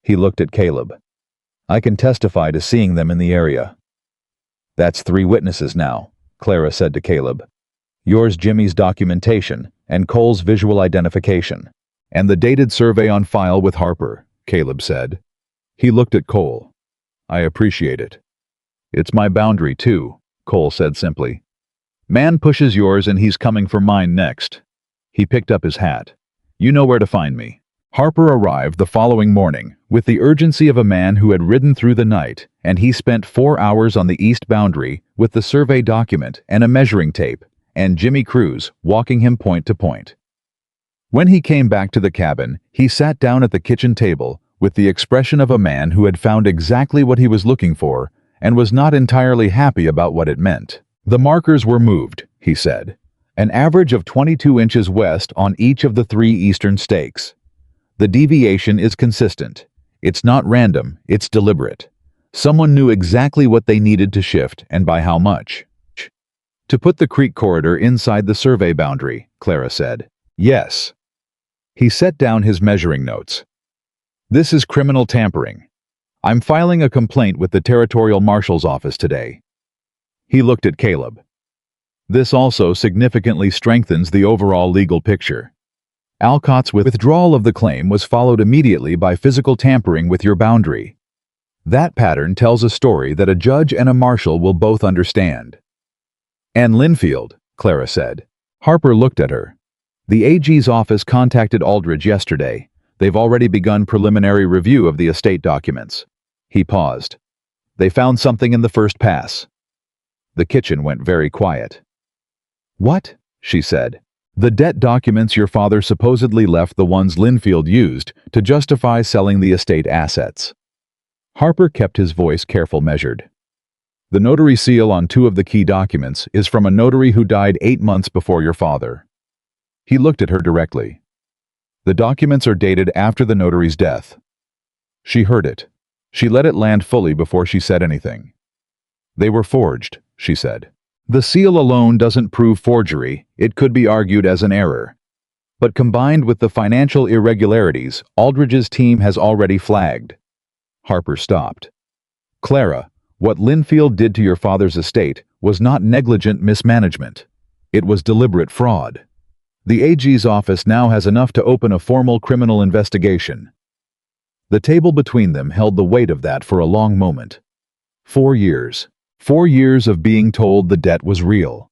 He looked at Caleb. "I can testify to seeing them in the area." "That's 3 witnesses now," Clara said to Caleb. "Yours Jimmy's documentation and Cole's visual identification. And the dated survey on file with Harper," Caleb said. He looked at Cole. "I appreciate it." "It's my boundary too," Cole said simply. "Man pushes yours and he's coming for mine next." He picked up his hat. "You know where to find me." Harper arrived the following morning with the urgency of a man who had ridden through the night, and he spent 4 hours on the east boundary with the survey document and a measuring tape, and Jimmy Cruz walking him point to point. When he came back to the cabin, he sat down at the kitchen table with the expression of a man who had found exactly what he was looking for and was not entirely happy about what it meant. "The markers were moved," he said. "An average of 22 inches west on each of the 3 eastern stakes. The deviation is consistent. It's not random, it's deliberate. Someone knew exactly what they needed to shift and by how much." "To put the creek corridor inside the survey boundary," Clara said. "Yes." He set down his measuring notes. "This is criminal tampering. I'm filing a complaint with the Territorial Marshal's office today." He looked at Caleb. "This also significantly strengthens the overall legal picture. Alcott's withdrawal of the claim was followed immediately by physical tampering with your boundary. That pattern tells a story that a judge and a marshal will both understand." "And Linfield," Clara said. Harper looked at her. "The AG's office contacted Aldridge yesterday. They've already begun preliminary review of the estate documents." He paused. "They found something in the first pass." The kitchen went very quiet. "What?" she said. "The debt documents your father supposedly left, the ones Linfield used to justify selling the estate assets." Harper kept his voice careful, measured. "The notary seal on 2 of the key documents is from a notary who died 8 months before your father." He looked at her directly. "The documents are dated after the notary's death." She heard it. She let it land fully before she said anything. "They were forged," she said. "The seal alone doesn't prove forgery. It could be argued as an error. But combined with the financial irregularities Aldridge's team has already flagged." Harper stopped. "Clara, what Linfield did to your father's estate was not negligent mismanagement. It was deliberate fraud. The AG's office now has enough to open a formal criminal investigation." The table between them held the weight of that for a long moment. 4 years. 4 years of being told the debt was real.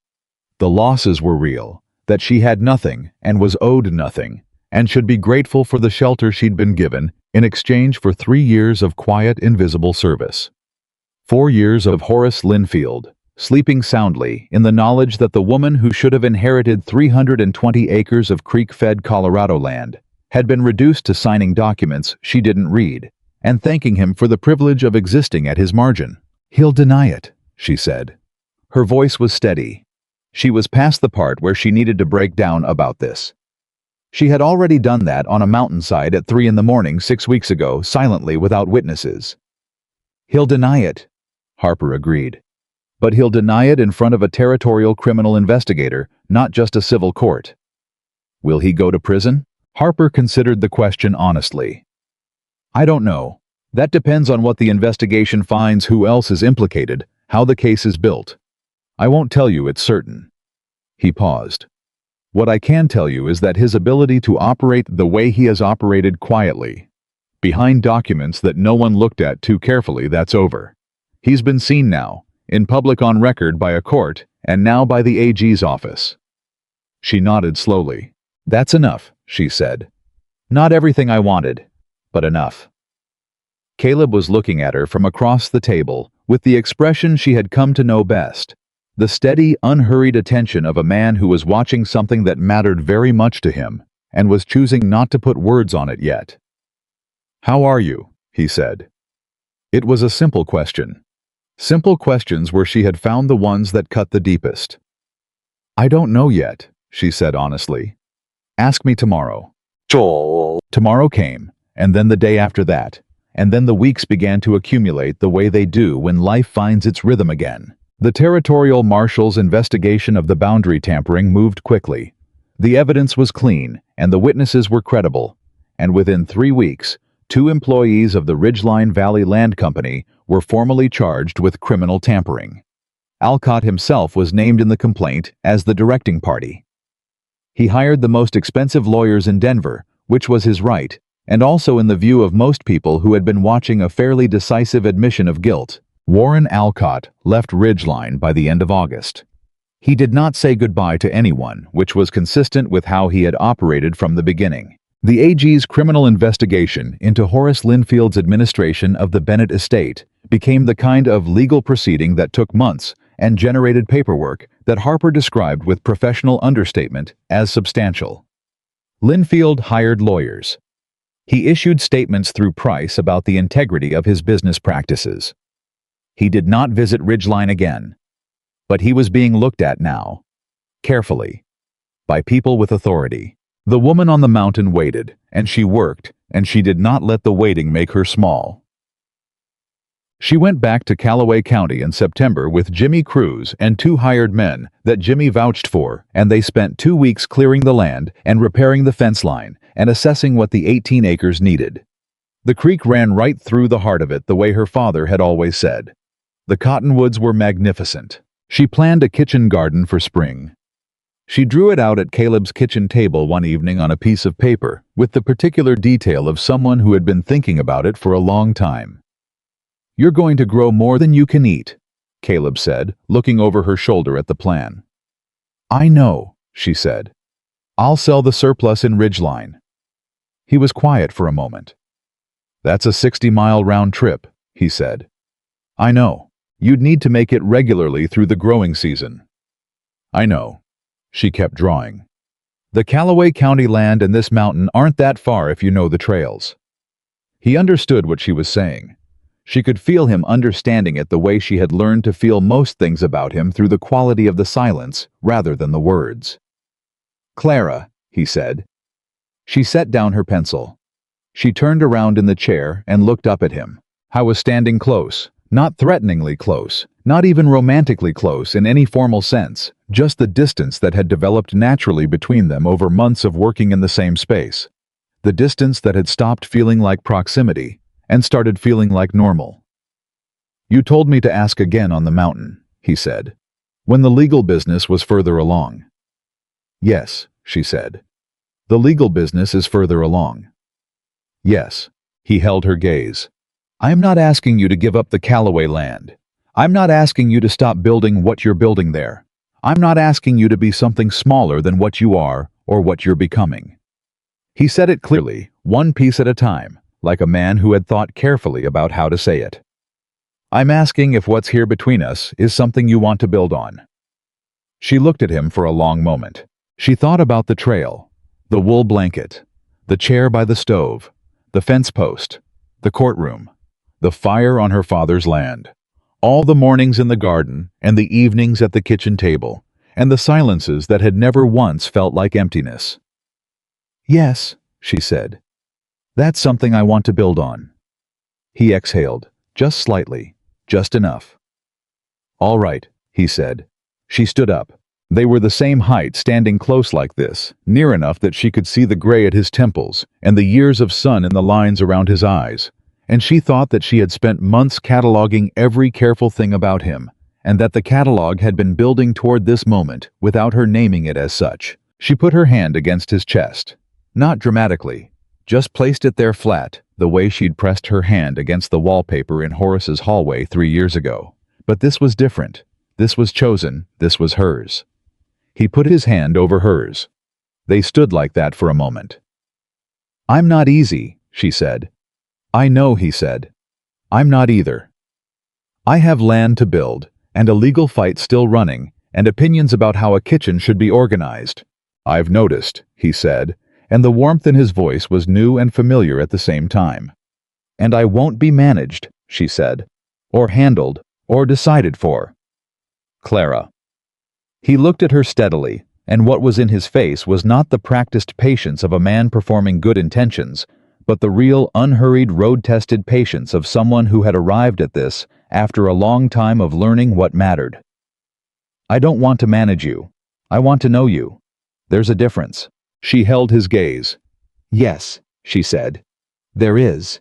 The losses were real, that she had nothing and was owed nothing, and should be grateful for the shelter she'd been given in exchange for 3 years of quiet, invisible service. 4 years of Horace Linfield, sleeping soundly in the knowledge that the woman who should have inherited 320 acres of creek-fed Colorado land had been reduced to signing documents she didn't read, and thanking him for the privilege of existing at his margin. He'll deny it, she said. Her voice was steady. She was past the part where she needed to break down about this. She had already done that on a mountainside at 3 in the morning 6 weeks ago, silently without witnesses. He'll deny it, Harper agreed. But he'll deny it in front of a territorial criminal investigator, not just a civil court. Will he go to prison? Harper considered the question honestly. I don't know. That depends on what the investigation finds, who else is implicated, how the case is built. I won't tell you it's certain. He paused. What I can tell you is that his ability to operate the way he has operated quietly, behind documents that no one looked at too carefully, that's over. He's been seen now, in public on record by a court, and now by the AG's office. She nodded slowly. That's enough, she said. Not everything I wanted, but enough. Caleb was looking at her from across the table, with the expression she had come to know best. The steady, unhurried attention of a man who was watching something that mattered very much to him, and was choosing not to put words on it yet. How are you? He said. It was a simple question. Simple questions where she had found the ones that cut the deepest. I don't know yet, she said honestly. Ask me tomorrow. Tomorrow came, and then the day after that, and then the weeks began to accumulate the way they do when life finds its rhythm again. The territorial marshal's investigation of the boundary tampering moved quickly. The evidence was clean, and the witnesses were credible, and within 3 weeks, 2 employees of the Ridgeline Valley Land Company were formally charged with criminal tampering. Alcott himself was named in the complaint as the directing party. He hired the most expensive lawyers in Denver, which was his right, and also in the view of most people who had been watching a fairly decisive admission of guilt. Warren Alcott left Ridgeline by the end of August. He did not say goodbye to anyone, which was consistent with how he had operated from the beginning. The AG's criminal investigation into Horace Linfield's administration of the Bennett estate became the kind of legal proceeding that took months and generated paperwork that Harper described with professional understatement as substantial. Linfield hired lawyers. He issued statements through Price about the integrity of his business practices. He did not visit Ridgeline again, but he was being looked at now, carefully, by people with authority. The woman on the mountain waited, and she worked, and she did not let the waiting make her small. She went back to Callaway County in September with Jimmy Cruz and 2 hired men that Jimmy vouched for, and they spent 2 weeks clearing the land and repairing the fence line and assessing what the 18 acres needed. The creek ran right through the heart of it, the way her father had always said. The cottonwoods were magnificent. She planned a kitchen garden for spring. She drew it out at Caleb's kitchen table one evening on a piece of paper, with the particular detail of someone who had been thinking about it for a long time. You're going to grow more than you can eat, Caleb said, looking over her shoulder at the plan. I know, she said. I'll sell the surplus in Ridgeline. He was quiet for a moment. That's a 60-mile round trip, he said. I know. You'd need to make it regularly through the growing season. I know. She kept drawing. The Callaway County land and this mountain aren't that far if you know the trails. He understood what she was saying. She could feel him understanding it the way she had learned to feel most things about him, through the quality of the silence rather than the words. Clara, he said. She set down her pencil. She turned around in the chair and looked up at him. I was standing close. Not threateningly close, not even romantically close in any formal sense, just the distance that had developed naturally between them over months of working in the same space. The distance that had stopped feeling like proximity and started feeling like normal. You told me to ask again on the mountain, he said, when the legal business was further along. Yes, she said. The legal business is further along. Yes, he held her gaze. I'm not asking you to give up the Callaway land. I'm not asking you to stop building what you're building there. I'm not asking you to be something smaller than what you are or what you're becoming. He said it clearly, one piece at a time, like a man who had thought carefully about how to say it. I'm asking if what's here between us is something you want to build on. She looked at him for a long moment. She thought about the trail, the wool blanket, the chair by the stove, the fence post, the courtroom, the fire on her father's land. All the mornings in the garden, and the evenings at the kitchen table, and the silences that had never once felt like emptiness. "Yes," she said. "That's something I want to build on." He exhaled, just slightly, just enough. "All right," he said. She stood up. They were the same height, standing close like this, near enough that she could see the gray at his temples and the years of sun in the lines around his eyes. And she thought that she had spent months cataloging every careful thing about him, and that the catalog had been building toward this moment without her naming it as such. She put her hand against his chest. Not dramatically, just placed it there flat, the way she'd pressed her hand against the wallpaper in Horace's hallway 3 years ago. But this was different. This was chosen. This was hers. He put his hand over hers. They stood like that for a moment. "I'm not easy," she said. "I know," he said. "I'm not either. I have land to build, and a legal fight still running, and opinions about how a kitchen should be organized. I've noticed," he said, and the warmth in his voice was new and familiar at the same time. "And I won't be managed," she said, "or handled, or decided for. Clara." He looked at her steadily, and what was in his face was not the practiced patience of a man performing good intentions, but the real, unhurried, road-tested patience of someone who had arrived at this after a long time of learning what mattered. "I don't want to manage you. I want to know you. There's a difference." She held his gaze. "Yes," she said. "There is."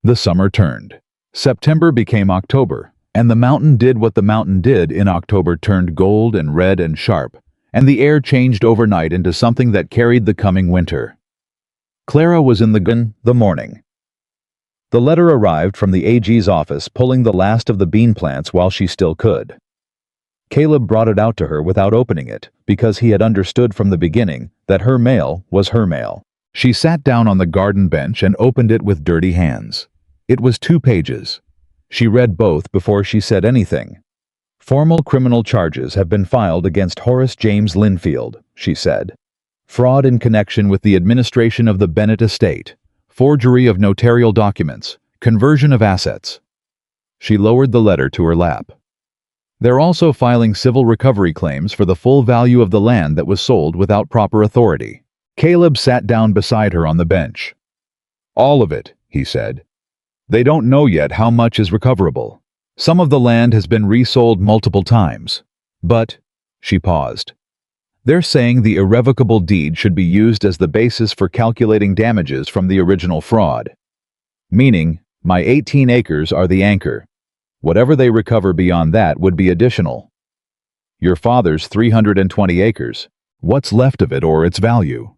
The summer turned. September became October, and the mountain did what the mountain did in October, turned gold and red and sharp, and the air changed overnight into something that carried the coming winter. Clara was in the morning. The letter arrived from the AG's office, pulling the last of the bean plants while she still could. Caleb brought it out to her without opening it, because he had understood from the beginning that her mail was her mail. She sat down on the garden bench and opened it with dirty hands. It was 2 pages. She read both before she said anything. "Formal criminal charges have been filed against Horace James Linfield," she said. "Fraud in connection with the administration of the Bennett estate, forgery of notarial documents, conversion of assets." She lowered the letter to her lap. "They're also filing civil recovery claims for the full value of the land that was sold without proper authority." Caleb sat down beside her on the bench. "All of it," he said. "They don't know yet how much is recoverable. Some of the land has been resold multiple times. But," she paused, "they're saying the irrevocable deed should be used as the basis for calculating damages from the original fraud. Meaning, my 18 acres are the anchor. Whatever they recover beyond that would be additional. Your father's 320 acres. What's left of it or its value?"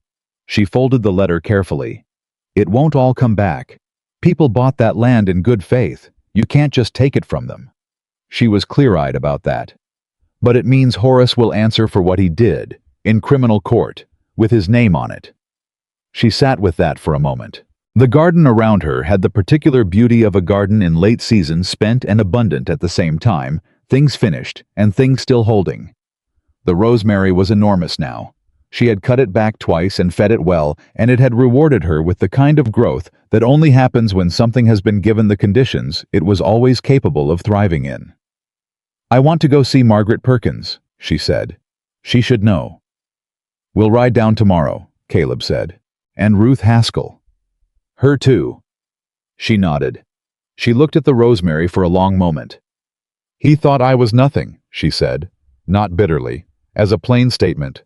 She folded the letter carefully. "It won't all come back. People bought that land in good faith. You can't just take it from them." She was clear-eyed about that. "But it means Horace will answer for what he did, in criminal court, with his name on it." She sat with that for a moment. The garden around her had the particular beauty of a garden in late season, spent and abundant at the same time, things finished and things still holding. The rosemary was enormous now. She had cut it back twice and fed it well, and it had rewarded her with the kind of growth that only happens when something has been given the conditions it was always capable of thriving in. "I want to go see Margaret Perkins," she said. "She should know." "We'll ride down tomorrow," Caleb said. "And Ruth Haskell." "Her too." She nodded. She looked at the rosemary for a long moment. "He thought I was nothing," she said, not bitterly, as a plain statement.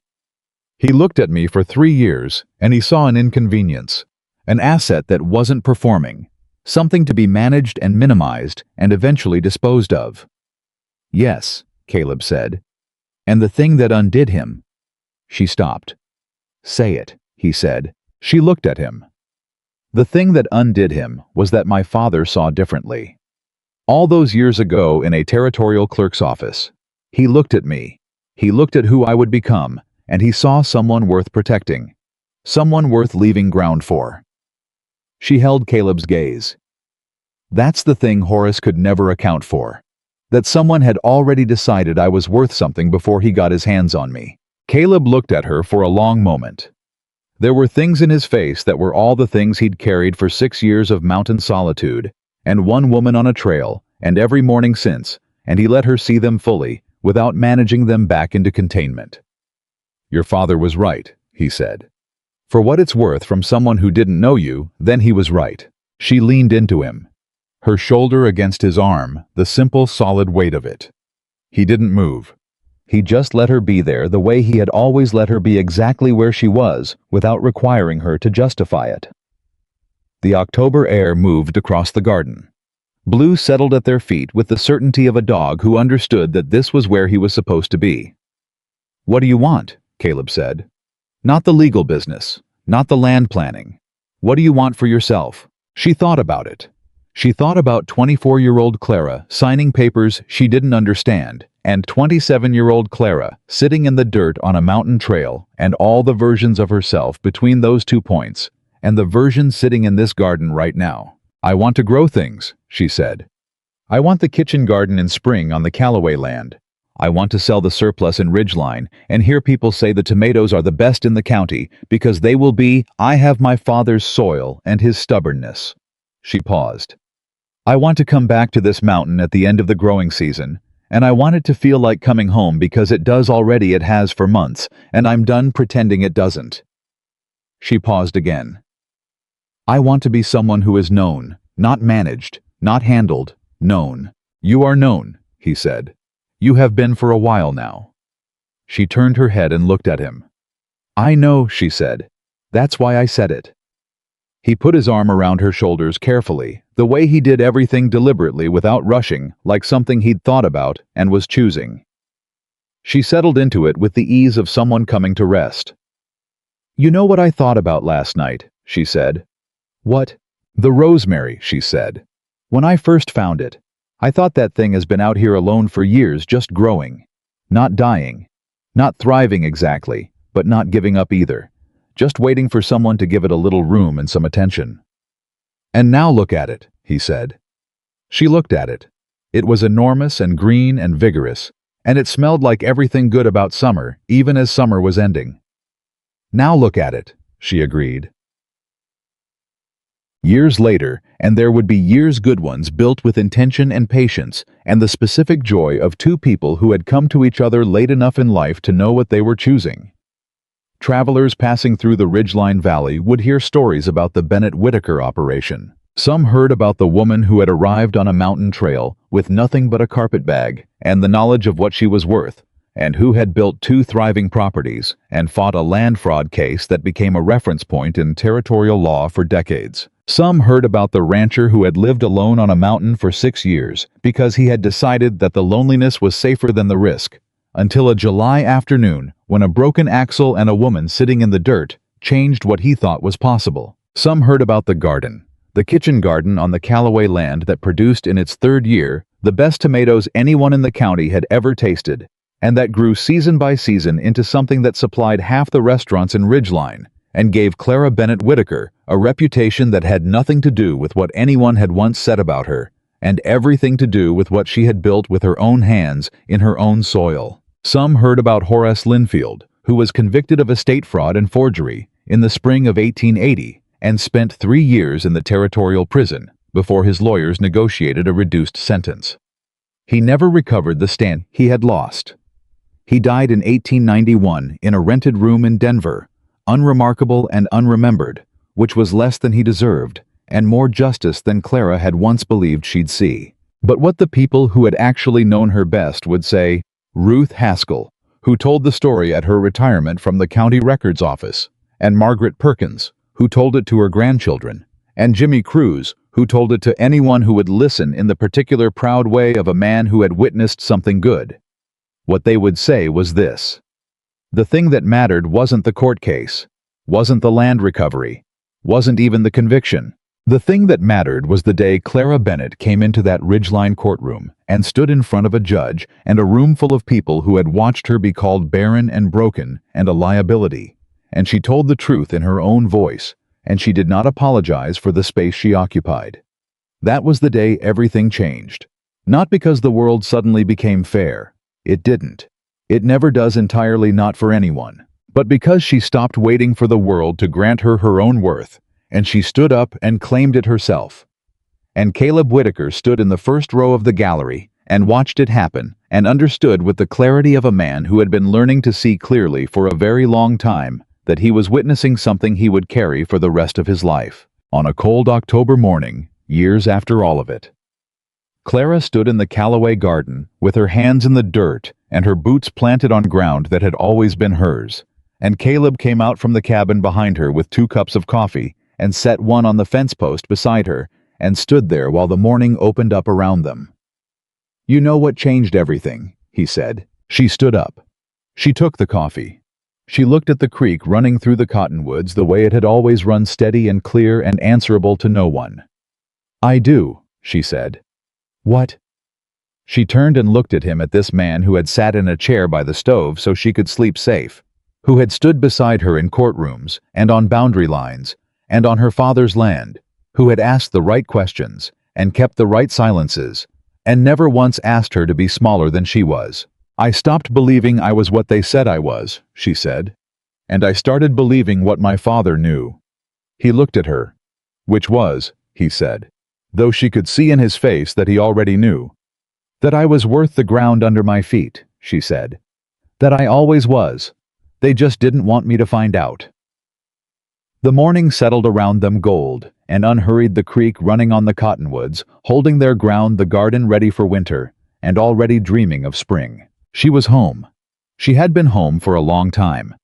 "He looked at me for 3 years, and he saw an inconvenience, an asset that wasn't performing, something to be managed and minimized and eventually disposed of." "Yes," Caleb said. "And the thing that undid him." She stopped. "Say it," he said. She looked at him. "The thing that undid him was that my father saw differently. All those years ago in a territorial clerk's office, he looked at me. He looked at who I would become, and he saw someone worth protecting, someone worth leaving ground for." She held Caleb's gaze. "That's the thing Horace could never account for. That someone had already decided I was worth something before he got his hands on me." Caleb looked at her for a long moment. There were things in his face that were all the things he'd carried for 6 years of mountain solitude, and one woman on a trail, and every morning since, and he let her see them fully, without managing them back into containment. "Your father was right," he said. "For what it's worth from someone who didn't know you, then he was right." She leaned into him, her shoulder against his arm, the simple, solid weight of it. He didn't move. He just let her be there the way he had always let her be, exactly where she was, without requiring her to justify it. The October air moved across the garden. Blue settled at their feet with the certainty of a dog who understood that this was where he was supposed to be. "What do you want?" Caleb said. "Not the legal business, not the land planning. What do you want for yourself?" She thought about it. She thought about 24-year-old Clara signing papers she didn't understand, and 27-year-old Clara sitting in the dirt on a mountain trail, and all the versions of herself between those 2 points, and the version sitting in this garden right now. "I want to grow things," she said. "I want the kitchen garden in spring on the Callaway land. I want to sell the surplus in Ridgeline and hear people say the tomatoes are the best in the county because they will be. I have my father's soil and his stubbornness." She paused. "I want to come back to this mountain at the end of the growing season, and I want it to feel like coming home because it does already. It has for months, and I'm done pretending it doesn't." She paused again. "I want to be someone who is known, not managed, not handled, known." "You are known," he said. "You have been for a while now." She turned her head and looked at him. "I know," she said. "That's why I said it." He put his arm around her shoulders carefully, the way he did everything deliberately without rushing, like something he'd thought about and was choosing. She settled into it with the ease of someone coming to rest. "You know what I thought about last night," she said. "What?" "The rosemary," she said. "When I first found it, I thought that thing has been out here alone for years, just growing. Not dying. Not thriving exactly, but not giving up either. Just waiting for someone to give it a little room and some attention." "And now look at it," he said. She looked at it. It was enormous and green and vigorous, and it smelled like everything good about summer, even as summer was ending. "Now look at it," she agreed. Years later, and there would be years, good ones, built with intention and patience, and the specific joy of 2 people who had come to each other late enough in life to know what they were choosing. Travelers passing through the Ridgeline Valley would hear stories about the Bennett Whitaker operation. Some heard about the woman who had arrived on a mountain trail with nothing but a carpetbag and the knowledge of what she was worth, and who had built 2 thriving properties and fought a land fraud case that became a reference point in territorial law for decades. Some heard about the rancher who had lived alone on a mountain for 6 years because he had decided that the loneliness was safer than the risk, until a July afternoon when a broken axle and a woman sitting in the dirt changed what he thought was possible. Some heard about the garden, the kitchen garden on the Callaway land that produced in its 3rd year the best tomatoes anyone in the county had ever tasted, and that grew season by season into something that supplied half the restaurants in Ridgeline and gave Clara Bennett Whitaker a reputation that had nothing to do with what anyone had once said about her, and everything to do with what she had built with her own hands in her own soil. Some heard about Horace Linfield, who was convicted of estate fraud and forgery in the spring of 1880 and spent 3 years in the territorial prison before his lawyers negotiated a reduced sentence. He never recovered the stand he had lost. He died in 1891 in a rented room in Denver, unremarkable and unremembered, which was less than he deserved, and more justice than Clara had once believed she'd see. But what the people who had actually known her best would say, Ruth Haskell, who told the story at her retirement from the county records office, and Margaret Perkins, who told it to her grandchildren, and Jimmy Cruz, who told it to anyone who would listen in the particular proud way of a man who had witnessed something good. What they would say was this: the thing that mattered wasn't the court case, wasn't the land recovery, wasn't even the conviction. The thing that mattered was the day Clara Bennett came into that Ridgeline courtroom and stood in front of a judge and a room full of people who had watched her be called barren and broken and a liability, and she told the truth in her own voice, and she did not apologize for the space she occupied. That was the day everything changed. Not because the world suddenly became fair. It didn't. It never does, entirely not for anyone. But because she stopped waiting for the world to grant her her own worth, and she stood up and claimed it herself. and Caleb Whitaker stood in the first row of the gallery and watched it happen and understood with the clarity of a man who had been learning to see clearly for a very long time that he was witnessing something he would carry for the rest of his life. On a cold October morning, years after all of it, Clara stood in the Callaway garden with her hands in the dirt and her boots planted on ground that had always been hers, and Caleb came out from the cabin behind her with 2 cups of coffee and set one on the fence post beside her and stood there while the morning opened up around them. "You know what changed everything," he said. She stood up. She took the coffee. She looked at the creek running through the cottonwoods the way it had always run, steady and clear and answerable to no one. "I do," she said. "What?" She turned and looked at him, at this man who had sat in a chair by the stove so she could sleep safe, who had stood beside her in courtrooms and on boundary lines and on her father's land, who had asked the right questions and kept the right silences, and never once asked her to be smaller than she was. "I stopped believing I was what they said I was," she said, "and I started believing what my father knew." He looked at her. "Which was," he said, though she could see in his face that he already knew. "That I was worth the ground under my feet," she said. "That I always was. They just didn't want me to find out." The morning settled around them gold, and unhurried, the creek running on the cottonwoods, holding their ground, the garden ready for winter, and already dreaming of spring. She was home. She had been home for a long time.